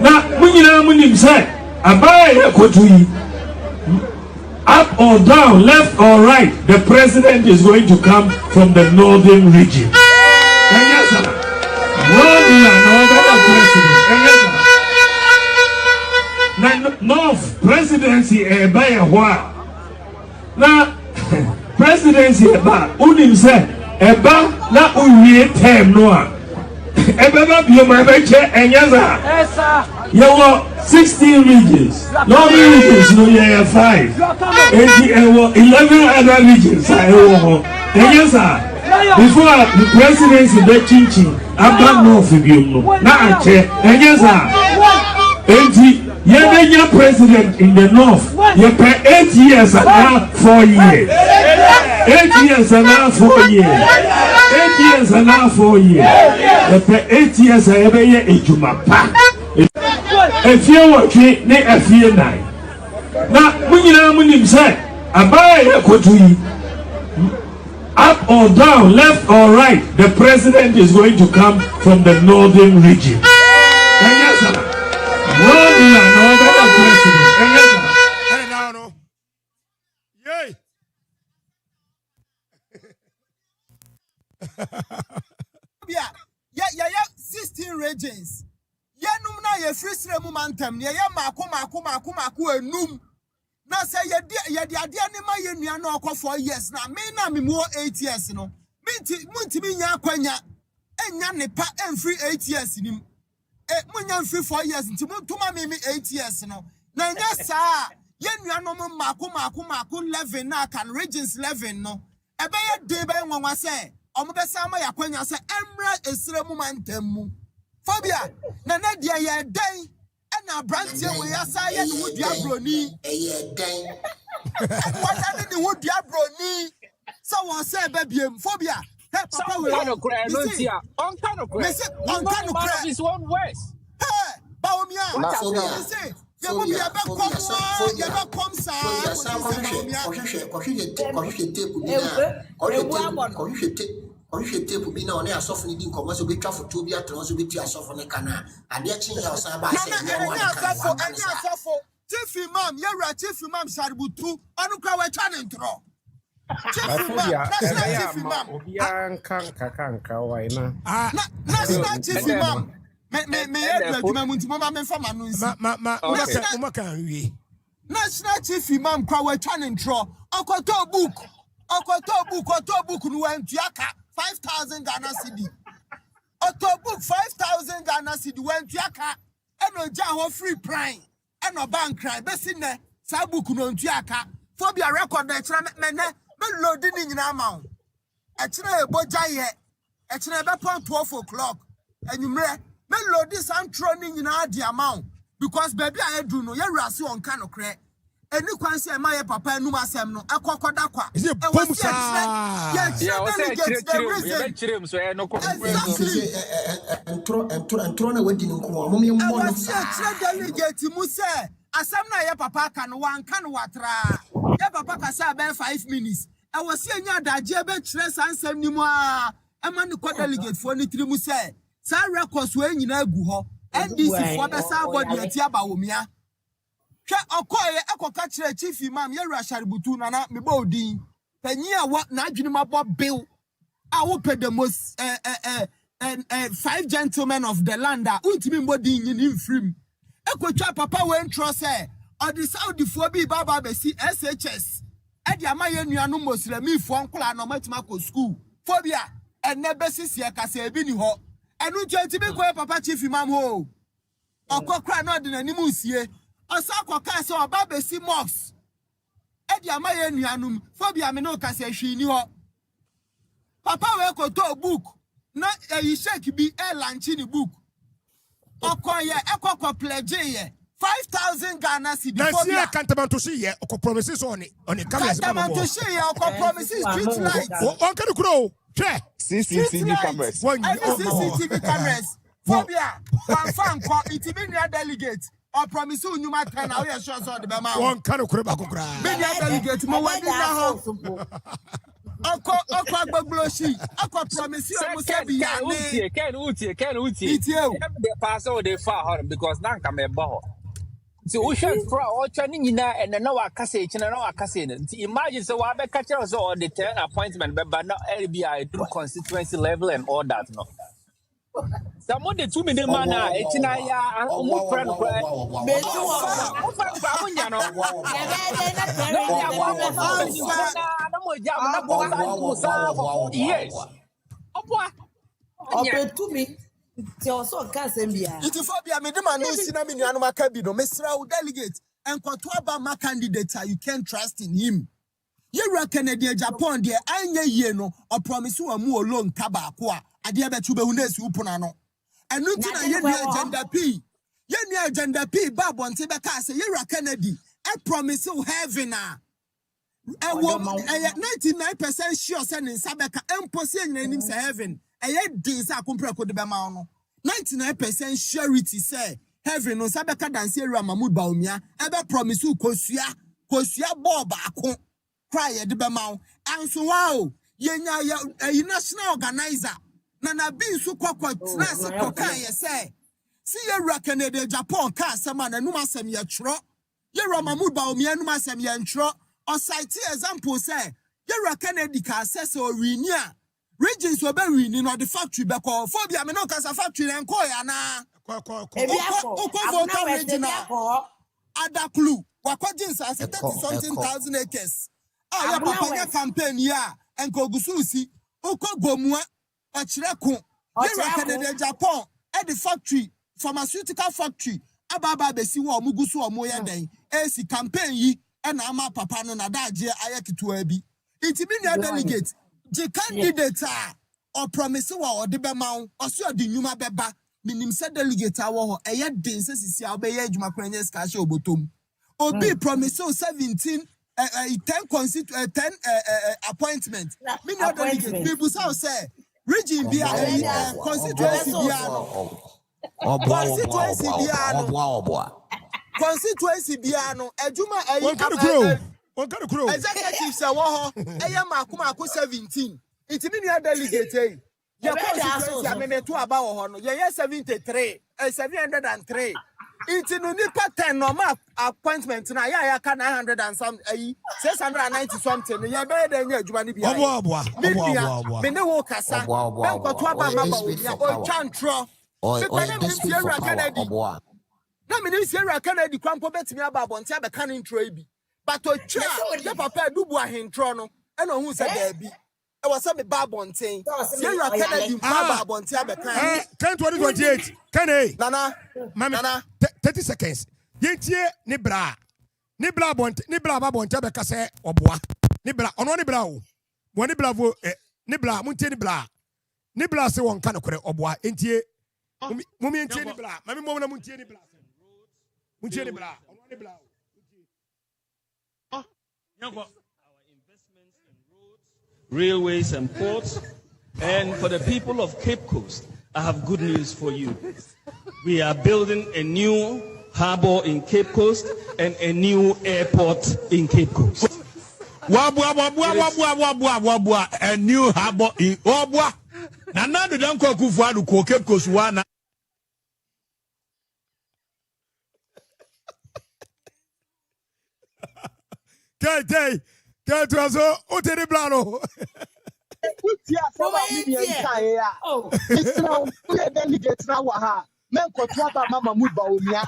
Now, when you know when you say, abai ekotu up or down, left or right, the president is going to come from the northern region. And yes, sir. North presidency by a while. Now, presidency about unim said, eba na uye term noa. Eba be my bench and yes, sir. You were 16 regions. Northern regions, no, you have 5. And 11 other regions. And yes, sir. Before the presidency, the Chinchin, Abba North of you. Now, and yes, sir. You're president in the north. You pay 8 years and now 4 years. 8 years and now 4 years. 8 years and now 4 years. You pay 8 years and every year ejumapa. If you watch it, if you 9. Now, when you say, Abaya Kotui, up or down, left or right, the president is going to come from the northern region. Yes, sir. Yeah, 16 regions. Yeah, no, ye free momentum. Yeah, maku enum. Na say ye di ani ma ye nua na okọ 4 years na me na me mo 8 years no. Munti mi nya kwanya. Enya ne pa free 8 years nim. Munya free 4 years nti muntuma me 8 years no. Na nya saa ye nua no maku 11 na kan regions 11 no. Ebe ye de be nwanwa say omo be sa ma yakwanya say emra esire mu mantam. Phobia na dia ye den na branch we asa ye no dua broni den what na ni wo dua broni so won say be biem phobia hey papa we no cry no tia on kind of cry on kind of cry is one worse hey ba o mia phobia say ye mo bia be kom ye be kom sa tape bi na one asofo ni di nkomo so betwa foto bi atro so beti asofo ne kana ade chi ya osan ba se ye mo asofo chief imam ye ra chief imam shaributu onu kwa we twa ne ntro chief imam obi an kanka wai na national chief imam me ye adwuma mu ntimo ma me fa ma no nsi ma kan wi national chief imam kwa we twa ne ntro okoto book no wantuaka 5,000 Ghana cedi. Otobook 5,000 Ghana cedi wantuaka eno ja ho free prime eno bank cry besi ne sa book no ntuaka phobia record e kire me load ni nyina ma e kire eboja ye e kire be pon 12 o'clock enumre me load some tro ni nyina adi amount because baby I do no ye rase on kan okre eni kwanse ma ye papa enu asem no akokoda kwa e was yeah chire so e no ko entro na wadi nko mo me mo no chire delegate mu se asem na ye papa kan wan kan watra ye papa ka say be 5 minutes e was ye nya daje be chire sansem ni mu a e ma ni ko delegate fo ni 3 mu se sa records we nyina agu ho NDC fo be sa body ati aba wo mia okoye ekoka kire chief imam ye Shaributu na me ba odin panyi a na adwene mabo bill a wo pedemos 5 gentlemen of the land a untimi mbodi nyi ni mfrim ekotwa papa we ntro say odi saudi fo bi baba be si SHS e dia ma ye nuanu moslemi fo nkola no matima ko school phobia enne besisi e kasa ebi ni ho enu ntimi ko papa chief imam ho okokra na odi nani musie Osako kase oba besi mox. Edi amaye nuanum phobia me no kase hwini ho. Papa we ko to book na e shake bi e lanchi ni book. Okoye ekoko pledge ye 5,000 Ghana cedi. Na see akantamanto she ye oko promises on cameras. Akantamanto she ye oko promises street lights. On kan kuro. Hwe. CCTV cameras. CCTV cameras. Phobia fan ko itibi nia delegate. Or promise you nyuma 10 na we sure so the be ma won kan kure ba kokra be dia delegate mo wadi na ho oko agbagloshi oko promise you mo say bi ya ni Ken utie the pass all the far because na nka me ba ho so we should for all training nyina and na wa kase china na wa kase imagine so wa be catch us all the 10 appointment but now LBI through constituency level and all that no. Some the 2 million man etina ya omo friend ko be tu o friend ko amunya no na mo ja na bo sa for years oboa obetu mi ti o so kan se bia itifobia me de ma no si na me nuanu maka bi no mesra wo delegate enkoto aba ma candidate you can't trust in him Yera Canadian Japan de anya ye no o promise wa mu olon taba ko a ade abetu be hu na si upona no enu ti na ye agenda p Yeni agenda P Babonte Beka say Yera Kennedy. I promise you heaven. 99% sure sending Sabeka impossible names heaven. Days I compare with the Bamano. 99% surety say heaven no Sabeka dance Ramamud Baumia. Ever promise you Kosia Boba cry at the Bamau. And so wow, Yenya a national organizer. Nana bin su kwakwa trase koka ye say. See Yera Kennedy Japan ka sama na numa sem ye tro. Yera Mamud Baumia numa sem ye tro. Or cite example say, Yera Kennedy can assess or renew. Regions will be renewing or the factory back or phobia, me no casa factory and koyana. Ada clue. Wakojins as 30-something thousand acres. Ah, ya papa campaign ya and Kogususi. Oko Gomua, Ochireko. Yera Kennedy Japan at the factory, pharmaceutical factory. Ababa Besi wa Mugusu or Moya Day. AC campaign ye. And ama papa no na daje ayakitu abi intiminia delegate the candidate or promise wa ode be ma o so de nyuma beba minim se delegate awo ho eye den se sisi a obeye adwuma kwanya ska hye obotom obi promise 17 10 appointment minia delegate people say region bia constituency bia constituency biano ejuma executive say wo ho eye maako 17 intiminia delegate your constituency amene to aba wo ho no ye 73 703 intinu nipa 10 normal appointment na ya ka 900 and some 690 something ye be dey nya ejuma ni bia obo me ne wo kasa ben ko to aba maba o chantro na me say Yera Kennedy kwampo betimi aba abonte abeka ne intro bi but o twa ye papa dubu ahentro no e na hu se da bi e was say me ba abonte Yera Kennedy aba abonte abeka 2028 Kennedy nana 30 seconds yentie ne bra abonte ne bra abonte abeka se oboa ne bra ono ne bra o mo ne bra vo ne bra muntie ne bra se won ka ne kore oboa entie mumi entie ne bra mami mo na muntie ne bra our investments in roads, railways, and ports. And for the people of Cape Coast, I have good news for you. We are building a new harbor in Cape Coast and a new airport in Cape Coast. A new harbor in Obwa. Nana de Danko Kufuadu ko Cape Coast wana. Kay to aso o te de blano utia so ba mi nkai ya it's now we delegate na wa ha men ko to aba mama mu ba omia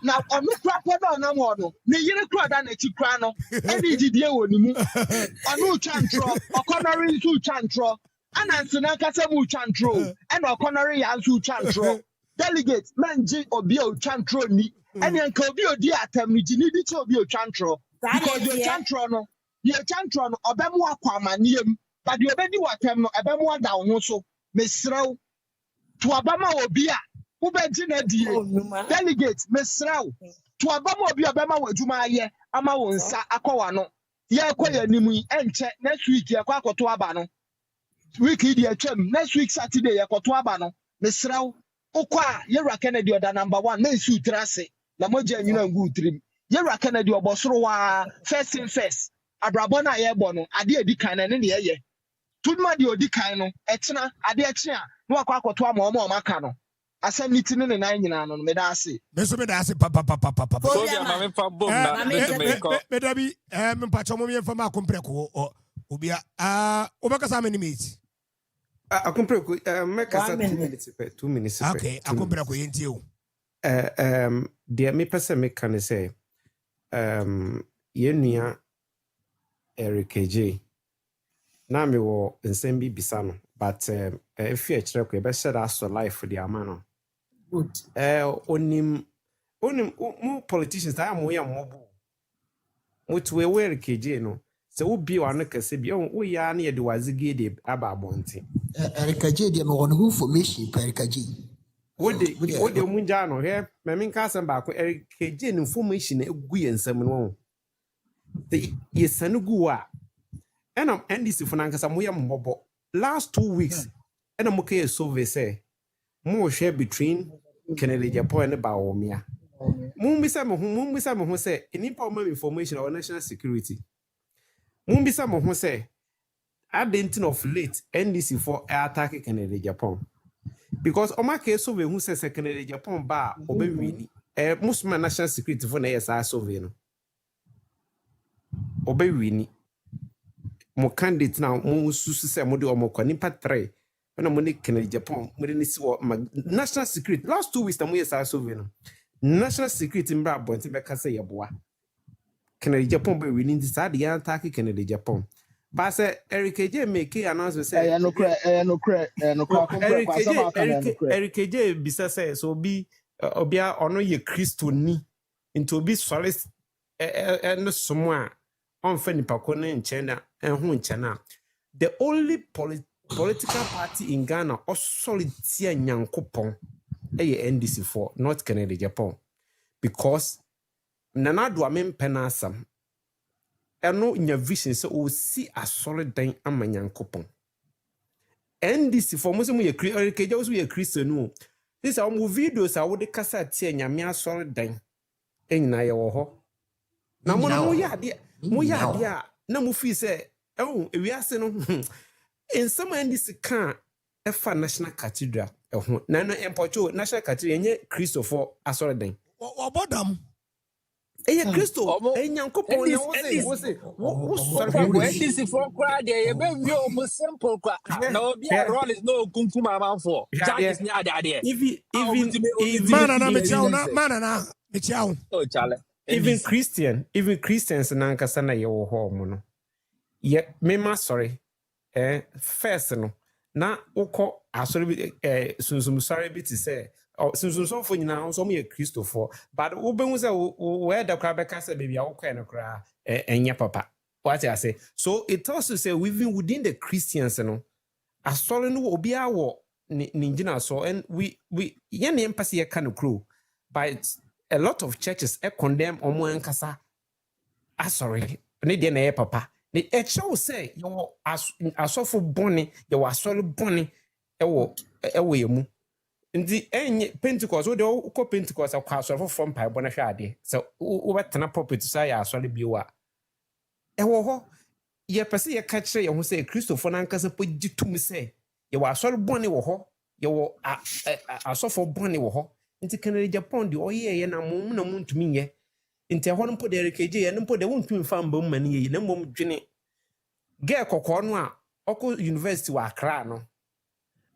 na onu kra podo na mo no ne yire kra da na chi kra no e di gidie woni mu onu chantro okonori nsu chantro ana nsina kasa mu chantro e na okonori ya nsu chantro delegate menji obi o chantro ni ene nka obi odi atam ni gini di che obi o chantro because your chantro no obemu akwa amaniem but the obedi watem no obemu ada ho so mesrew to abama obi a ubeji na die delegate mesrew to abama obi obema wadwuma aye ama wo nsa akọwa no ye akọya nimu enche next week ye kwa akoto aba no week idi atwam next week Saturday ye akoto aba no mesrew ukwa Yera Kennedy oda number 1 na nsu trase na moja nyina ngu utrim Yera Kennedy obosoro wa first in first abrabo na ye bo no ade edi kan na ne ye tuduma de odi kan no etena ade eche a no akwa akoto ama o maka no asem niti ne nan nyina no me da ase me da ase papa so dia ma me fa bom na me da bi me pa chomo me fa ma kompreko obia obakasa me ni meet akompreko me kasa 2 minutes okay akompreko yentie o de me pese me kan say yenua Eric na me wo nsem bi bisa no but if you kire ko e be share aso life for the amano good onim mu politicians I am we mobu mutu we Eric no se wo bi wa no kase bi wo ya na ye de wazige de aba abonte Eric de me won information per Eric What the Munjano here? Mamin Cassan back, Eric KJ information a guy some no. The Yesanugua. And I'm ending for Nankasamuya Mobo. Last 2 weeks, and I'm okay survey say more share between Kennedy Japan and Baomia. Mumbisa who say any problem information or national security. Mumbisa who say identity of late NDC for attack Kennedy Japan. Because Omake survey who says Kennedy Japan bar obey most national security for ASI survey. Obey Winnie. Mo candidate now, mo susu say mo de omo kwa nipa 3. When I'm money Kennedy Japan, mo de nisi national security. Last 2 weeks, na mo yesa survey no. National security mbra bonti beka say yeboa. Kennedy Japan be winning this ad yan attack Kennedy Japan. But say Eric J make announcement say no cry. Eric J bisa say so be obia ono ye Christo ni into be solace no someone on feni pakone in China and who in China. The only political party in Ghana or solid tia nyankopon NDC for North Canada Japan because nana do amen penasam eno nya vision so o see a solid dan amanyankopon NDC for mo se mo ye Keja wo so ye Christian no this are mo videos a wo de kasa tia nyame a solid dan enyina ye wo ho na mo ya de na mo fi se ewiase no in some NDC can efa national cathedral na no empocho national cathedral nye Christopher asoreden obodam Christo enyankopon na wo say NDC for cry there e be wi o mo simple kwa na obi a roll is no kunkum amanfo judges ni ade even manana me chiao oh chale even Christians na nkasa na ye wo ho mo no ye mema sorry first no na ukọ asori bi sunsum sorry bi ti say sunsum fo nyina so mo ye Christopher but obenwu say we da kra be ka say baby akọ na kra enya papa what I say so it also say even within the Christians no asori no obi awo ninjina so and we yen empathy ye kan kro but a lot of churches condemn omo enkasa asori ne de na ye papa the show say you asofo boni you asole boni ewo yemu ndi enye Pentecost wo de ko Pentecost akwa asofo from pai bona hwa ade so wo betena pulpit say ya asole biwa ewo ho ye pese ye ka kire ye ho say Christopher nankasa pogitum say ye asole boni wo ho ye wo asofo boni wo ho nti Canada Japan de oye na mum na muntumi ye nti ho no de RKJ ye no de wontumi fa mbam mani ye na mbom dwene ge kokko no a oko university wa Accra no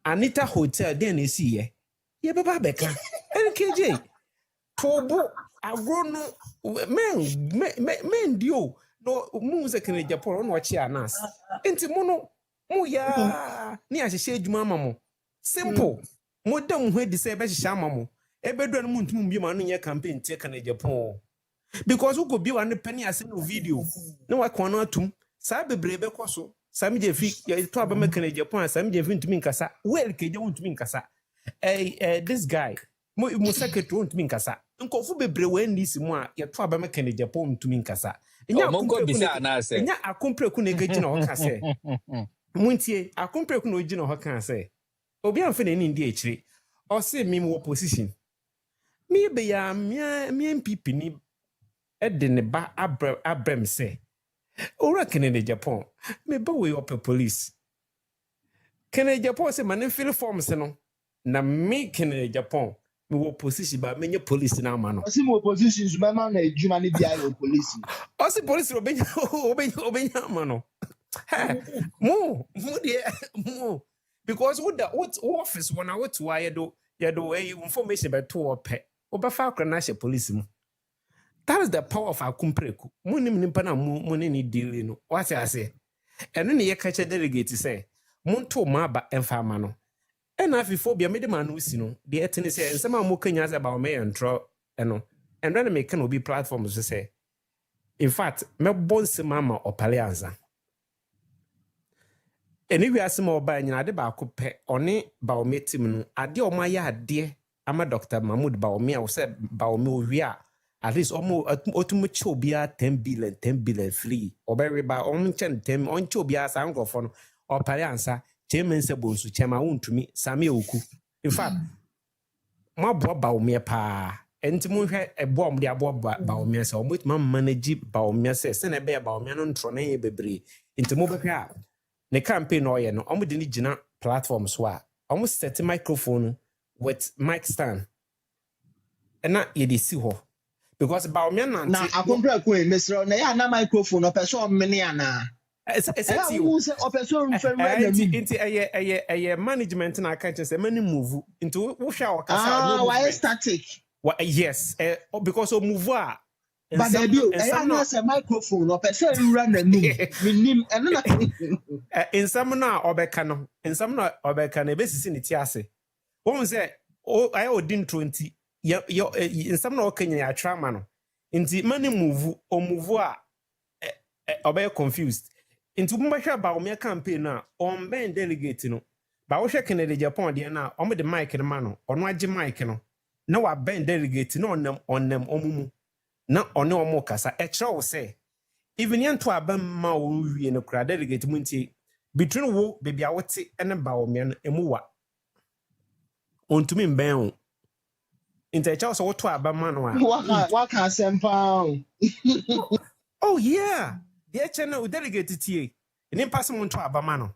Anita Hotel den esi ye beba beka RKJ tobo agro no men dio no mu se Canada Japan no wachi anas nti mu ya ni ahihye adwuma amamo simple mo dam ho edi se be hihye amamo ebedo no muntumi bi ma no ye campaign tie Canada Japan because who could be one penny as in video no wa kono atum sa bebrebe koso sami je fi ya to aba mekane Japan sami je fi ntumi nkasa well keje ntumi nkasa this guy mo secretary ntumi nkasa nkofu bebre we ndisi mu a ya to aba mekane Japan ntumi nkasa nya akompre ku na egina ho ka se muntie akompre ku na ogina ho ka se obi amfe na ni ndi echire o se mi mo opposition mi be ya mi NPP ni edene ba abrem say ora Canada Japan me ba we up police Canada Japan say man fill forms no na me Canada Japan me wo position ba me police na ma no o si mo positions me ma na ejuma ni bia yo police o si police obenya ma no mo de because what office when I to why do information by to op obafa akra she police mu. That is the power of akumpreku. Munim nimpa na muni ni deal no. What I say? Eno ne ye kache delegate say, monto maba emfama no. Ena afifobia mede man usi no. De etene say nsema mo kanya say ba me entro eno. And then make can be platforms to say. In fact, me bonse mama opale anza. Eni wi asema oba nyina de ba ko pe one ba o metim no. Ade o ma ya ade ama Dr. Mahmoud Baumia or said Baumia we are at least almost automatic be 10 billion free or very by on 10 on chobia sango for or pariansa chairman sebonsu chairman to me Sami Oku. In fact, my boy Baumia pa and to move a bomb the above Baumia so with my manage Baumia says send a bear Baumia on Trone Bebre into mobile car. The campaign or no almost the platforms were almost set a microphone with mic stand. And not ye see her. Because about me na akompra ko mesro na ya na microphone o person mene ana it's you who say o person mfam na into a management na catch say many move into who shall no why static yes because o move but there be na say microphone o person run na minim eno na in some na obeka no in some na obeka na be sisi ni ti ase won say o I odin 20 in some no Kenya ya trauma no inti many move o move obey confused into mbahwa ba o me campaign na on ben delegate no ba wo hwe Kennedy Japan de na o me de mic no ma no ono age mic no na wa ben delegate na onam omumu na one omo kasa e kire wo say even yanto abam ma wo wie no kra delegate mu nti between wo baby a wote ene ba o me no emuwa ontumi mben o Inter so what to abamano. Waka sempa. Oh yeah. The channel delegated tea. And in passing on to abamano.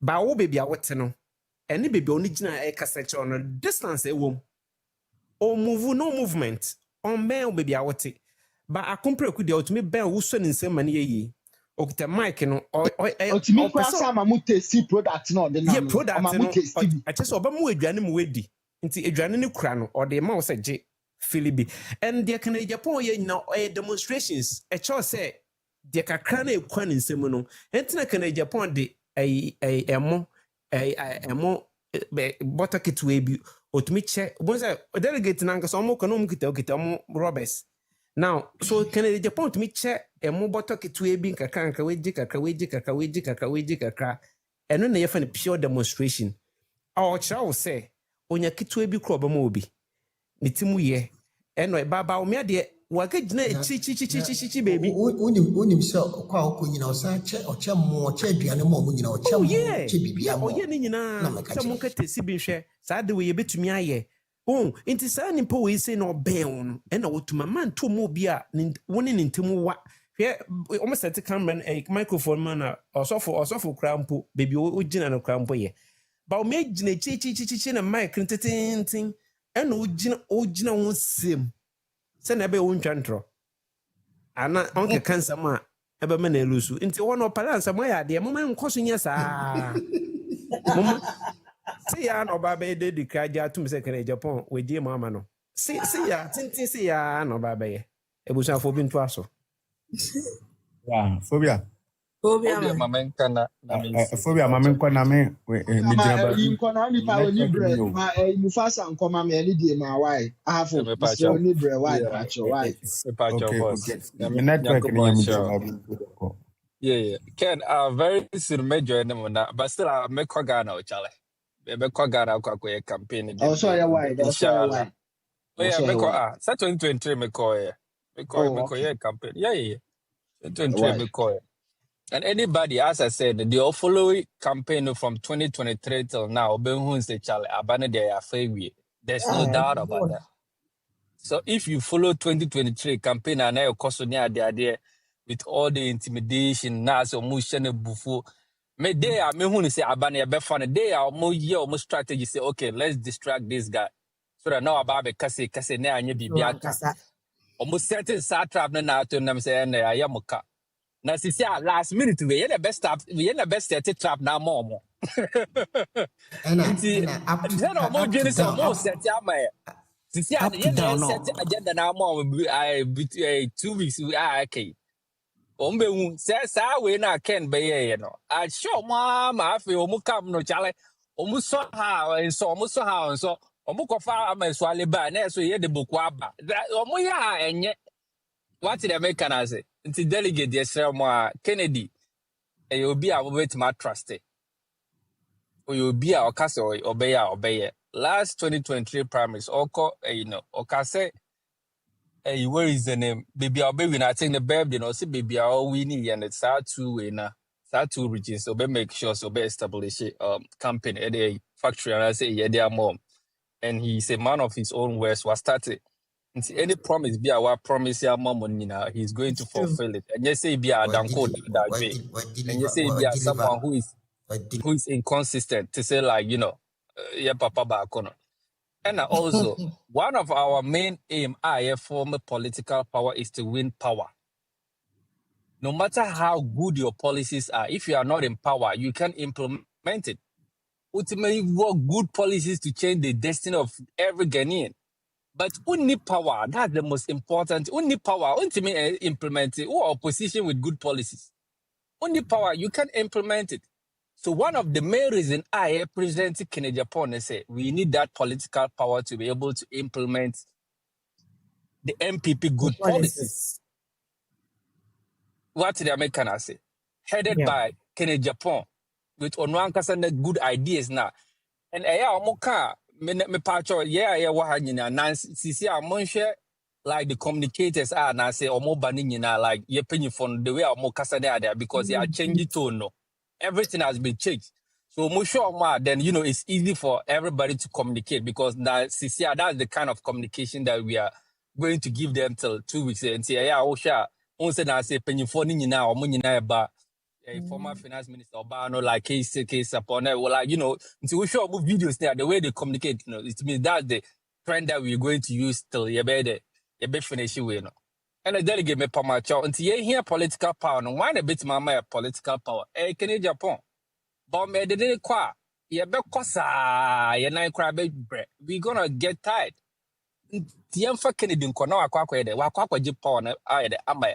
Ba wo baby a what no. Any baby original a cassette on a distance a womb. Or move no movement. On male baby a what it. But I compare with the ultimate bell who son in some money ye. Or the mic no or to me kwasa mamute see product no the yeah product no. I just obamu aduane wedi. Nti edwane ne kura no or the mouse je Philibi and the Agyapong ye na demonstrations e cho say the kakra na ekwa ne nsem no entina Agyapong de emo botoket we bi otumi che bonza delegate na nka so mo kono mkita mo Roberts now so Agyapong otumi che emo botoket we bi kakra weji kakra eno na ye fa ne pure demonstration or cha say onya kitwe bi kro ba obi ne timu ye eno baba o me de waga gina chi baby unim so kwa okonyina osa che mo che aduane mo nyina o che bibia mo ye ne nyina se mo ka tesi bi hwe sa de we ye betumi aye inti sa ni po we se no ben no ena wotuma man to mo bi a woni ne ntimu wa hwe o mo set camera microphone man osofo krampo baby o gina no krampo ye ba o me gina chi na mic ntetentin ena o gina won sem se na be won twantro ana onke kansa ma ebe me na elusu nti won operansa mo ya de mo man nkoso nya saa mo se ya no ba be de dikaja atum se kene Japan we die mama no se ya tintin se ya no ba be ebusa fo bi nto aso ya phobia mamen kana phobia mamen kwana me mi jaba in kona ni pa oni bre ma you fast and come am any day ma why afo so ni bre why pacho why boss my network ni mi jaba yeah Ken very soon major na but still I make Ghana o chale be ko Ghana kwa campaign oh so yeah why inshallah oh yeah me ko 2023 me ko yeah campaign yeah 2023 me ko. And anybody, as I said, the following campaign from 2023 till now, there's no doubt about that. So if you follow 2023 campaign and now cost the idea with all the intimidation, so motion bufu, me they are me who say abane be fun. They are more year almost strategy say okay, let's distract this guy. So that now about kase na anye bibiaka. Almost certain satrap na to them say na ayamuka. Na sisi last minute we the best set trap na more. And up to set sisi set agenda na more 2 weeks okay. Ombe sa we na Ken be ye no. I show ma afi omu kam no chale. Omu so ha so omu kofa ameswale ba na so ye de boku aba. Omu ya enye. What did American as it? It's delegate yes, Kennedy. You'll be a bit my trusted. Or you'll be our castle, obey. last 2023 primaries, Oko, Oka say, hey, where is the name? Baby, I'll be when I think the baby, see, baby, I'll win and it's hard to start to regions, so be make sure so be establish company at a factory, and I say, yeah, they are mom. And he's a man of his own words, was started. Any promise be our promise your mom he's going to fulfill it. And you say be a danko that way. And you say be a someone who is inconsistent to say like, yeah, papa bakono. And also one of our main aim former political power is to win power. No matter how good your policies are, if you are not in power, you can implement it. Ultimately, work good policies to change the destiny of every Ghanaian. But only power, that's the most important. Only power, ultimately implement it, or opposition with good policies. Only power, you can implement it. So one of the main reasons I present Agyapong and say we need that political power to be able to implement the NPP good policies. What the American say? Headed by Agyapong with Onwankasana good ideas now. And Omoka me patcho like the communicators are now say like ye penny from the way kasa there because they are changing tone no. Everything has been changed. So then it's easy for everybody to communicate because now CCR that's the kind of communication that we are going to give them till 2 weeks and say say penny for former finance minister Obano, like case upon it, like until we show up videos there, the way they communicate, it means that's the trend that we're going to use till you better finish it, And the delegate me pamacho until you hear political power, no why a bit my political power. Can Agyapong? But me didn't qua ye be kosa ye nine crab bread. We're gonna get tired. Tiemfa Kennedy ko na akwa de wa akwa ji power na ayede amaya.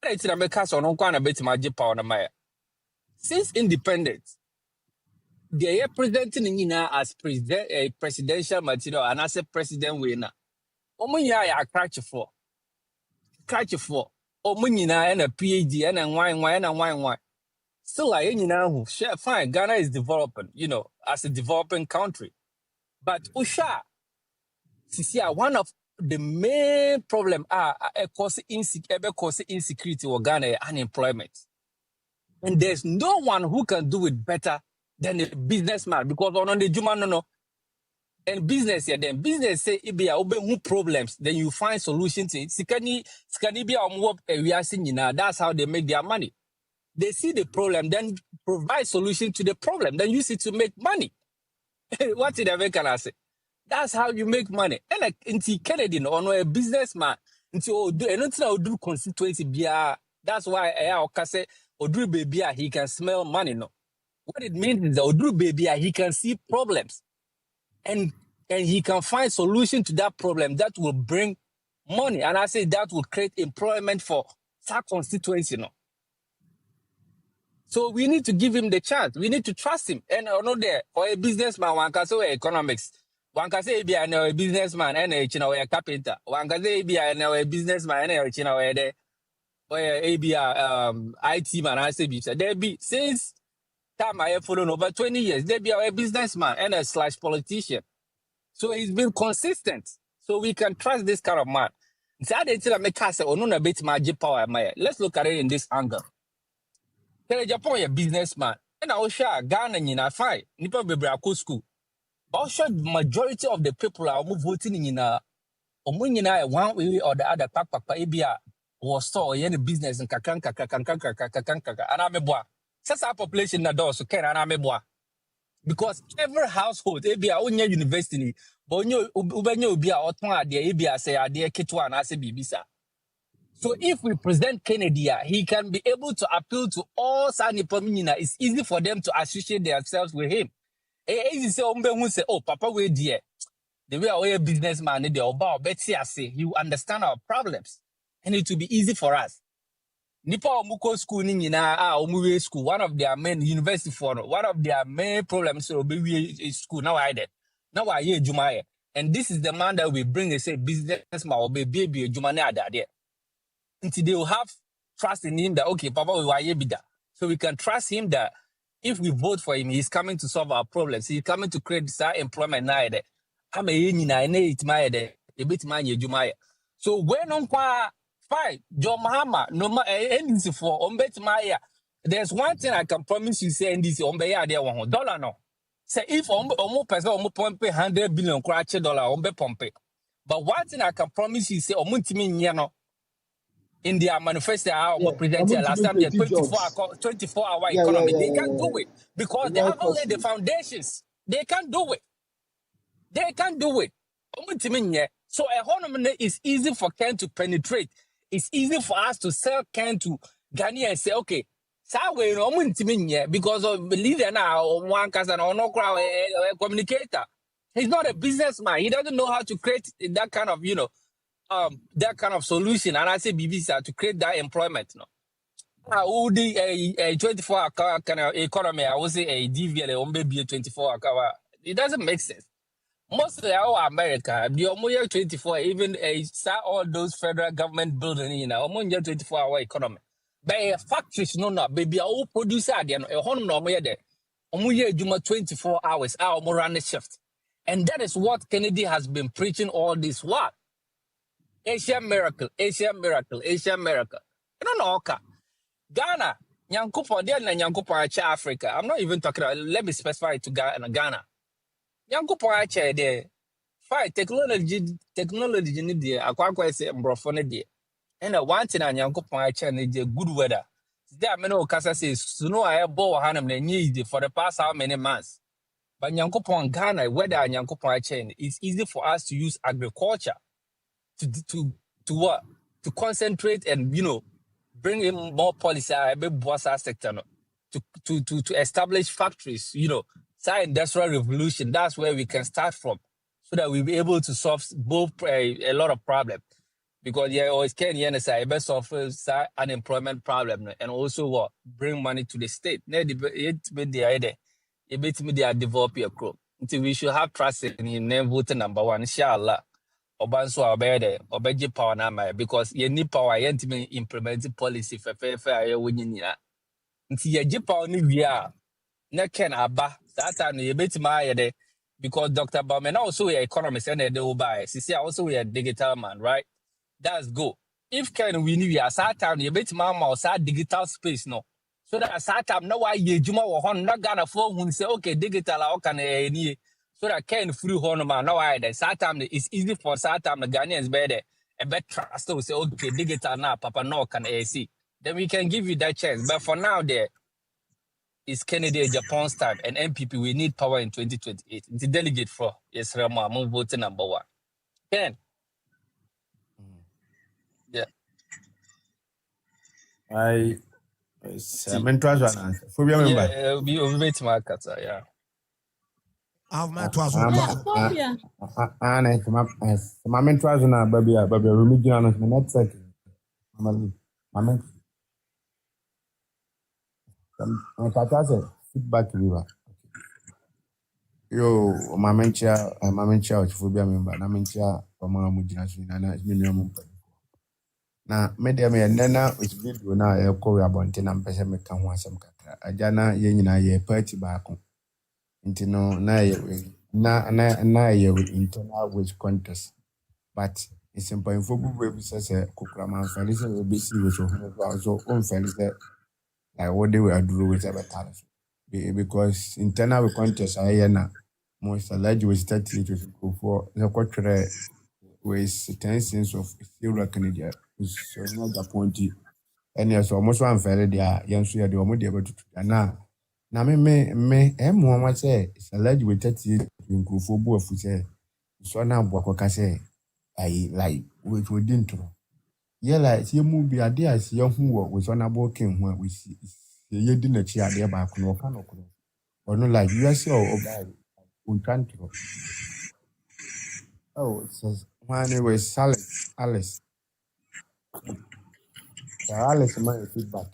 It's na make us on a bit my ji power na maya. Since independence, they are presenting as presidential material and as a president winner. Omunya ya cratch for. Omunya and a PhD and wine. Still like who share fine. Ghana is developing, as a developing country. But Usha, one of the main problem cause insecurity or Ghana unemployment. And there's no one who can do it better than a businessman because on the Juma no. And business then business say if you have problems, then you find solutions to it. That's how they make their money. They see the problem, then provide solution to the problem, then use it to make money. What did I say? That's how you make money. And like into Kennedy or a businessman, into do constituency beer. That's why I say Odru baby he can smell money. No, what it means is that Odru baby he can see problems, and he can find solution to that problem that will bring money. And I say that will create employment for that constituency. No. So we need to give him the chance. We need to trust him. And or a businessman, one can say economics. One can say be a businessman and a carpenter. One can say be a businessman and IT man. I say there be since time I have followed over 20 years. There be a businessman and a / politician. So he's been consistent. So we can trust this kind of man. Let's look at it in this angle. Agyapong a businessman. And I was sure Ghana in fine. Nipa bebre school. Also majority of the people are voting in one way or the other ebia was store any business in kakanka. And I'm a boy. Since our population na do so can and I'm a boy. Because every household ebia onya university but ubenyo bia otwa de ebia say ade ketwa na ase bibisa. So if we present Kennedy, he can be able to appeal to all Sanipomina. It's easy for them to associate themselves with him. Easy say who say, oh, Papa, we dear. The way our businessman, you understand our problems. And it will be easy for us. Nipa Omuko school Omuwe school, one of their main university for one of their main problems so be school now I did. Now I hear Jumaya. And this is the man that we bring say businessman or baby Jumana there. Until they will have trust in him that okay, Papa will bida. So we can trust him that if we vote for him, he's coming to solve our problems. He's coming to create that employment now. I'm a union, I know it's my day, a bit my Jumaya. So when on fine, John Mahama, no matter for Umbet Maya. There's one thing I can promise you, say in this Umbaya, there $1 no. Say if Omo person Omo pompe 100 billion $100 Ombe pompe. But one thing I can promise you, say Omuntimi Nyano. In their manifesto, Yeah, I'm presented going to last be time, the 20 jobs. 24-hour Yeah, yeah, economy. yeah, They yeah, can't do yeah. it because they Very haven't laid the costly. foundations. They can't do it. They can't do it. So a honoman is easy for Ken to penetrate. It's easy for us to sell Ken to Ghana and say, okay, because of the leader now, one cousin or no crowd communicator. He's not a businessman. He doesn't know how to create that kind of, that kind of solution. And I say BBC to create that employment. No. Who the a 24-hour kind of economy? I would say a DVL maybe a 24-hour. It doesn't make sense. Most of our America, the Omoya 24, even all those federal government buildings, Omoya 24-hour economy. By factories, no, baby, all producer, a home no more there. Omoya Juma 24 hours, our more run the shift. And that is what Kennedy has been preaching all this while. Asian miracle, Asian miracle, Asian miracle. I don't know, okay. Ghana, Nyankupo, there na Nyankupo Ache Africa. I'm not even talking about, let me specify it to Ghana. Nyankupo Ache there. Fine, technology ni there. Akwa say mbrofo ne there. And one thing Nyankupo Ache ne there good weather. There many okasa say snow air bow hanam ne need for the past how many months. But Nyankupo Ghana, weather Nyankupo Ache, it's easy for us to use agriculture to what? To concentrate and bring in more policy sector to establish factories, industrial revolution. That's where we can start from, so that we'll be able to solve both a lot of problems. Because always can best solve unemployment problem and also what bring money to the state. It develop your crop. Until we should have trust in him voting number one, inshallah. Obanso obede obeji power na my because ye need power ye ntimi implement policy fe aye wonyina nti ye ji power ni wia na ken aba that time ye betima aye de because Dr. Bauman also we economist and they will buy sisi also we a digital man, right? That's go. If Ken we ni wia that time ye betima ma sa digital space no, so that that time na why ye juma wo hon na Ghana for hun say okay digital a can ni. So that Ken free home man, no idea. Satam it's easy for Satam the Ghanaians better. A better trust to say, okay, digital now, Papa no can AC. Then we can give you that chance. But for now, there is Kennedy Japan's time and NPP. We need power in 2028. The delegate for yes, Rama, I'm voting number one. Ken, yeah. I mentor one phobia member. Yeah, we wait my kata, yeah. I've met was one. My mentor one baby religion on my network. My tata say feedback river. Yo, my mentor phobia member. Na mentor mama mujina so na minimum. Na media me nana with video na e ko ya bonte na mpese me ka ho asem kakra. Aja na ye nyina ye party baako. Nti no na ye ye internal wage contest. But it's important for people say kokra man feli say we be see we so on feli say like what they were do with better. Because internal contest I na most alleged was 30 to go for the quarter with 10 cents of silver Canadian. So not the point. And yes, almost one fair there, young swear the omodi able to na me what say it's alleged with 30 to go for both of say so now Bwaka say I like which we didn't know. Yeah, like you move be a dear as young who was on a walking where we see you didn't cheer there back no can or no like you see or uncanto. Oh, it says one was Alice. Alice my feedback.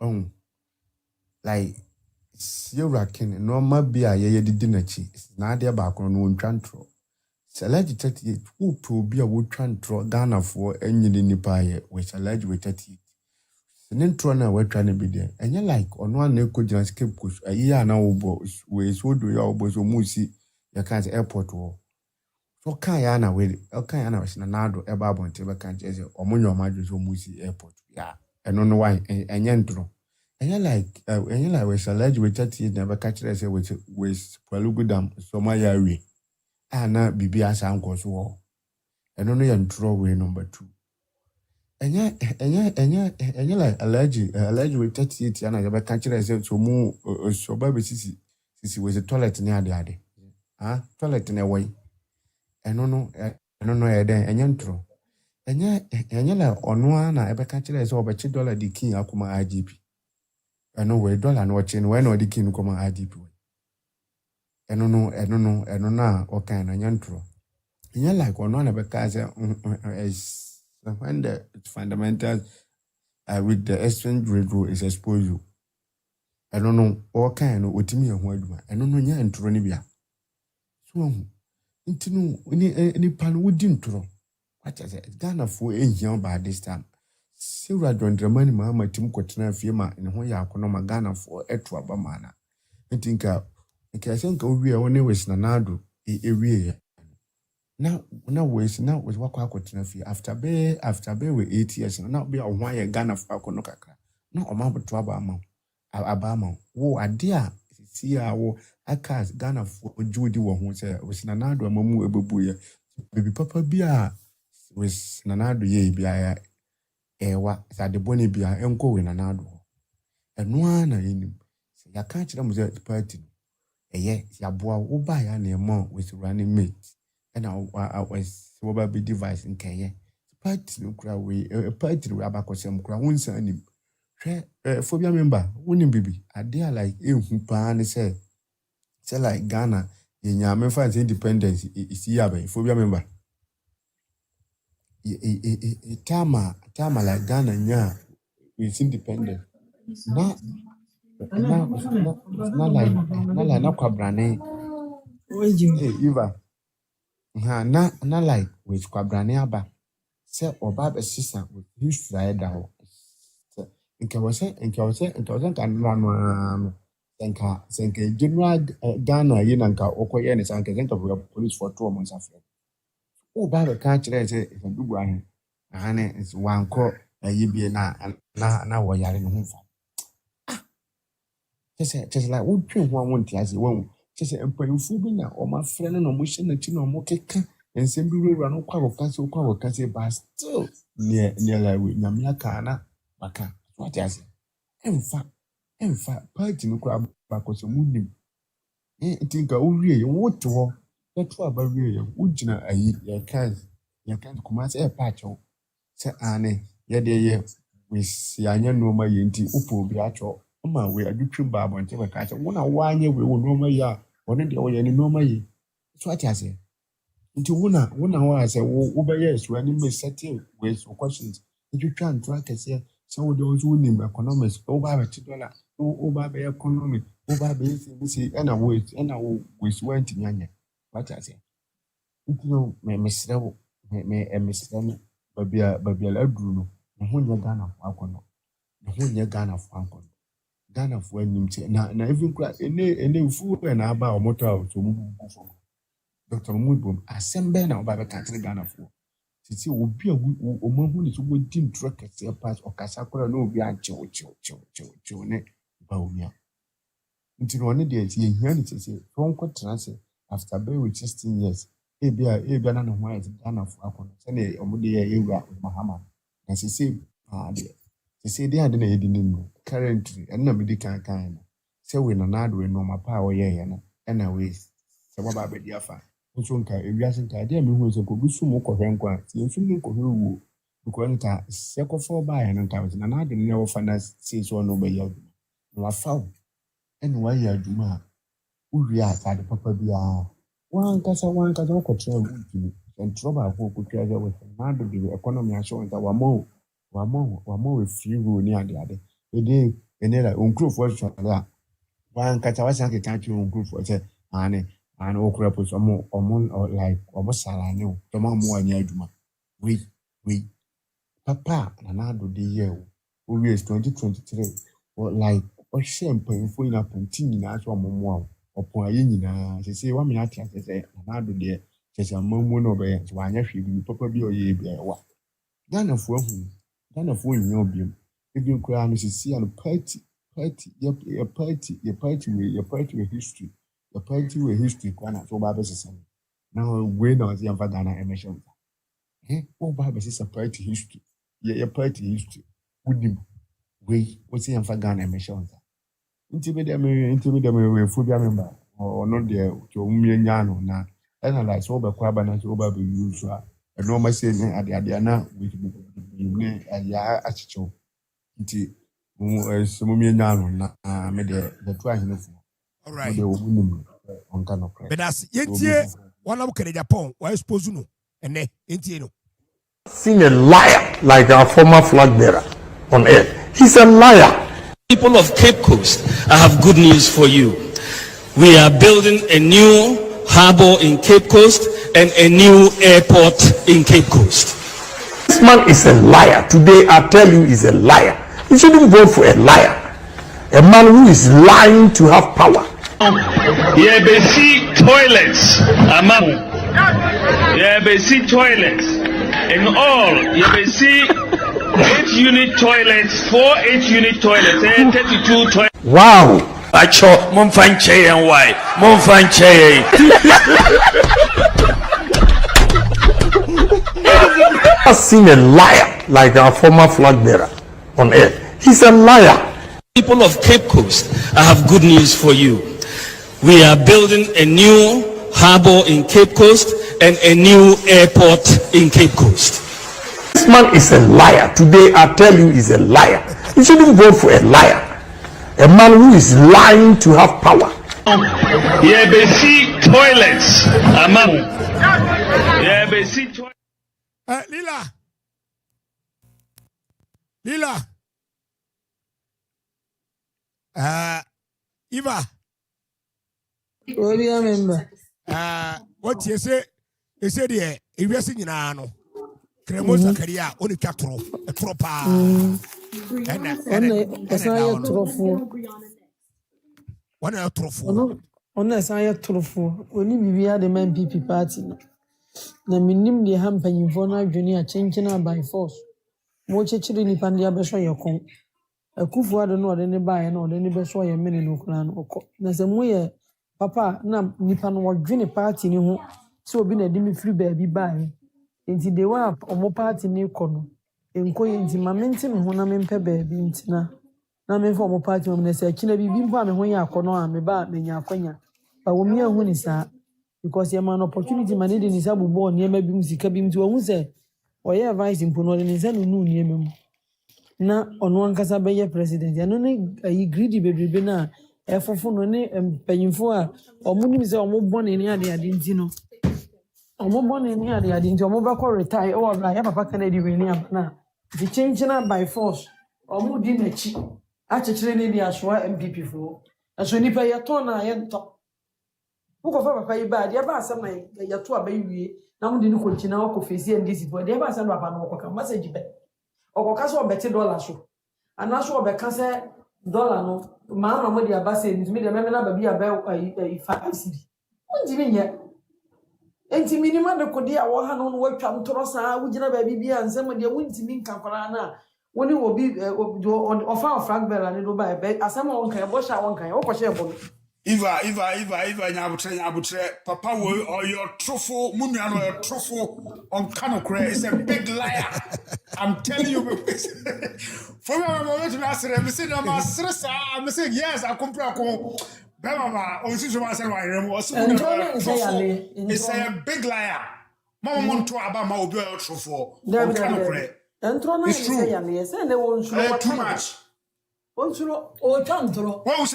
Oh, like you reckon no be a ye did dinner cheese. Now they're back on one trantro. Select 38 who be a wood trantro Ghana for any nipa which alleged with 38. Nintro na we trying to be there. And you like on one neck just escape push a year now we so do your boys or musi you can't airport war. So can ya na we okay ya na was na nado eba bonte be kan je or monyo madru so musi airport. Yeah. I don't know why and yentro. And you like we alleged with 30 years never catch us with Palugudam so my yari. And na bibi as uncle so. I don't know you throw away number 2. And you like alleged with 30 years and I never catch us so more so baby sissy was a toilet near the other. Toilet in a way. I don't know and yentro. And you like on one I ever catch us over $2 the king akuma IGP. I know where dollar no watching when or the king come IGP. I don't know what kind of yentro. And you like on one because is when the fundamentals with the exchange rate rule is exposed you. I don't know what kind of what me and what I don't know yentro nibia. So into no any pan would intro. What is it? Ghana for a year by this time. Sira don't remind my team quotina firma in Hoya Konoma Ghana for a trouble manner. I think we are only with Nanado a now ways now with what quotina fee after bay with 8 years and now be a wire Ghana for Konokaka. No amount trouble amount. Abama. Oh, a dear. See our cast Ghana for Judy who say with Nanado Mamu Ebubuya. Baby Papa Bia with Nanado ye bia ewa sa de boni bia enko we Nanado. Eno ana enim. Se ya ka kire mu party eye ya boa wo ba ya na emo with running mate. And I was mobile device in Kenya. Party no kra we party we Abankesiem kra wonsa anim. Phobia member wonim bibi ade like ehu pa ne say like Ghana yenya me fa independence is here by phobia member tama like Ghana nya is independent na like na kwabrane Eva na like with kwabrane aba say oba be sister with history da nke wose kan no senka general Ghana yi na nka okoye ne sanka senka police for 2 months after o ba be kan kire say dubu ahe ahane is wanko yi bie na wo yare ne ho fa just like wo twen ho won ti ase won just empanyufu bi na o ma frɛ no no mo hye na ti no mo keka ensem bi wura no kwa kase ba still ne like we nyamia kana baka what ase emfa party no kwa Abankesiem munim tinka wo wie wo to ho to aba wie wo gina ayi ya kan kuma se patch o se ane ye de ye we si anya no ma ye nti upo bi acho ma we adutwim ba abonte ba ka se wo na wo anya we wo no ma ya woni de wo ye ni no ma ye so ati ase nti wo na wo ase wo be ye so ani me settle we so questions edutwa ntwa kese se wo de wo nim economics wo ba $2 wo ba be economic wo ba be see na wo went nyanya what I say no me srewo me srewo babia la duru no ho nya Ghana fo akono ho nya Ghana fo akono Ghana fo anim che na even kra ene fu na aba o moto so mu fo Dr Mudbom asembe na oba be ka kire Ghana fo titi obi a o mahu ni so wodi ntro kese pass okasa kora na obi a chew ne ba omi a nti no ne de ye hia ni tese fon ko transe after be with 16 years ebia na no ho ayɛ Ghana fo akono se ne omude ye ewura mahama na sese de ade na yedi nim currently na me di kan no se we na nado we no mapa o ye no na we se baba be di afa nso nka ewia se nka de me hu se ko bisu mo ko hwenkwa ti nso ni ko hwewu because nka se ko fo ba ya nka we na nado ne wo fa na se so no be ya no afa en wa ya aduma uwi ata de papa bia wan kasa ko tra wuti en troba ko twa ja we na do the economy aso nta wa mo we free rule ni ade ede enela onkrofo shwala wan kasa wa san ke kan twa onkrofo se ane okura po so mo like omo sala ni o to ma mo anya aduma we papa na do de ye o always 2023 or like or shame painful in a continue as one more upon a yin. She say 1 minute, I say, another day, says a moment over it, one if you probably or ye be a what. None of whom, none of whom you be. If you cry, and see and party, your party with history, your party with history, Kwana, so Bible says. Now, when I was young, Ghana emission. Oh, Bible says a party history. Your party history. Wouldn't we? What's young Ghana emission? Intimidate me, phobia member, or not there to Umiano now. Analyze over Quabanas over the usual. A normal saying at the Adiana with a ya achicho. Sumumiano, made the trying. All right. On kind of but that's yentie one of Agyapong why suppose no and then yentie no Seen a liar like our former flag bearer on earth. He's a liar. People of Cape Coast, I have good news for you. We are building a new harbor in Cape Coast and a new airport in Cape Coast. This man is a liar. Today, I tell you, he's a liar. You shouldn't vote for a liar. A man who is lying to have power. Yebesi toilets, among Yebesi toilets, in all Yebesi 8-unit toilets, 4 8-unit toilets, and 32 toilets. Wow! I chop Monfanche and why? Monfanche. I've seen a liar like our former flag bearer on earth. He's a liar. People of Cape Coast, I have good news for you. We are building a new harbor in Cape Coast and a new airport in Cape Coast. This man is a liar. Today, I tell you, he's a liar. You shouldn't vote for a liar. A man who is lying to have power. Yebesi toilets, among Yebesi toilets. Lila. Eva. What do you remember? What you say? You said yeah, if you're singing ano, Cremo Zakaria, only catro, a tropa. And as I a trophy. One a trophy. Unless I a trophy, only we had the NPP party. Na minim de hampa nyimfo na adwene a chenchena by force. Mo chechiri ni pandia beso yekon. Akufu ado no ode ne bae na ode ne beso ye mene no kra no okọ. Na se mo ye papa na nipa no wadwene party ni ho. So obi na di me free baby bae. Enti de wa omo party ni kọ no. Enko ye enti ma mente me ho na me mpe baby ntina. Na me fo omo party mo na se akina bibi mpo a me ho ye akọ no a me ba me nya akwanya. Ba wo mi ahu ni saa. Because you have an opportunity man in his abu born near maybe music bim to who say or yeah vice in Puno in his own near me. Na on one casa be president. I know a greedy baby na a for paying for or money say or more born in here they didn't know. Or more born in here they didn't or more retire or I have a pack Kennedy na the change by force or more dinner cheap. Actually, the Ashwa NPP for as when you pay a ton I talk. Who go for papa bad? There ba some ya to abayi na mo de no kontina o ko fesi and this boy. There ba some papa no ko message be. O ko ka so beti dollar so. Ana so be ka say dollar no ma mo de aba say me de me na ba bi aba 5 cedi. Unji me nya. Enti minimum de ko de a wo ha no watwa ntoro saa wo gina ba bi bia nsem de wunti mi nka kwara na woni wo bi ofa frank bella ne do ba be asem won kan bo sha won kan wo ko she bo. Eva, nyabutre, Papa will or your truffle, Muniano, your truffle on Kanokre is a big liar. I'm telling you. For me, I'm saying, I'm saying, yes, I come back. Bema, on Susan, it's a big liar. Mama want to about my old truffle on Kanokre. It's true. Too much. Chantro. What was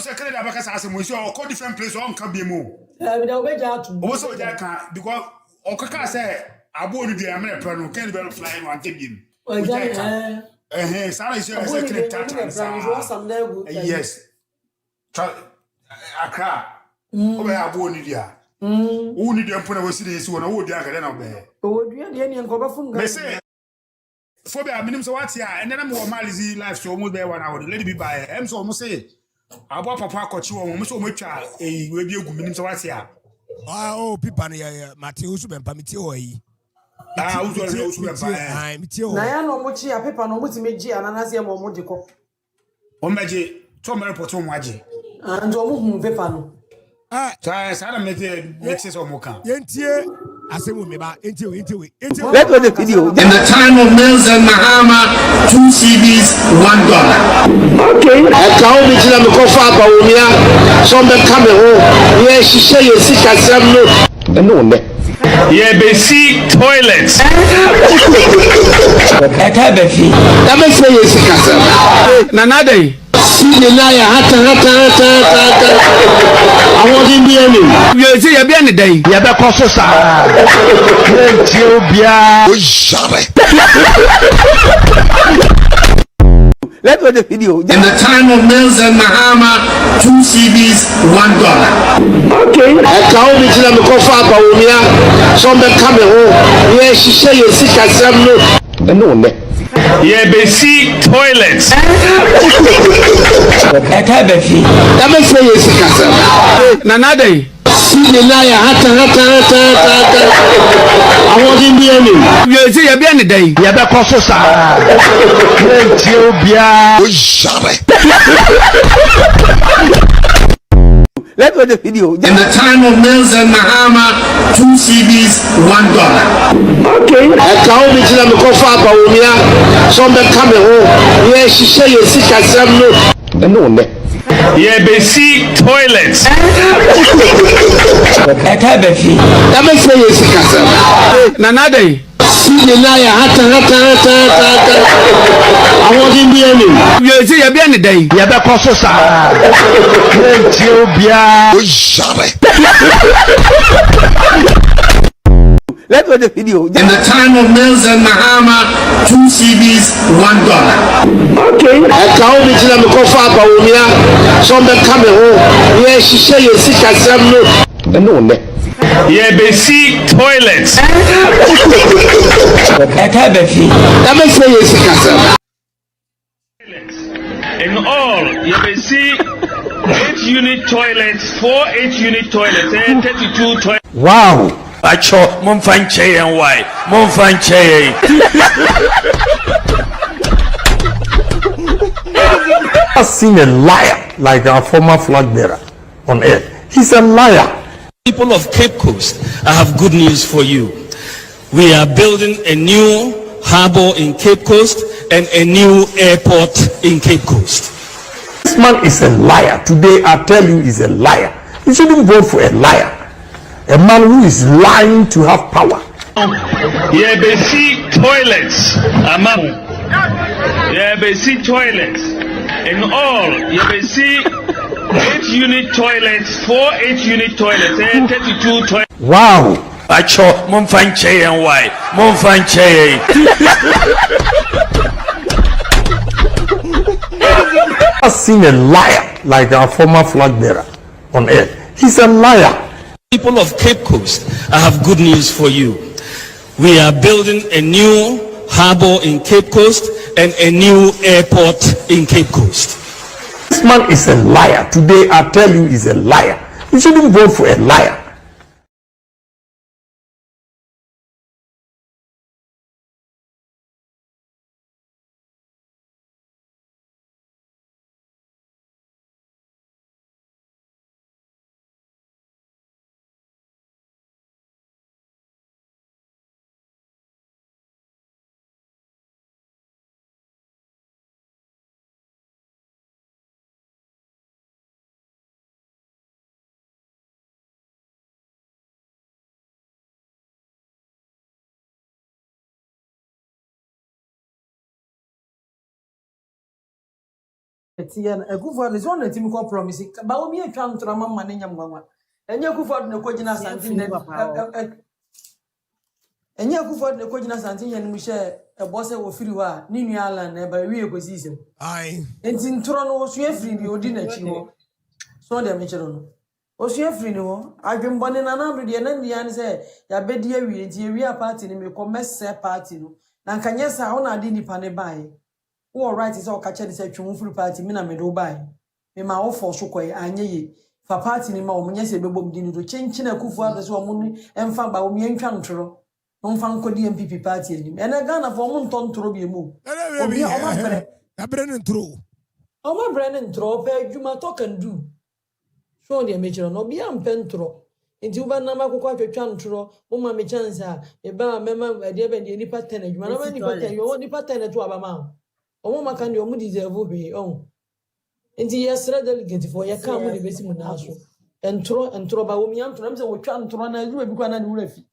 Canada because I said, we saw a different place on Kabimu. Also, that because Okaka said, I bought the American can't be flying on Tibim. Yes. Accra. Over our bone, dear. Who need to put a city is one of the other. Oh, dear, and go back from phobia minimum so what here and then I'm malizi life so almost be 1 hour lady be by em so almost say abo papa kochi won so mo twa we bi egu minimum so what here oh people ya Matthew so bempa meti o yi usu bempa meti o na ya no mo chi ya paper no mo ti meji ananase e mo de ko o meje to me report o mo age and o mo hu paper no Sada mexes or mocha. Yentie, asemu meba, enti. Let's go to the video. In the time of Nelson Mahama, 2 CDs, $1. Okay. I can't be to the coffee, but some come home. Yeah, she say you sick at some no. Yeah, they see toilets. I can't be. That makes me sick at some. Nanade. See the liar, I want him be any. You see, you're any day. You're the causes. Let's go to the video. In the time of Nelson Mahama, 2 CDs, $1. Okay. I can't be to them coffee, but some come home. Yeah, she say you sick at some no. Yeah, they see toilets. I can't be. That makes me sick at some. Nanade. See the liar, I want him be any. You see, you're any day. You're the causes. Let's go to the video. In the time of Nelson Mahama, 2 CDs, $1. Okay. I can't be to them coffee, but some come home. Yeah, she say you sick at some no. Yeah, they see toilets. I can't be. That makes me sick at some. Nanade. See the liar, I want him be any. You see, you're any day. You're the causes. Let's go to the video. In the time of Nelson Mahama, 2 CDs, $1. Okay. I can't be to them coffee, but some come home. Yeah, she say you sick at some no. Yeah, they see toilets. I can't be. That makes me sick at some. In all, you may see 8-unit toilets, 4 8-unit toilets, and 32 toilets. Wow. I chop mom find chair and why? Mom find chair. I've seen a liar like our former flag bearer on earth. He's a liar. People of Cape Coast, I have good news for you. We are building a new harbor in Cape Coast and a new airport in Cape Coast. This man is a liar. Today I tell you he's a liar. You shouldn't vote for a liar. A man who is lying to have power. Yeah, they see toilets. Yeah, they see toilets. In all, yeah, they see 8-unit toilets, 4 8-unit toilets, and 32 toilets. Wow. I chop mom find chair and why? Mom find chair. I've seen a liar like our former flag bearer on earth. He's a liar. People of Cape Coast, I have good news for you. We are building a new harbor in Cape Coast and a new airport in Cape Coast. This man is a liar. Today I tell you he's a liar. You shouldn't vote for a liar. Tiana Ekufo is one team called promise. But we are trying to Ramama Nanyamwa. And Yakufo no Kojina Santin. And Yakufo no Kojina Santin and Michelle, a boss of Friwa, Nini Island, by Rio position. Aye. And in Toronto, was you free the Odina? So they mentioned. Was you free no? I've been born in an 100 and then the answer, Ya bedia we are party, and me commerce party. na nkanyesa ho na ade nipa ne bae wo right is o ka che say twum free party me na me do bae me ma wo for so koy anyeye fa party ni ma wo nya se bebom di ni do chenchina kufu adese wo mu ni emfa ba wo mi antwa ntoro omfa nkodi NPP party enim ene Ghana for mo nton ntoro bi emu obi o ma bre na bre ne ntoro o ma bre ne ntoro pe adwuma to can do so de me chiro no bi am pe ntoro nti uba na makoko atwetwa ntoro wo ma me chance a e ba mema ade be de nipa 10 adwuma na ma nipa 10 wo nipa 10 to abama o mo maka de o mu deserve be on nti yesra delegate for ya ka mu de besi mu na so ntoro ba wo mi am ntoro me se wo twa ntoro na adwuma bi kwa na ne wura fi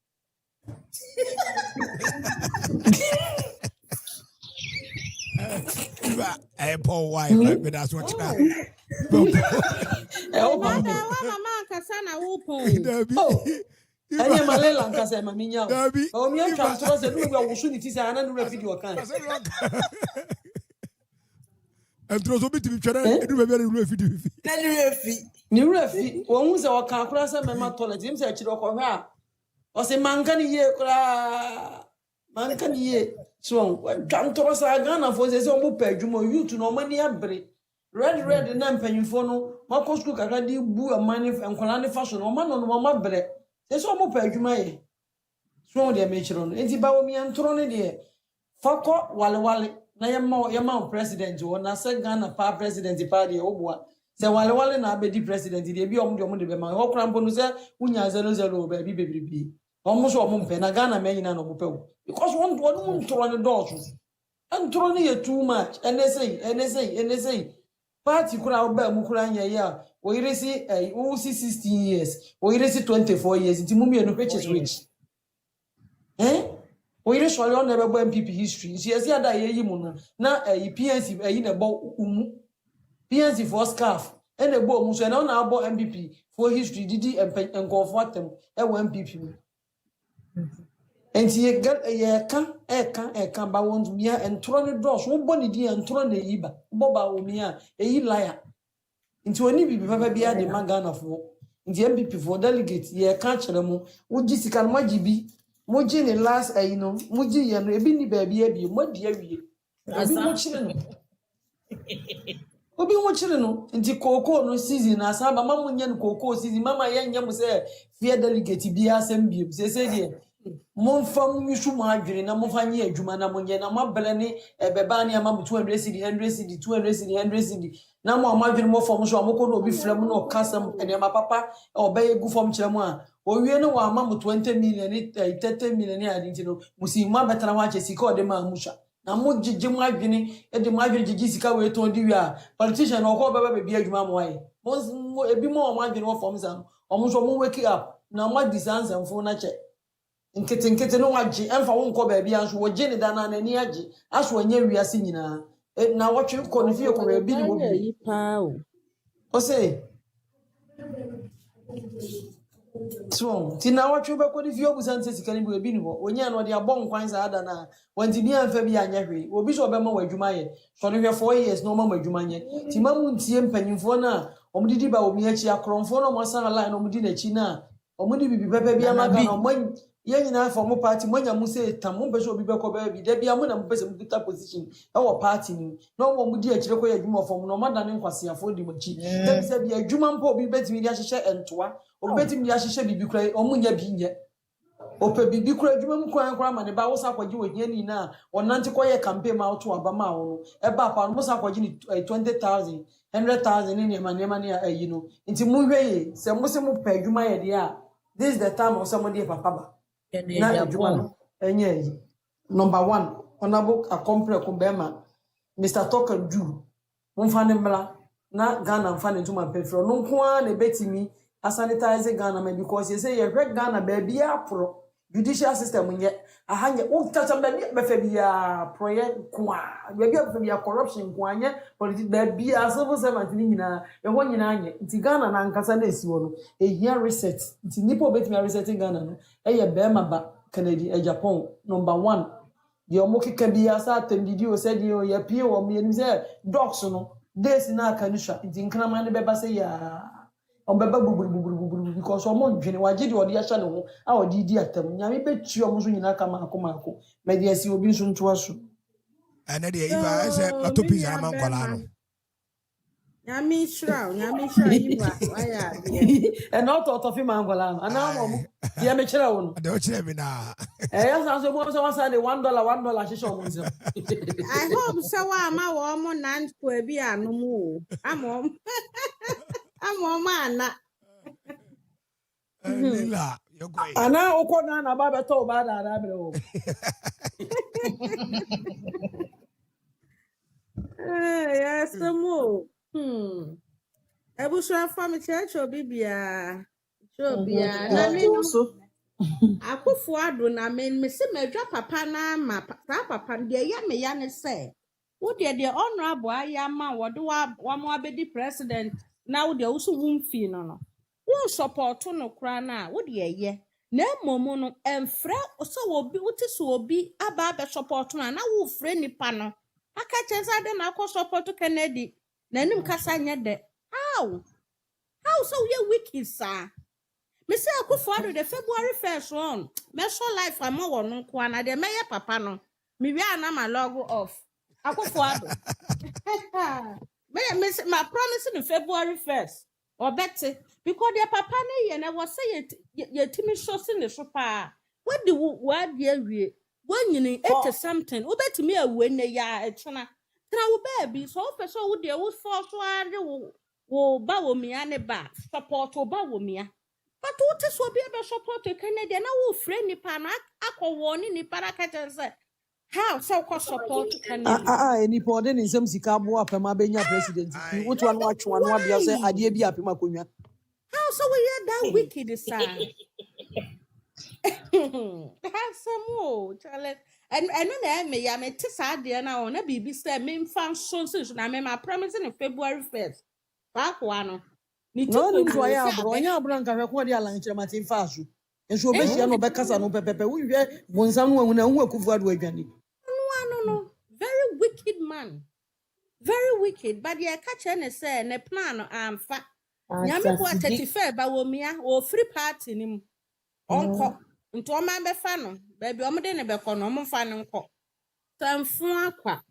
Paul wife, but that's what you got. Mama kasana upo. Anya malela nkasa mami nya. O mi atwa ntoro se du gwa wusu ni ti se ana nu ra video kan. Ntoro so biti bi twere edu be be ru video fi. Na du refi. Ni refi. Wo hu se o kan akura se mema toilet im se akiri okọ hwe a. O se manka ni ye kura. Manka ni ye. So ntoro sa Ghana fo se o mu pa adwuma youth no mani abre. Red na mpanyimfo no makọ school kakra di bu amani enkola ne fashion no ma no ma bre. Se o mu pa adwuma ye. So de me chiro no. Enti ba wo mi antoro ne de fakọ wale na yema president o na se Ghana pa president pa de obua. Se wale na abedi president de bi om de be ma ho kra mpo no se unya 00 ba bi bebribi. Omo so omo mpe na Ghana me nyina no mo pe wo. Because one ntoro ne dọọsụ. Ntoro ne ye too much. NSA. Party kura oba mu kura nya ya. O yire si 16 years. O yire si 24 years. Nti mu mienu which. O yire so le on na be bo NPP history. Si esi ada ye yi mu no. Na PNC na bo umu. PNC for scarf. E na bo mu so na na abo NPP for history didi enkofo atem e wo NPP mu. Enti ye kan ba won mia entro ne dos wo boni di entro ne yiba bo ba wo mia eyi liar nti oni bibi papa bia de Ghana fo nti MPP for delegate ye kan kire mu wo gi sika no magibi mo gi ne last no mo gi ye no ebi ni ba bia bi mo di awie obi mo kire no obi mo kire no nti koko no season na sa ba mamu nya no koko season mama ye nya mu se fear delegate bia asem bi se de Monfam yusu madwene na monfanye adwuma na monye na mabele ne beba ne ama 200 cedi 100 cedi 200 cedi 100 cedi na mo amadwene mo fam so amoko no obi frem no kasam ene ma papa obeye gu fam kire mo a owie ne wa ama 20 million 30 million ne adi ntino musi ma betara wa che sika ode ma amusha na mo gigye madwene e de madwene gigi sika we ton di wi a politician no ko beba be adwuma mo aye mo ebi mo amadwene mo fam san omo so mo wake up na ma disanse mfo na che nkete no waji emfa wo nko ba bia nso wo je ne dana na ni agi aso anya wiase nyina na wotwe ko ne fie ko ba bi ni wo bi o se so ti na wotwe ba ko ne fie obusan se sika ni bi ni wo onya na ode abon kwan sa ada na wanti bi anfa bi anya hwe obi so be ma wadwuma ye so ne hwe 4 years no ma wadwuma nye ti ma mu ntie mpanyimfo na omdidi ba omi achi akromfo no mo san line omdi na chi na omdi bibi pepe bi amaga no mo ye nyina for mo party mo nya mu say tam mo beso obi be ko ba bi da bia mo na mo pese mo buta position e wo party ni no mo mudi akire ko ya dwuma for mo no madane nkwasiafo di machi da bi se bia dwuma mpo obi betimi dia hyehye entoa obi betimi dia hyehye bibi kura o mo nya bi nye ope bibi kura dwuma mu kwan ma ne ba wo sa kwaji wo ni na wonante ko ye campaign ma auto aba ma wo e ba pa no mo sa kwaji ni 20,000 100,000 ni ma ne ayi no nti mu hwe ye se mo pa dwuma ye dia this is the time of somebody papa ba na Agyapong enye number 1 honorable akompre ko bema Mr. Dr Duah mfane mla na Ghana mfane ntuma pefro no nko a na betimi sanitize Ghana ma because you say you Ghana baby apro judicial system nye ahanye o tata baby befa bia project kwa baby befa bia corruption kwa nye politics baby civil servant ni nyina e ho nyina anye nti Ghana na nkasa na esi wo no ehia reset nti nipo betimi reset Ghana no eye bema ba Kennedy Agyapong number 1 de omo keka bia sa atendidi o said yo ya pie wo me ni say docs no days na kanisha nti nkrama ne beba say ya obeba buburu because omo dwene waje de odi ahya ne ho a odi di atam nyame betu omo so nyina ka maako me de asi obi so nto aso ene de iva ese matopis na mankwala no nyame shira iva waya de and not to fi mankwala no ana mo tie me kire wo no de o kire mi na ya san so mo so wan say $1 hyehyɛ omo nsem I hope so ma wo mo nan ko bi anu mu amo ana Lila you go ana ukona na ba beto ba da da bere wo yes mo ebusua fam church obibia chobia na me no akofo ado na me se madwa papa na ma papa de ya ne se wo de honorable ayama wo de wa mo abedi president na wo de wo so wumfi no wo support no kra na wo de ye na momo no emfra so obi wote so obi aba be support na wo frɛ nipa no aka chensa de na akɔ support Kennedy na nim kasa nye de how so we wicked sir me say akufo the February 1st on me so life am wo no ko na de meye papa no me wi ana ma log off akufo ado me my promise in February 1st or better because their papa na ye na was say ye timi show sin the so pa what the word ye wi when you 80 something wo betimi awu na ya etena tena wo baby so person wo de wo for so ade wo ba wo mi ane ba support wo ba wo mi but what is will be able to support a Canadian? I will friend Nipana, Aqua warning Nipana Catanza. How so cost support Canadian? Any pardon in some Sicabo up and Mabena president. Which one watch one what you say? I dear be up in Macunia. How so we are that wicked, son? Have some more, Charlotte. And then I may test idea now on a baby said, main fan soon, I made my promise in February 1st. Back one. No nim to ya bro nya bro nka hwe ko dia lan kire matin faasu enso obehia no bekasa no pepepe wo hwe bonsam no ahuna hu akufu ado adwane no very wicked man very wicked but ye catch any say ne plan amfa nyame ko 35 ba wo mia wo free party nim onko nto o man be fa no ba bi o mde ne be ko no mo fa ne nko tamfu akwa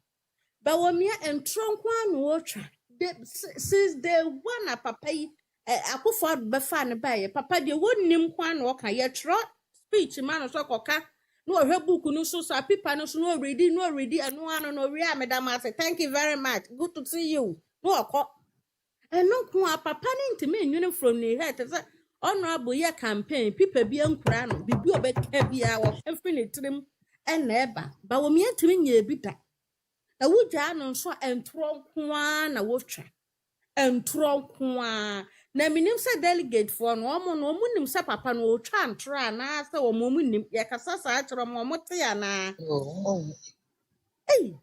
ba wo mia entro kwa no wo twa since day one a papa yi akufo be fa ne ba ye papa de wonnim kwa na oka ye tro speech man so koka no hwe book no so paper no so no ready anu anu no we am madam I say thank you very much good to see you no okọ eno ko a papa ne ntime enwene from ne head say honorable ye campaign people bi ankura no bibi obeka bia wo efini trim ena eba ba wo mi antimi nya bi da awugya no so entro kwa na wotwa entro kwa na minim se delegate for no omo nim se papa no otwa ntro na se omo nim ye kasa sa akiro mo te ya na hey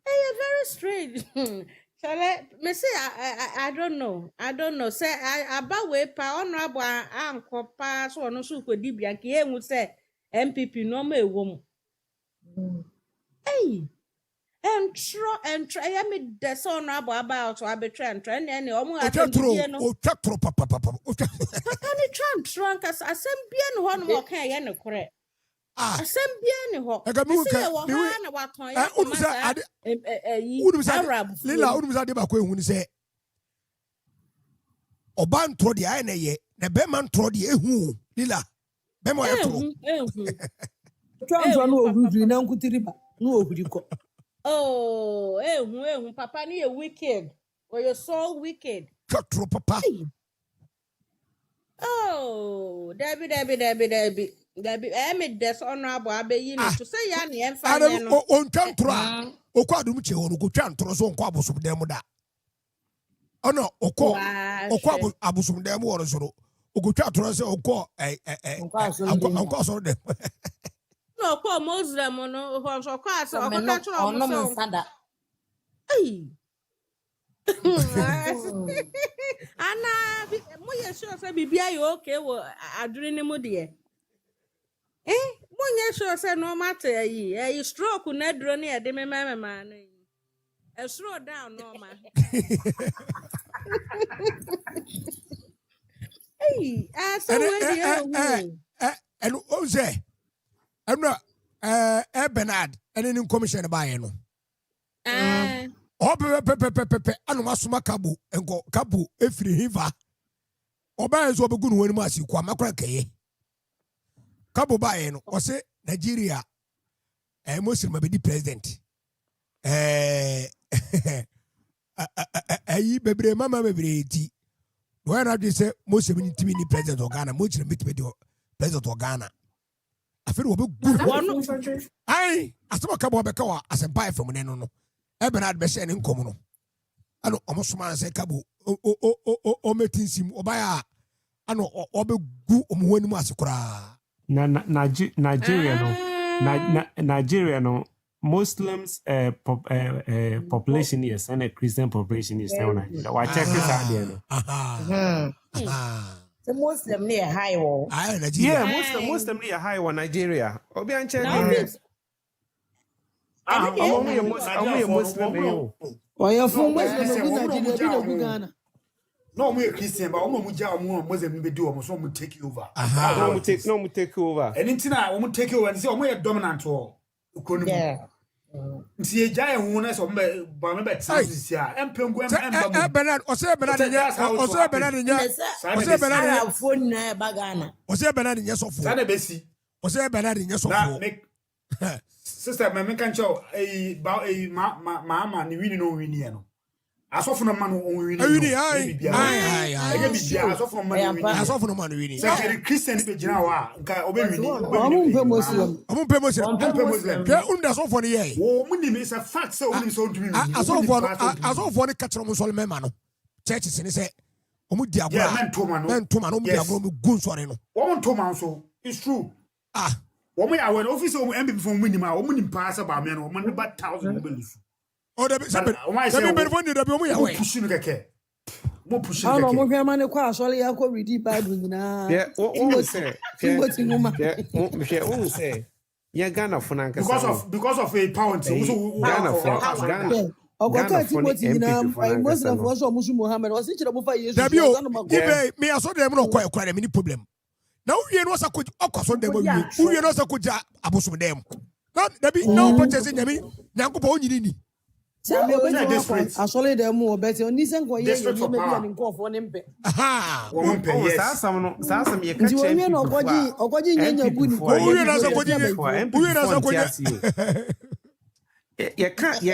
very strange shall me say I don't know say aba we pa honorable ankopa so no so kodi bia ke enwu se NPP no ma ewom hey entro I me the son about to arbitrate and trend any omo atro o twatro papa papa ni tro anka asem bia no ho no mo kan ye ne kore asem bia ne ho se wo ha na waton ya Arab Lila unumsa de ba ko ehunu se oba ntro de aye na ye na be man ntro de ehu Lila be mo etro tro no ohudri na nkutiriba no ohudi ko ehun papa ni wicked or you so wicked twatro papa Debbie me des honorable abeyi no to say ya ne emfa ne no on twantro a okọ adum che ho ko twantro so nkọ abosum dem da ono okọ abosum dem wo so okọ twantro se okọ nkọ so dem no ko Muslim no ho so ko asa o ka tro o mo sada ana mo ye sure say bibia yo okay wo adure ne mo de mo ye sure say no matter yi stroke na duro ne e de me ma no e slow down no ma Hey, so where and Ose, and Bernard, and in commission by no. Pepe, and Masuma Kabu, and go Kabu, if you hiva. Oba is what good when Masi Kwamakrake. Kabu by no, or say Nigeria, a Muslim may be president. Baby, Mamma, baby, when I just say most of the president of Ghana, much meet with your president of Ghana. I feel good. I as a couple of Bekawa as a buy from Neno. Ebenard Beshan in common. I know almost man say Kabu o meeting sim obaya. I know obe gu when masukra. Nigeria no Muslims population is and a Christian population is now. Why check this out there? The Muslim near high wall. Yeah, Muslim near high wall Nigeria. Obian check. I'm only a Muslim. Why your phone Nigeria? No, we're Christian, but Muslim be do almost one take you over. No, we take over. And in I won't take you and say, we're dominant wall. Yeah. See a giant woman, so Bernard, Bernard, or say Bernard, or Bernard, phone Bagana. Or say Bernard, yes, of Sana Bessie, or say Bernard, yes, of Sister, my can show a mamma, and you really know Winiano. As often a man who really as often money. Secretary Christian Pejana, is a fact, so as of one catch on Muslim man. Churches and say, Omudia, men to man, Gunsorino. One Tomanso, it's true. When we are an officer from winning my woman pass about men or money about 1,000 beliefs. Oh, the pushing the care. More pushing the care. I'm going to call Solly. I could read Bible now. Yeah, what say? Yeah, Ghana for because of a pound. Ghana for Ghana. Most of us are Muslim Mohammed. Was it about 5 years ago? Me, I saw them not quite any problem. Now you know, I could occur on them. You know, I could abuse them. Not there be no purchasing them. Nanko I saw them more better on this and go. Yes, for for them. Aha, some you can't change or what you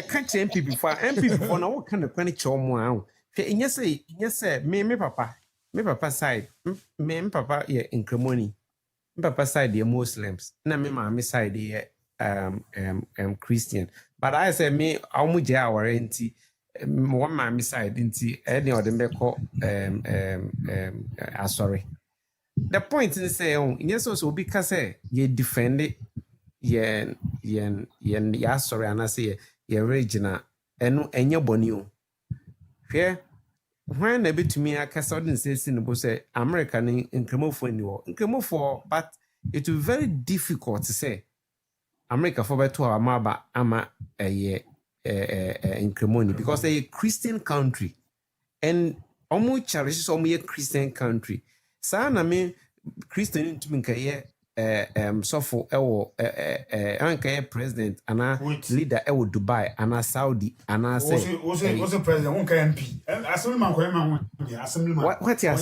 can't change people for MP for now. Kind of furniture more. Yes, me papa side, me papa in Cremoni. Papa side the Muslims. Na me mama side the Christian. But I say me amuja warranty one mama side into any of them call sorry. The point is say yes also because you defend it yen sorry and I say ye regional and your bonio. Fair. When a bit to me, I can suddenly say American in Cremo for, but it will be very difficult to say America for better or Maba Ama a year in Cremoni because they're a Christian country and almost cherishes only a Christian country. Sana me Christian to me so for our president and our leader Dubai and our Saudi and our say was the president MP what you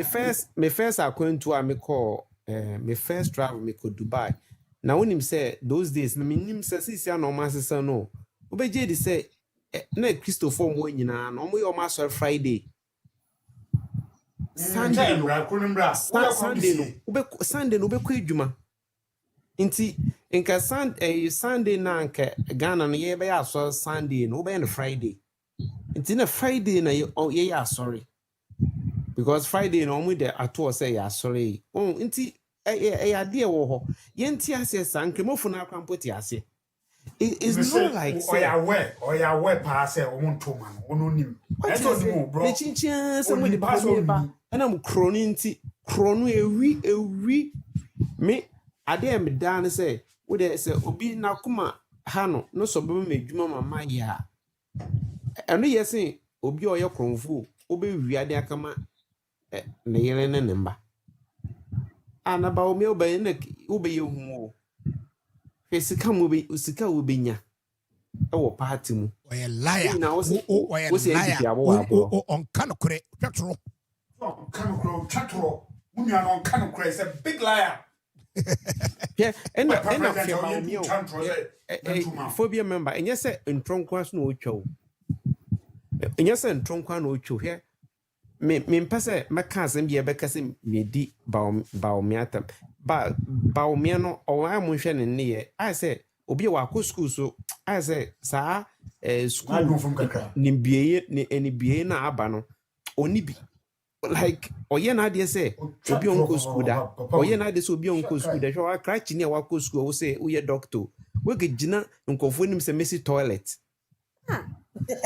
say me first I going to me call me first travel me to Dubai now when him say those days me him say no man say no obeje dey say na Christopher mo nyina no mo almost Friday Sunday no be kwa adwuma nti nka Sunday na nka Ghana no ye be aso Sunday no be na Friday nti na Friday na ye ya sorry because Friday no mo dey ato say ya sorry nti ade wo ho ye nti ase sankemofo na kwampoti ase it's not like say or ya aware pa say o won to man ono nim e to di mo bro the chinchin somebody pass over and I'm croning chrono ewi me ade am dan say we dey say obi na kuma ha no so be me dwuma mama ya eno ye say obi oye kronfu obe wiade akama ne yele ne nemba ana ba omi obe ne obe ye hu o sika mo be sika obenya e wo party mu oye liar na oye liar on kanokore twatro Munyano on kanokore is a big liar. Yeah, and phobia member, and yes, and tronkwas no show. And yes, and tronkwan no show here. Me pass my cousin be a becassim me di baumiatam. But baumiano or I'm motion in near. I say, Obi wako school so I say, sir, school from Kaka. Nimbier any biena abano. Only be. Like oye na de say obi onko school da oye na de say obi onko school da hwa crack ni wako school wo say we doctor we ge gina nkofo nim say messy toilet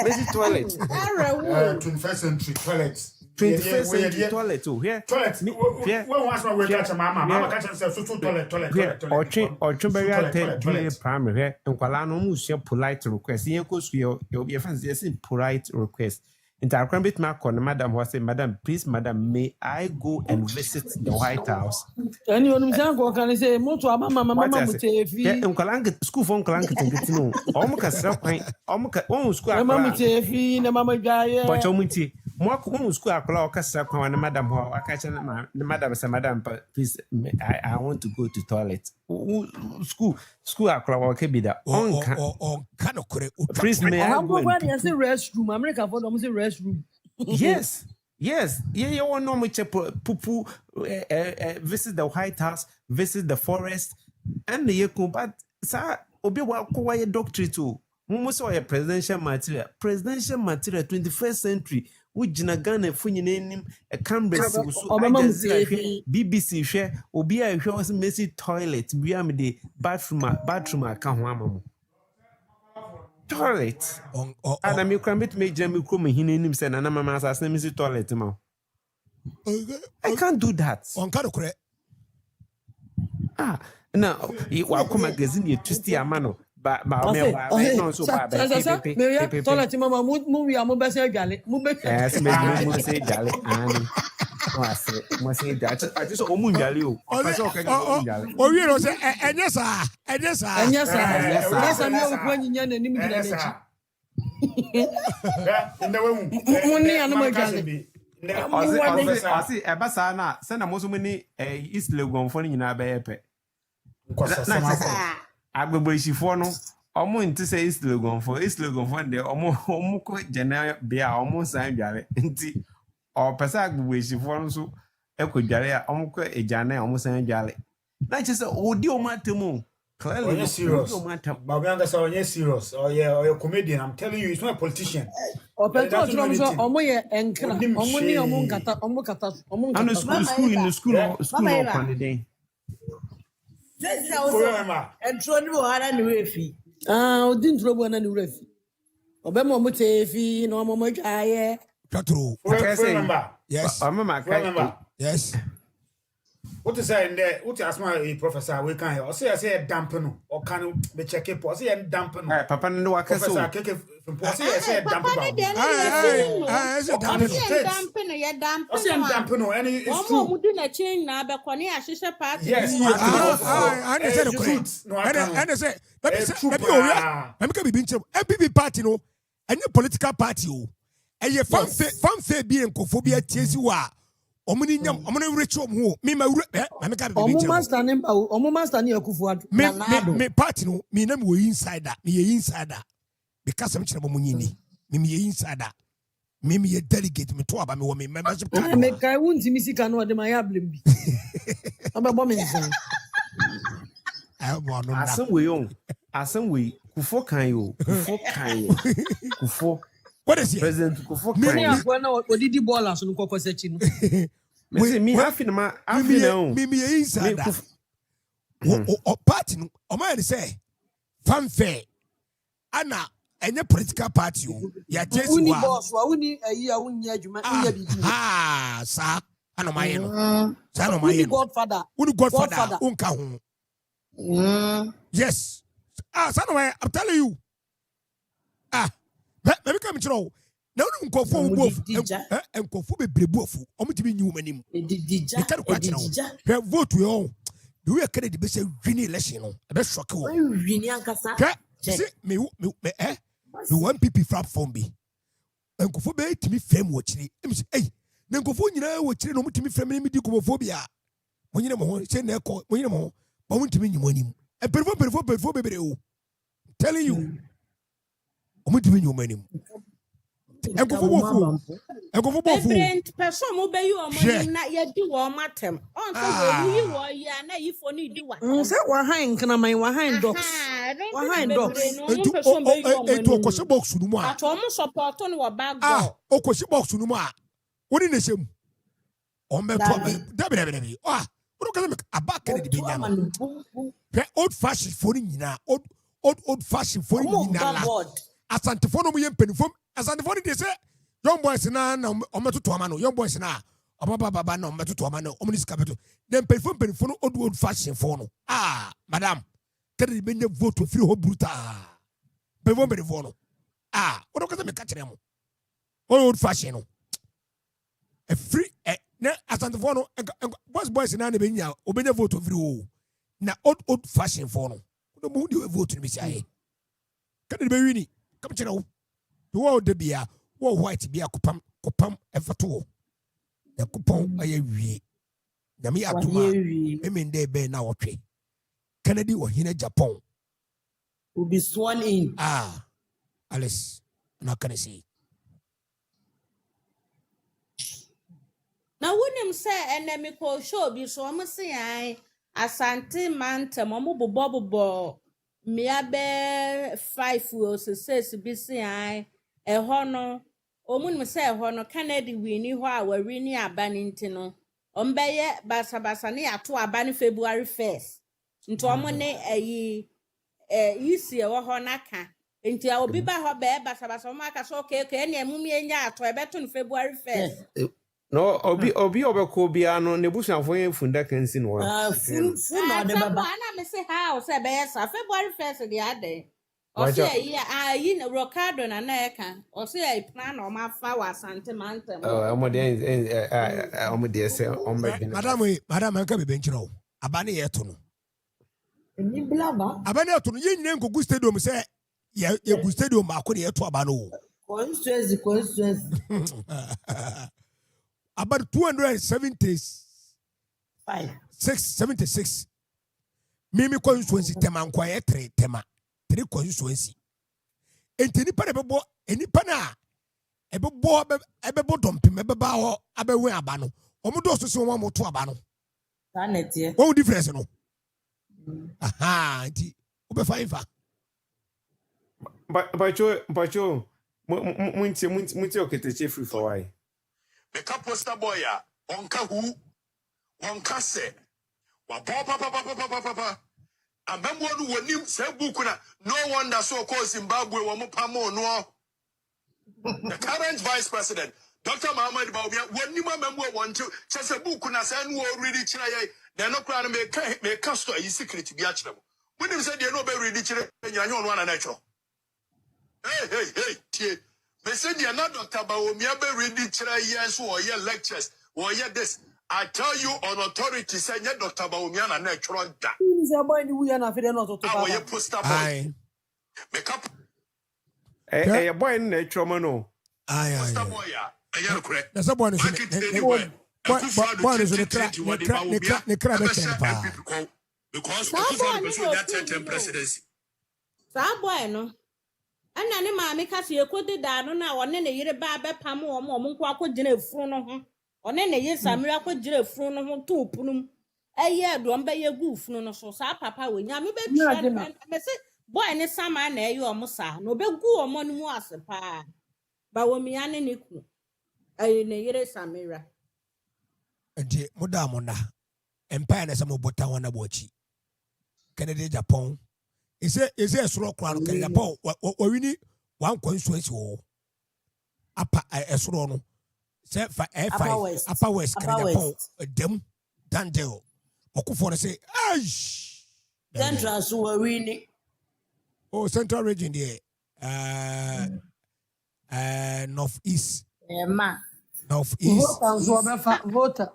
messy toilet 21st century toilet 21st century toilet oh here toilet when was my we catch mama catch say so toilet or beria te primary here nkwala no mu share polite request yen ko school you fancy say polite request. Intercram bit my corner, Madam was saying, Madam, please, Madam, may I go and visit the White House? And you know, can I say, Moto, Mama, school phone clank to know. Almost school, Mamma, Mamma, but Omiti, more school, orchestra, and Madam, I catch the Madam, say, Madam, please, I want to go to toilet. School, can be the on please, may I go and restroom? America for them, restroom. Yes. Yeah, you want no much poo visit the White House, visit the forest, and the Yaku, but sir, Obi wa doctorate too. Mumu so a presidential material, 21st century. We Jinagana funny name a Canberra BBC share Obi a was messy toilet, be the bathroom account. Toilet. And I'm can meet me Jamie Crummy him said and I'm a master's name is toilet. I can't do that. On Kanokore. Now you welcome magazine you twisty a mano. But my so bad. Toilet mama movie I'm best jale. Yes, me say jale and I say that I just omunjale o. Oh, you know say enyesa. Yes, I'm not when you nyan nim gina nechi. Money anama jale. I see ebasa na se na moso mani East Legon fo nyina be yepe. Agbegberishifo no omo nti say East Legon fo de omo ko jena bia omo san dware nti o pesa agbegberishifo no so ekodware a omo ko ejana omo san dware na che say odi o matemu clearly serious but we understand onye serious or you're a comedian. I'm telling you, it's not a politician. Omo ye enkra omo ni omo kata and school on the day. And Tony Bohara and Refi. Didn't trouble any refi. Obemo Mutefi, no more jaya. Remember? Yes. Remember? Yes. What is that in there? What you ask my professor? We can hear. Say I say dampen or can be check it. I say dampen. Papa no I professor keke from say I say dampen. I say dampen. And it's true. We do not change now. But when you are party, yes. I understand the truth. And I say, let me be NPP party no, any political party oh, and you fancy being cophobia TSUA. Omuni ritual mu me ma me ka be omo master ni akufu me party no me na me insider me insider because am kire mo nyini me insider me delegate me to aba me wo me membership card me kai wunti misika no de ma ya blem bi abebo me nsan asem we kufo kan yo kufo what is it president kufo kan me akwa na odidi ball so no kokose chi no me afina me inside o party no o man say fanfare ana any political party o ya jesu wa uni boss wa uni ayi a uni adwuma uni bibi sa ana maye no sa no maye uni godfather unka ho yes sa no maye I'm telling you let me come to know na no nkofo wo bofu nkofo bebrebe ofu omutimi nyi womanim edidija hwe vote yo the way kede be say win election no e be shock wo win ankasa see me one NPP platform bi nkofo be timi fam wo kire em say eh na nkofo nyina wo kire no omutimi fam ni di komofobia monyine mo ho say na ekọ monyine mo ho ba wontimi nyi monim e perifo bebre o telling you omutimi nyi womanim Enkofo bofu. Brent person mo be you omo na ye di wo matem. On so we yi wo ya na yi fo ni di wa. Nse wa han kana man wa han docs. Wa han docs. Etu okosi box nu mu a. Ato mo support no wo bag go. Okosi box nu mu a. Woni na shem. On be to dabi. Wonu kala me abaka de be nya no. Old fashioned for nyina. Old fashioned for nyina la. Asantefo no mu ye mpenifom. Asantefo dey say young boys na ometuto ama no young boys na baba na ometuto ama no omni skabeto dem penifo no old fashion for no madam kede be nye vote free ho bruta penifo no what do me catch them old fashion no a free na asantefo no boys na be nya obenya vote free ho na old fashion for no do mu di vote ni be say kede be wini come chere wo the world de bia wo white bia kopam efato the coupon aye wie nyame atoma emende be na wotwe Kennedy or hine Japan will be sworn in. Alice, not can I see. Now when him say enemy call show be so I'm say asante mante momo bobo miabe 5 years says be say hono omun say hono Kennedy wini ho a wari abani ntino ombeye basa ne ato abani February 1st nto omo ne ayi isi e wo ho naka nti a obi ba ho be basa omo aka so okay ne emumi enya ato e beto no February 1st no obi obeko bia no ne busuafo yen funda kansi no fun no de baba na me say how say be sa February 1st the ade o say yi na Ricardo na eka o say plan o ma fa wa asante mantem omode say madam anka be benchiro abane ye to no ni blaba abane to no ye nyina nkogu stadium say ye gu stadium ma ko ye to abane o constituency about 276 mimi constituency tema nkwaye 3 tema 3 constituency entini pa bebo enipa na ebebo dompim ebeba ho abewe aba no omodo so so mo to aba no sanetie what difference no nti obefa bacho munti oketeche free for why Meka poster boy ya onka hu onka se wa papa amembo no wonim se book na no wonder so call Zimbabwe wo mo pamo no the current vice president Dr Muhammad Bawumia wonim amembo wonte chese book na se no already kira ye na no kra no me ka store yi secret bi a kira mo wonim se de no be ready kira nyanya ono na tro hey tie me said you're not Dr. Bawumia be ready try years or year lectures or year this. I tell you on authority say Dr. Bawumia na natural da. Is a boy we are not feeling not to talk. You poster boy. Make up. A boy in natural mano. Poster boy ya. Aye correct. That's a boy. Boy is the crack because the 10 presidency. Sa boy no. Ana ne maame ka se ekodi da no na one ne yire ba be pam wo mo nko akogina efuru no ho one ne ye samira akogina efuru no ho to opunum eye do mba ye gu funu no so sa papa we nya me be twa me se boy ne sama na eye o mo sa no be gu o mo no mu ase pa ba wo mi ane ne ku ayi ne yire samira enti modamona empire na samo bota wana bochi Kennedy Japan is a slow crown can Japan or winnie one constituency or upper a slow set for upper west them Dandel Okufo say Central so winnie central region there northeast. Ma. Northeast. Voter.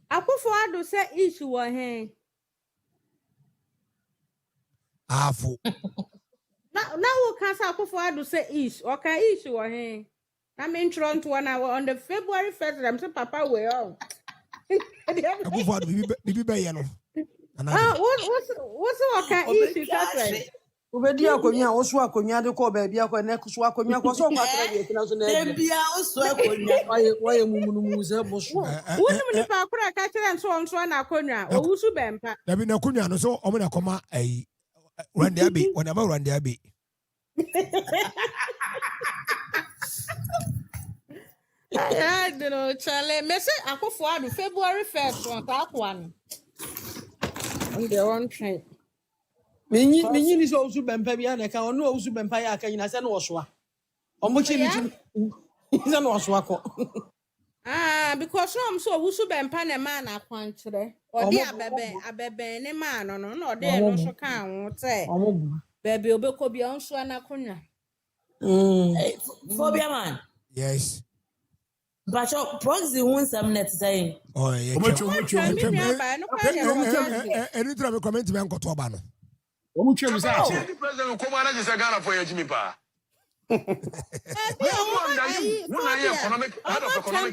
Akufo-Addo say east wɔ hen. Afo. Na wo kan say Akufo-Addo say east. Okay, east wɔ hen. Na me ntro nto on the February 1st, I'm say papa we on. Akufo-Addo bibi be ye no. What's okay east kase? Ubedi akonya osu akonya de ko baabi akọ na kusu akonya ko so kwa tra de kina so na Dem bia osu akonya. Waye mumunu ze bosu. Wonu ni pa akura ka kire nso na akonya. Owusu bempa. Dabi na akonya no so omo na koma Randy Abbey, when I'm Randy Abbey. I don't know, Charlie. Me say Akufo-Addo February 1st on that one. On the one train. Minyi ni so usu bempa bia na ka ono usu bempa ya ka nyina se na oso a. Omo chi ni se na oso akọ. Because so usu bempa na ma na kwankyere. Odi abebe ne ma no no na odi no so kan wo te. Baby obekọ bia nso na konya. Phobia man. Yes. But proxy won some net saying. Oh yeah. Anytime I comment me anko to oba no. Omu twem say ache. President ko ma na jese Ghana for Jimmy pa. Economic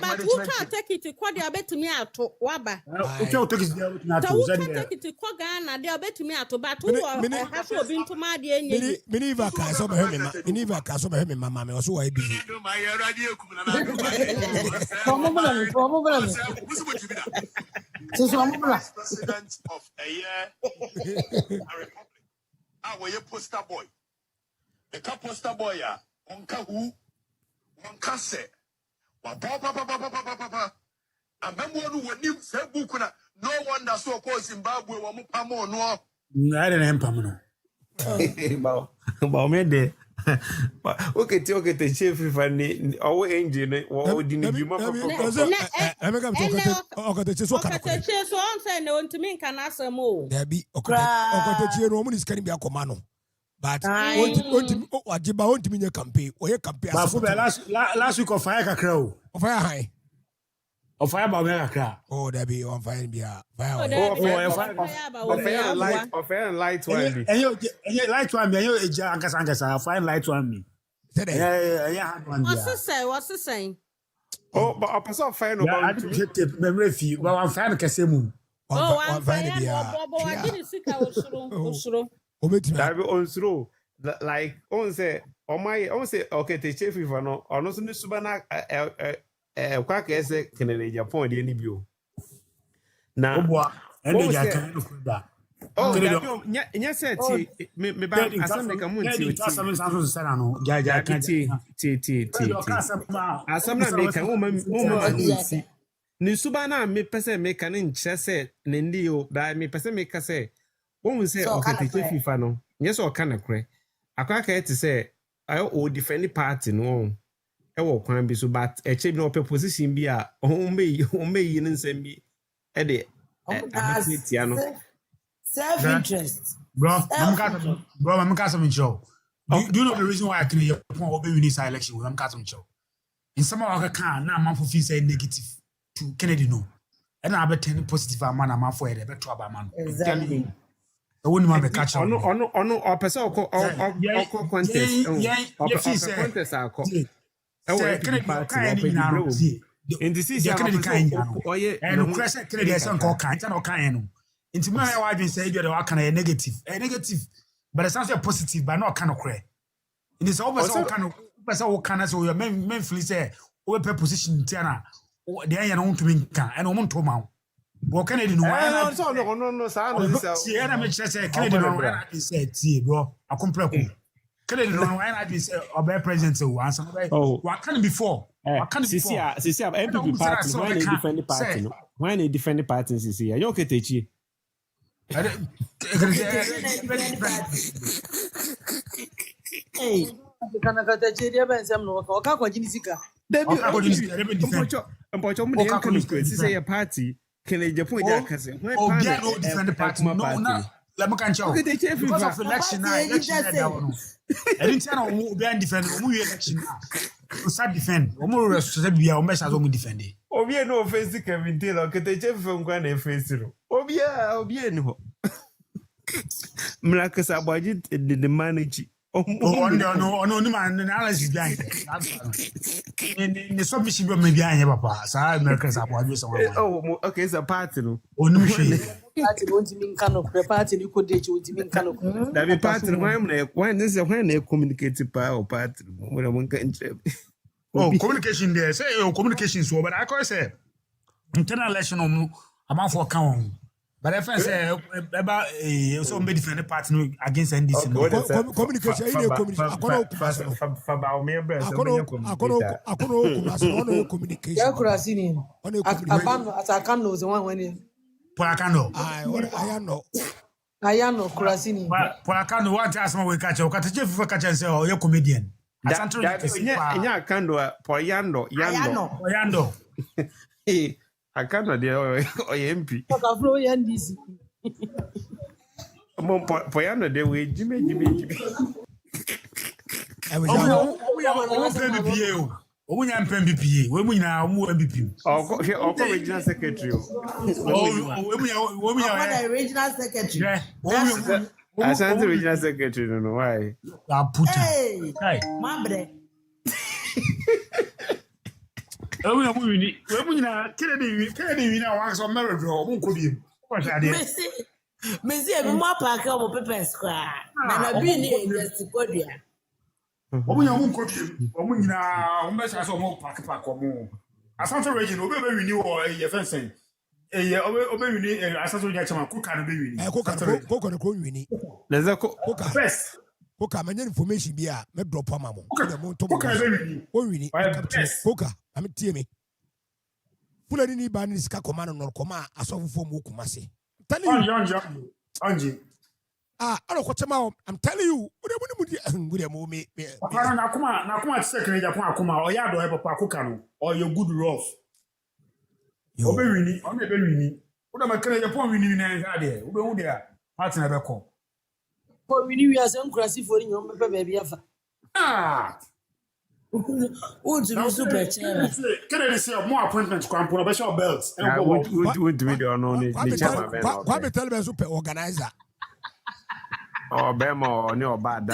management. Take it to kwade abetumi ato waba. Okay, take it na to zende. Take it to kwa Ghana dey abetumi ato but who ha so obi ntoma de enye. Miniva ka so be hemi ma. Miniva ka so be hemi mama me so wa bi. Ma ye radio ekum na na. President of a year republic. We poster boy. The poster boy ya onka hu onka se wa papa amemwo no wanim Facebook na no wonder so ko Zimbabwe wa mo pamo no na de empam no ba me de okay te chef fani owo engine wo di ni bi ma papa emeka okote so kana okote so on say na ontimi nka na asem o dabi okote no omu ni skani bi akoma no but Ajiba ontimi nye campaign oye campaign ba fu last week of fire kakra o fire high of fire ba me kakra oh dabi on fire bia fire light one enye light one me enye eja ankasa fire light one me what's the saying oh but person fire no ba memory fi ba wan fire kase mu one fire bia wa dini sika osuro Dabi onsuro like on say okay te chef ifa no ono so ni suba na kwa ka ese kenene Japan de ni bio na oboa ende ja kan no kuda nya se ti me ba asam me kamu ti asam sanso sera no ja kan ti asam na me kan o ma ni suba na me pese me kan nche se ne ndi o ba me pese me ka se won say okay te FIFA no yes o kana kre akaka eti say ayo o defend party no e wo kwan bi so but e che bi no position bi a o me yi nsem bi e de abeti no self interest bro I'm some show do you know the reason why I can hear point we win this election I'm some show in some of can na man for feel say negative to Kennedy no and na be turn positive man na man for e be to aba man exactly I wouldn't want to catch on person or contest. Contest are called. In this is and crescent Canadian call kind of kind. Into my wife and say you're a negative, but it's also positive, but not kind of cray. It is always all kind of so your men flee say, over position Tiana, the iron own to win and on to mount. What can I do? No, see, I make sure Kennedy I said, see, bro, I comprehend. Kennedy I be say obey president so answer. What can before? What can before? See, NPP party when they defend the party, no. When they defend the party, see, you okay, Techi? Hey, kana kata cheria ben sem no ka kwa jini sika. Debi mpocho mu dey kan say a party can Japan dey akase when no defend the party no let me can show. Because of election now, election that one. I didn't tell you be defend. We election now. We start defend. We more rest to be our message. We defend it. Obie no offense Kevin Taylor. Keteche from Kwan offense no. Obie no. Mlakasa budget the manage. Oh no man analysis behind it. In the submission be behind here papa. So Americans are what you oh okay, it's a party no. Onu hwe. Party won't mean can of party you could date won't mean can of. That be party when this is when they communicate power party when one can oh communication there say communication so but I call say internal election on amount for count. But if I say about so many different parties against NDC, communication, I cannot the MP. Poyano de way Jimmy. We are NPP. We are NPP. Or regional secretary. We are regional secretary. I sent the regional secretary. Don't know why. Hey, Mambre. Kennedy, once on marriage or won't could be. Messi, I'm more pack up Pepper Square. And I've been here in the Scotia. We are won't could be. Woman now, unless I saw more pack or more. I found a region, obey renew or a fencing. Obey a social cook and baby. Cook on a cool winnie. There's a cook first. Cook, my information be a me drop a mamma. Cook, I'm a teamy. Fulani ni bani ska komano no koma aso fo mu kumase. Telling you, Angie. I don't watch I'm telling you, me. Nakuma second Japan Akuma or Yado Papa Kukano or your good rough. You're very winning. What am I telling you upon winning in idea? We won't there. Partner Beko. For we are some crassy for your baby. Ah. Would you super chair? Can I say more appointments? Crampo, special belts. Would we don't know Kwame tell me super organizer. Or Bemo or no bad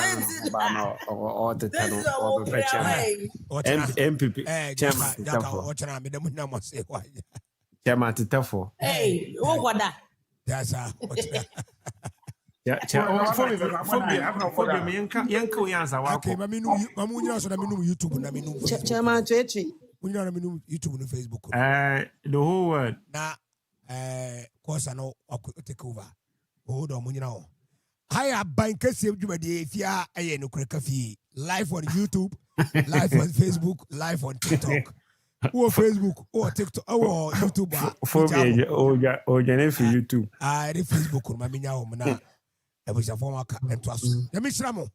or the tunnel or the NPP chairman to Tafo. Hey, what that? That's yeah, YouTube and Facebook. The whole word. Now, course I know I could take over. Hold on, you know. Hi, Abankesiem if you are a cafe live on YouTube, live on Facebook, live on TikTok. Or Facebook, or TikTok, or YouTube. For me, or YouTube. I Facebook, my minya. I was a former and trust. The Mishramo.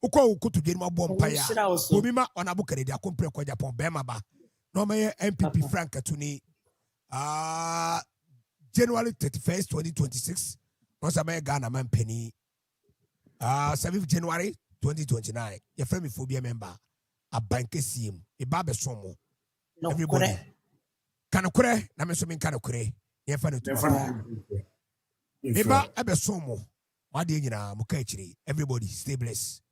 Uko to get my bomb paya. Umima on a book at the Agyapong Agyapong Bemaba. No may NPP Frank Atuni. January 31st, 2026. Was a Ghana man penny. 7th January 2029. Your family phobia member. Abankesiem. A barber somo. Everybody. Kanokure. Namesumin Kanokure. Your family. Eba Abesomo. Everybody stay blessed.